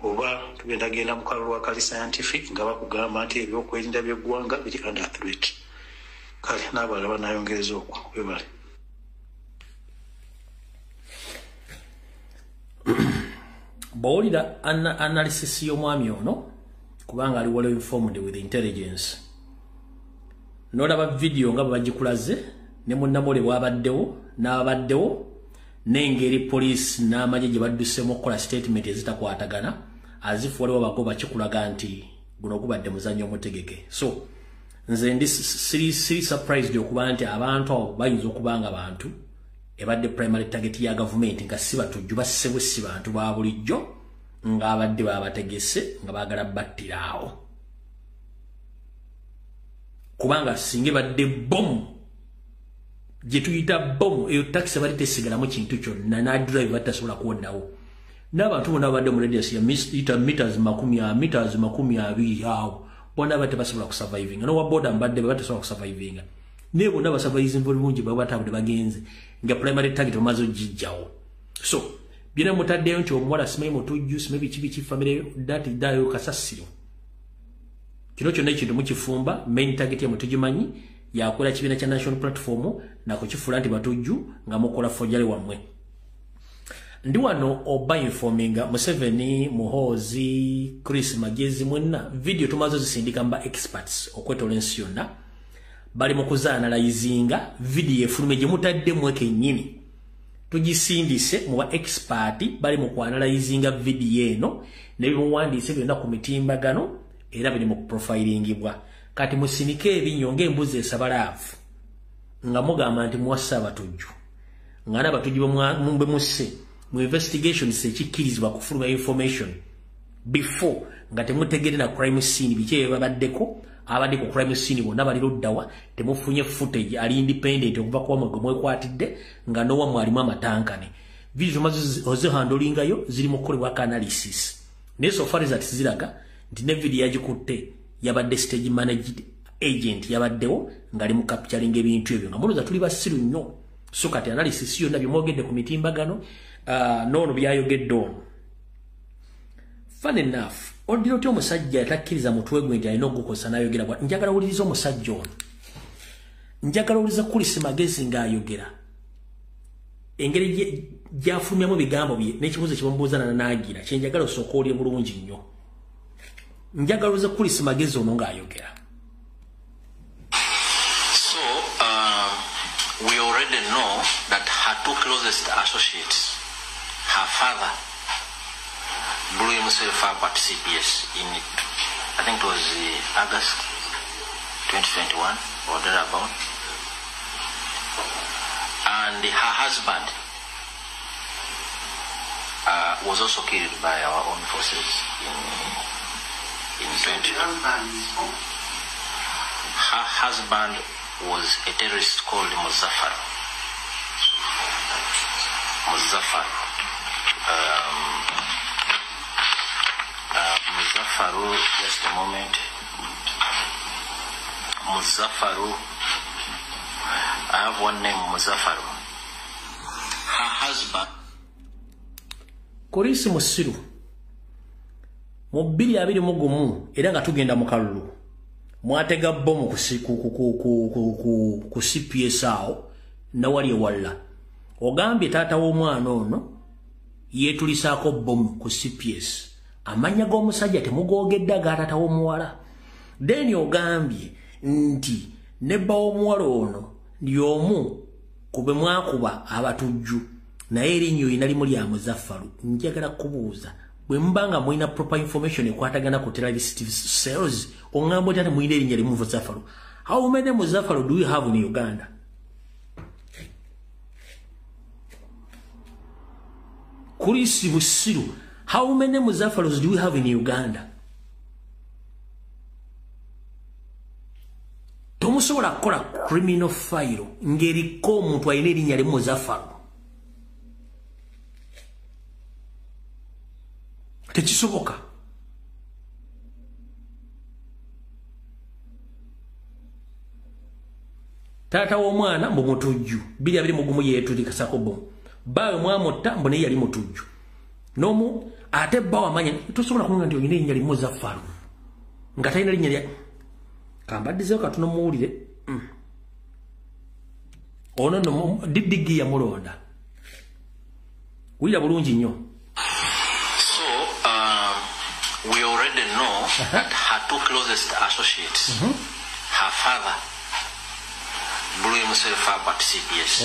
oba tugenda mu kalulu akali scientific nga bakugamba nti ebyokwerinda by'eggwanga biri under threat. Kale n'abalala banayongereza okwo webale. Bawulira analysis y'omwami ono kubanga ali well informed with intelligence. N'olaba video nga bagikulaze ne munnamole bwabaddewo n'abaddewo n'engeri police n'amagye gye baddusemu okukola statement ezitakwatagana azifu waliwo bagoba kikulaga nti guno gubadde muzannyo omutegeke. So nze ndi siri surprised okuba nti abantu abo bayinza okubanga bantu ebadde primary target ya government nga si batujju bassebwe si bantu ba bulijjo nga abadde babategese nga bagala battiraawo kubanga singe badde bom gye tuyita bom eyo taxi bali tesigalamu kintu kyonna na drive batasobola kuwonnawo n'abantu bonna badde mu radius ya meters makumi abiri awo bonna bate basobola kusurviving n'owa boda mbadde batasobola kusurviving ne bonna basurviving bulungi babatabudde bagenze nga primary target omaze ogijjawo. So byonna mutaddeyo nti omuwala simanyi mutujju simanyi biki famire dati dayo kasasiro kino kyonna ekintu mukifumba main target ya mutugimanyi yakola kibiina kya national platform nakukifuula nti batujju nga mukola fojale wammwe. Ndi wano oba informinga Museveni Muhoozi Chris Magezi mwenna video tumaze zisindika mba experts okwetola ensi yonna bali mu kuzaanalizinga video efulume gye mutadde mweke nnyini tugisindise mu ba expert bali mu kuanalizinga video eno ne bimuwandiise byonna ku mitimbagano era biri mu profilingibwa kati musinike ebinyonge embuzi esabalaavu nga mugamba nti muwassa abatujju nga n'abatujju mumbe musse mu investigation sekikkirizibwa kufuluma information before nga temutegere na crime scene biki babaddeko abadde ku crime scene bonna bali luddawa temufunye footage ali independent okuva ku wamwe mwekwatidde nga no wamwe alimu amatankane video tumaze ozihandolingayo ziri mu kukolebwa analysis naye so far as ziraga nti ne video yagikutte yabadde stage managed agent yabaddewo nga ali mu capturing ebintu ebyo nga muloza tuli basiru nnyo so kati analysis yonna byomwogedde ku mitimbagano nono byayogedde ono. Fun enough odiro oti omusajja yatakkiriza mutwe gwe nti alina okugukozesa n'ayogera bwa njagala wuliriza omusajja ono njagala wuliriza Chris Magezi ng'ayogera engeri gyafulumyamu ebigambo bye n'ekibuuzo kye bamubuuza n'anaagira kye njagala osooka olye bulungi nnyo njagala wuliriza Chris Magezi ono ng'ayogera. So we already know that her two closest associates, her father blew himself up at CPS in, I think it was August 2021 or thereabout. And her husband was also killed by our own forces in 2020. Her husband was a terrorist called Muzaffar. Muzaffaru, just a moment. Muzaffaru. I have one name, Muzaffaru. Her husband. Korisi musiru. Mu 2021 era nga tugenda mu kalulu. Mwatega bomu ku CPS awo na wali ewalla. Ogambye taata w'omwana ono yeetulisaako bomu ku CPS. Amanya g'omusajja temugoogedde aga taata w'omuwala. Then ogambye nti nebba w'omuwala ono y'omu ku be mwakuba abatujju naye erinnya olina limu lya Muzaffaru. Njagala kubuuza bwe mbanga mulina proper information ekwatagana ku terrorist cells ongamba otya temulina erinnya limu Muzaffaru. How many Muzaffaru do we have in Uganda? Kurisi Busiru, how many Muzaffarus do we have in Uganda? Tomusobola kukola criminal file ng'eriko omuntu alina erinnya limu Muzaffaru. Tekisoboka. Tata w'omwana mbu mutujju 221 yeetulikasako bomu bawe mwamotta mbu naye yali mutujju nomu ate bawe amanya tosobola kulunga nti oyina erinnya limu Zaffaru nga talina linnya lya kambaddizeeko katono muwulire ono no Didigi yamulonda wulira bulungi nnyo. So we already know that her two closest associates, her father blew himself up at CPS.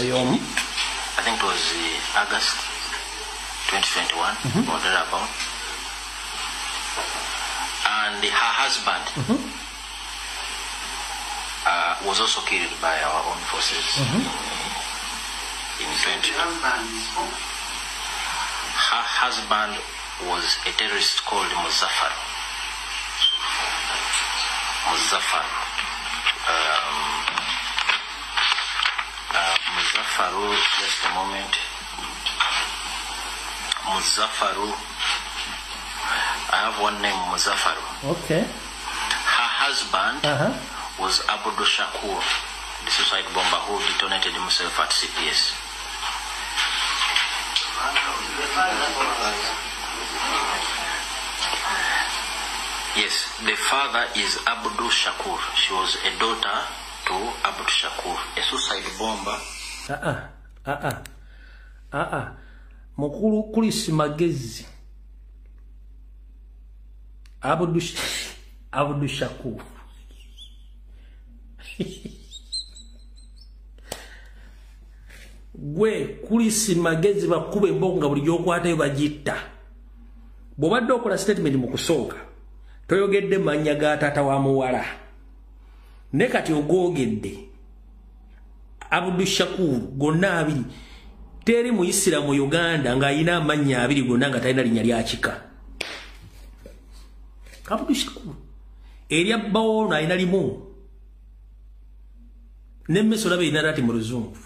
I think it was August 2021 or thereabout. And her husband was also killed by our own forces in 2020. Her husband was a terrorist called Muzaffar. Muzaffaru, just a moment. Muzaffaru. I have one name, Muzaffaru. Okay. Her husband was Abdul Shakur, the suicide bomber who detonated himself at CPS. Yes, the father is Abdul Shakur. She was a daughter to Abdul Shakur, a suicide bomber. Mukulu Chris Magezi. Abdul Shakur. Gwe Chris Magezi bakube mbonga buli gyokwatayo bagitta. Bw'obadde okola statement mu kusooka toyogedde mannya ga taata wa muwala. Ne kati ogwogedde Abdul Shakur gonna abiri teri mu Islam mu Uganda ng'ayina amannya abiri gonna nga talina linnya lya kika. Abdul Shakur erya bbawo n'alina limu n'emmeso olaba erina lati mu Luzungu.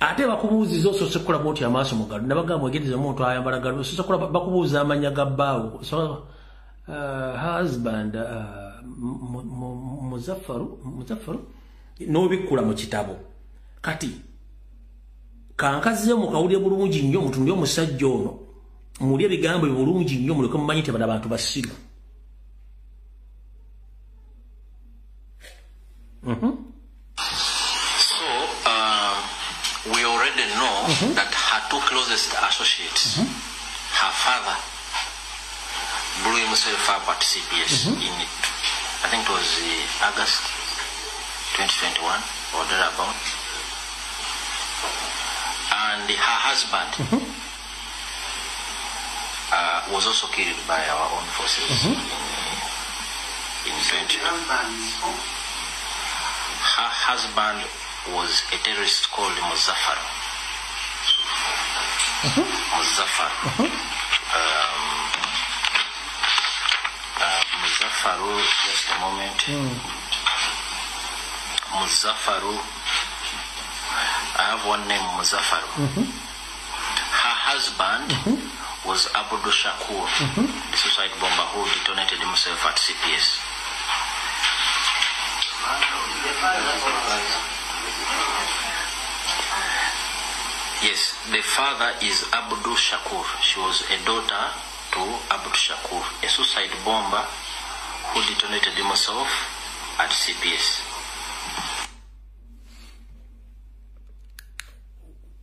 Ate bakubuuziza osoose kukola bwoti amaaso mu galo nabagamba mwegendereza omuntu ayambala galo osoose kukola bakubuuza amannya ga bbaawo husband Muzaffaru n'obikkula mu kitabo kati kankaziyo mukawulire bulungi nnyo mutunde omusajja ono muli ebigambo bulungi nnyo muleke mumanyi tebali abantu basiru. We already know that her two closest associates, her father blew himself up at CPS in, I think it was August 2021 or thereabout. And her husband was also killed by our own forces in 2020. Her husband was a terrorist called Muzaffar. Muzaffaru, just a moment. Muzaffaru. I have one name, Muzaffaru. Her husband was Abdul Shakur, the suicide bomber who detonated himself at CPS. Yes, the father is Abdul Shakur. She was a daughter to Abdul Shakur, a suicide bomber who detonated himself at CPS.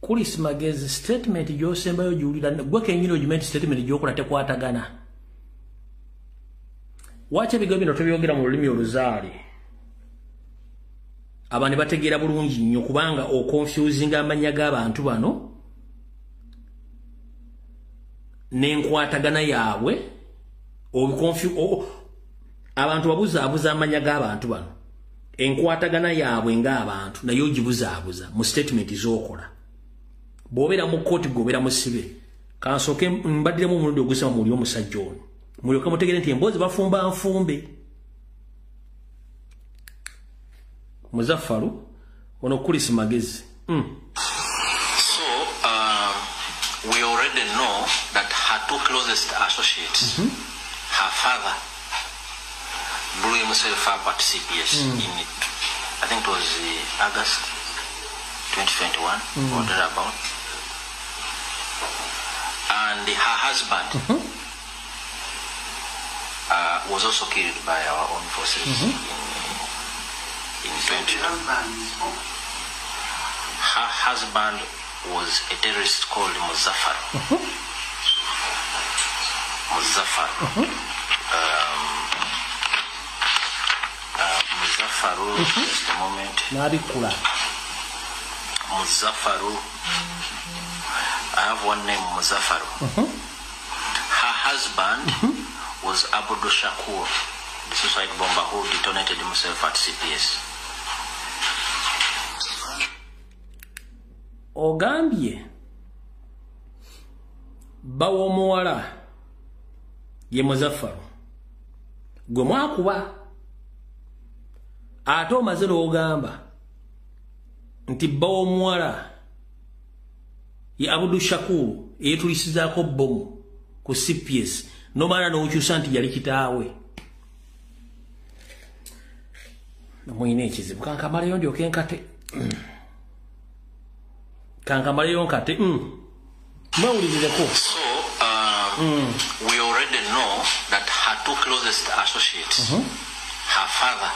Chris Magezi statement yosembayo julira gwe kenyino ogiment statement yokola tekwatagana. Wache bigambo bino tubyogera mu lulimi oluzaali. Abane bategeera bulungi nnyo kubanga o confusing amanya g'abantu bano n'enkwatagana yaabwe abantu babuzaabuza amanya g'abantu bano enkwatagana yaabwe ng'abantu naye ogibuzaabuza mu statement z'okola bw'obeera mu kooti gw'obeera musibe kansooke mbaddiremu omulundi ogusema muli omusajja ono mulyoke mutegere nti emboozi bafumba nfumbe. Muzaffaru ono Chris Magezi. So we already know that her two closest associates, her father blew himself up at CPS in, I think it was August 2021 or thereabout. And her husband was also killed by our own forces in 2021. Her husband was a terrorist called Muzaffar. Muzaffar. Muzaffaru, just a moment. Muzaffaru. I have one name, Muzaffaru. Her husband was Abdul Shakur, the suicide bomber who detonated himself at CPS. Ogambye bawo muwala ye Muzaffaru gwe mwakuba ate omaze n'ogamba nti bawo muwala ye Abdul Shakur eyetulisizaako bomu ku CPS nomala n'okyusa nti yali kitaawe. Muyina ekizibu kankamalayo ndyoke nkate kankamalayo nkate mwawulirireko. So we already know that her two closest associates, her father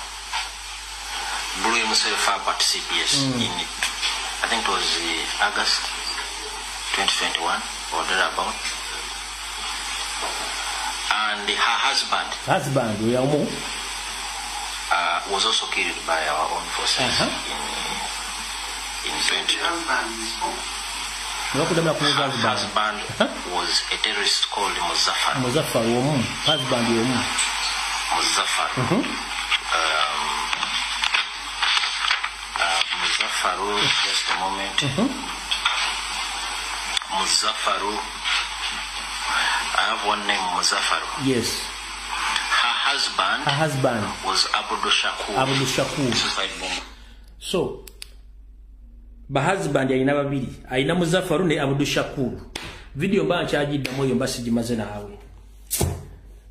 blew himself up at CPS in, I think it was August 2021 or thereabout. And her husband was also killed by our own forces in 2021. Her husband was a terrorist called Muzaffar. Muzaffar. Muzaffaru, just a moment. Muzaffaru. I have one name, Muzaffaru. Yes. Her husband was Abdul Shakur. Suicide bomber. So, husband ayina babiri. Ayina Muzaffaru ne Abdul Shakur. Video mba nkyagidda moyo mba sigimaze naawe.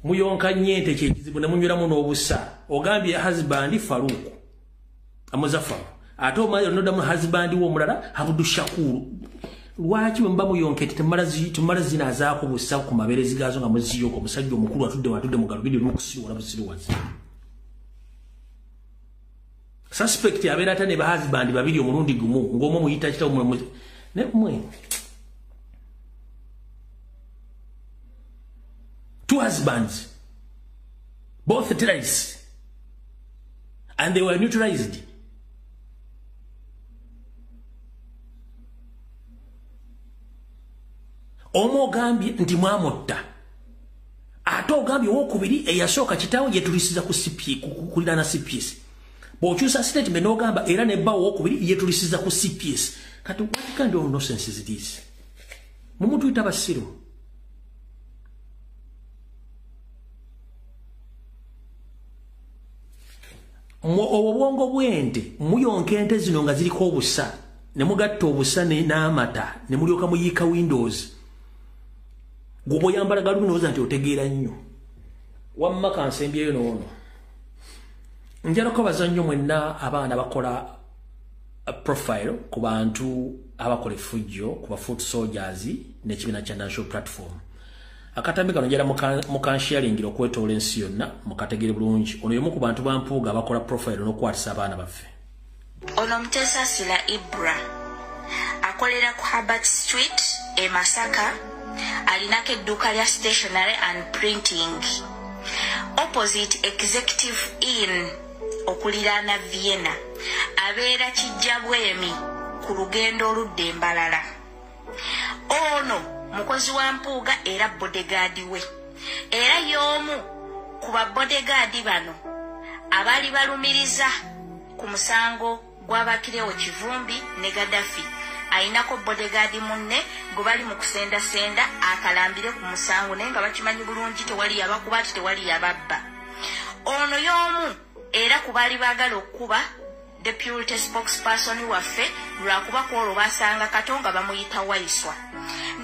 Muyonka nyente kyekizibu ne munyuramu n'obusa. Ogambye husband Faruku. Muzaffaru. Ate omayo nodamu husband w'omulala Abdul Shakur. Lwaki mba muyonkete tumala zinazaako busa ku maberezi gazo nga muziyoko omusajja omukulu atudde mu galo video n'okusiiwala busiriwazi. Suspect abeera ate ne ba husband babiri omulundi gumu ng'omu muyita kita omwe ne mwe. Two husbands, both terrorists, and they were neutralized. Omo ogambye nti mwamotta ate ogambye wokubiri eyasooka kitaawe yetulisiza kulirana CPS bw'okyusa statement n'ogamba era nebbawo wokubiri yetulisiza ku CPS. Kati what kind of nonsense is this? Mumutuyita basiru. Obwongo bw'ente muyonka ente zino nga ziriko obusa ne mugatta obusa n'amata ne mulyoka muyiika Windows. Gwobo yambala galu noza nti otegeera nnyo. Wamma kansembyeyo n'ono. Njala ko bazannyo mwenna abaana bakola profile ku bantu abakola effujjo ku ba foot soldiers n'ekibiina kya National Platform. Akatambi kano njala mukansharingira okwetoola ensi yonna mukategere bulungi. Ono y'omu ku bantu ba Mpuuga abakola profile n'okwatisa abaana baffe. Ono Mutesa Sila Ibra akolera ku Herbert Street e Masaka. Alinake edduuka lya stationery and printing opposite Executive Inn okuliraana Vienna. Abeera Kijjabwemi ku lugendo oludda e Mbalala. Ono mukozi wa Mpuuga era bodyguard we. Era y'omu ku ba bodyguard bano abaali balumiriza ku musango gw'abakirewo Kivumbi ne Gaddafi. Ainako bodyguard munne gobali mu kusenda akalambire ku musango naye nga bakimanyi bulungi tewali yabakuba tewali yababba. Ono y'omu era kubali baagala okuba deputy spokesperson waffe lwakuba kwolwo basanga Katonga bamuyita Waiswa.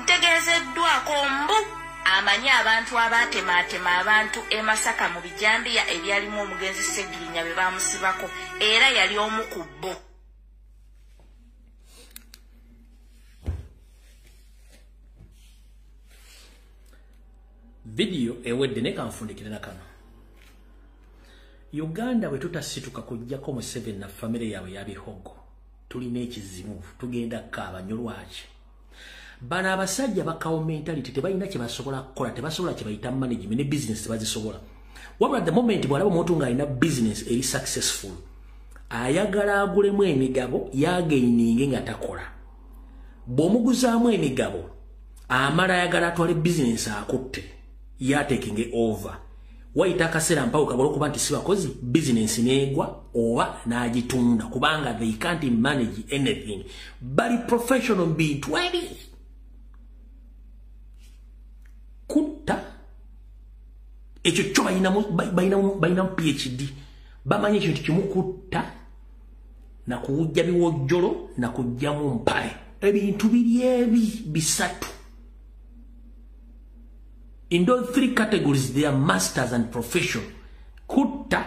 Ntegeezeddwako mbu amanyi abantu abaatemaatema abantu e Masaka mu bijambiya ebyalimu omugenzi Ssegirinya be bamusibako era yali omu ku bo. Video ewedde ne kanfundikire na kano. Uganda bwe tutasituka kujjako Museveni na family yawe ya Bihogo tulina ekizibu tugenda kabanyo lwaki. Bana abasajja bakawo mentality tebalina kye basobola kukola tebasobola kye bayita management ne business tebazisobola. Wabula at the moment bwalaba omuntu ng'alina business eri successful ayagala agulemu emigabo yagaininge nga takola. Bw'omuguzaamu emigabo amala ayagala atwale business akutte ya taking over. Waita akaseera mpawo kabola okuba nti sibakozi business negwa oba n'agitunda kubanga they can't manage anything. Bali professional bintu ebi kutta ekyo kyo bayina PhD bamanyi ekintu kimukutta na kuwujja biwojjolo na kujjamu mpale ebintu biri ebi bisatu. In those three categories, they are masters and profession. Kutta,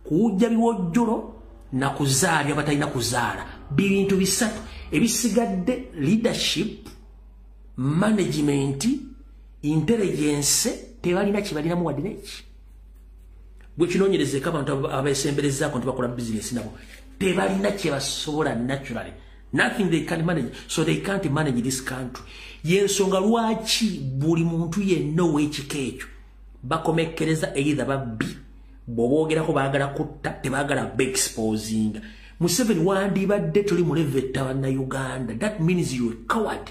kuwujja biwojjolo na kuzaala batalina kuzaala. Bintu bisatu. Ebisigadde leadership, management, intelligence, tebalina kibalinamu wadde neki. Bwe kinoonyerezeka abantu abeesemberezaako nti bakola business nabo. Tebalina kye basobola naturally. Nothing they can manage, so they can't manage this country. Yensonga lwaki buli muntu yenna ow'ekika ekyo bakomekkereza either babbi bw'oboogerako baagala kutta tebaagala ba-exposinga. Museveni wandibadde tuli mu levetta bannayuganda. That means you are coward.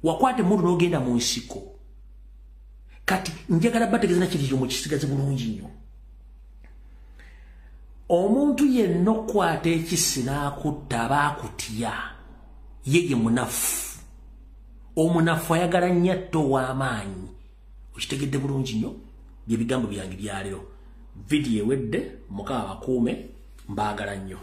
Wakwate muntu n'ogenda mu nsiko. Kati njagala bategeeza nakiri mu kisigaze bulungi nnyo. Omuntu yenna okwata ekisi n'akutta aba akutya ye munafu. Omunafu ayagala nyatto w'amaanyi. Okitegedde bulungi nnyo bye bigambo byange bya leero. Video ewedde mukaba bakuume mbaagala nnyo.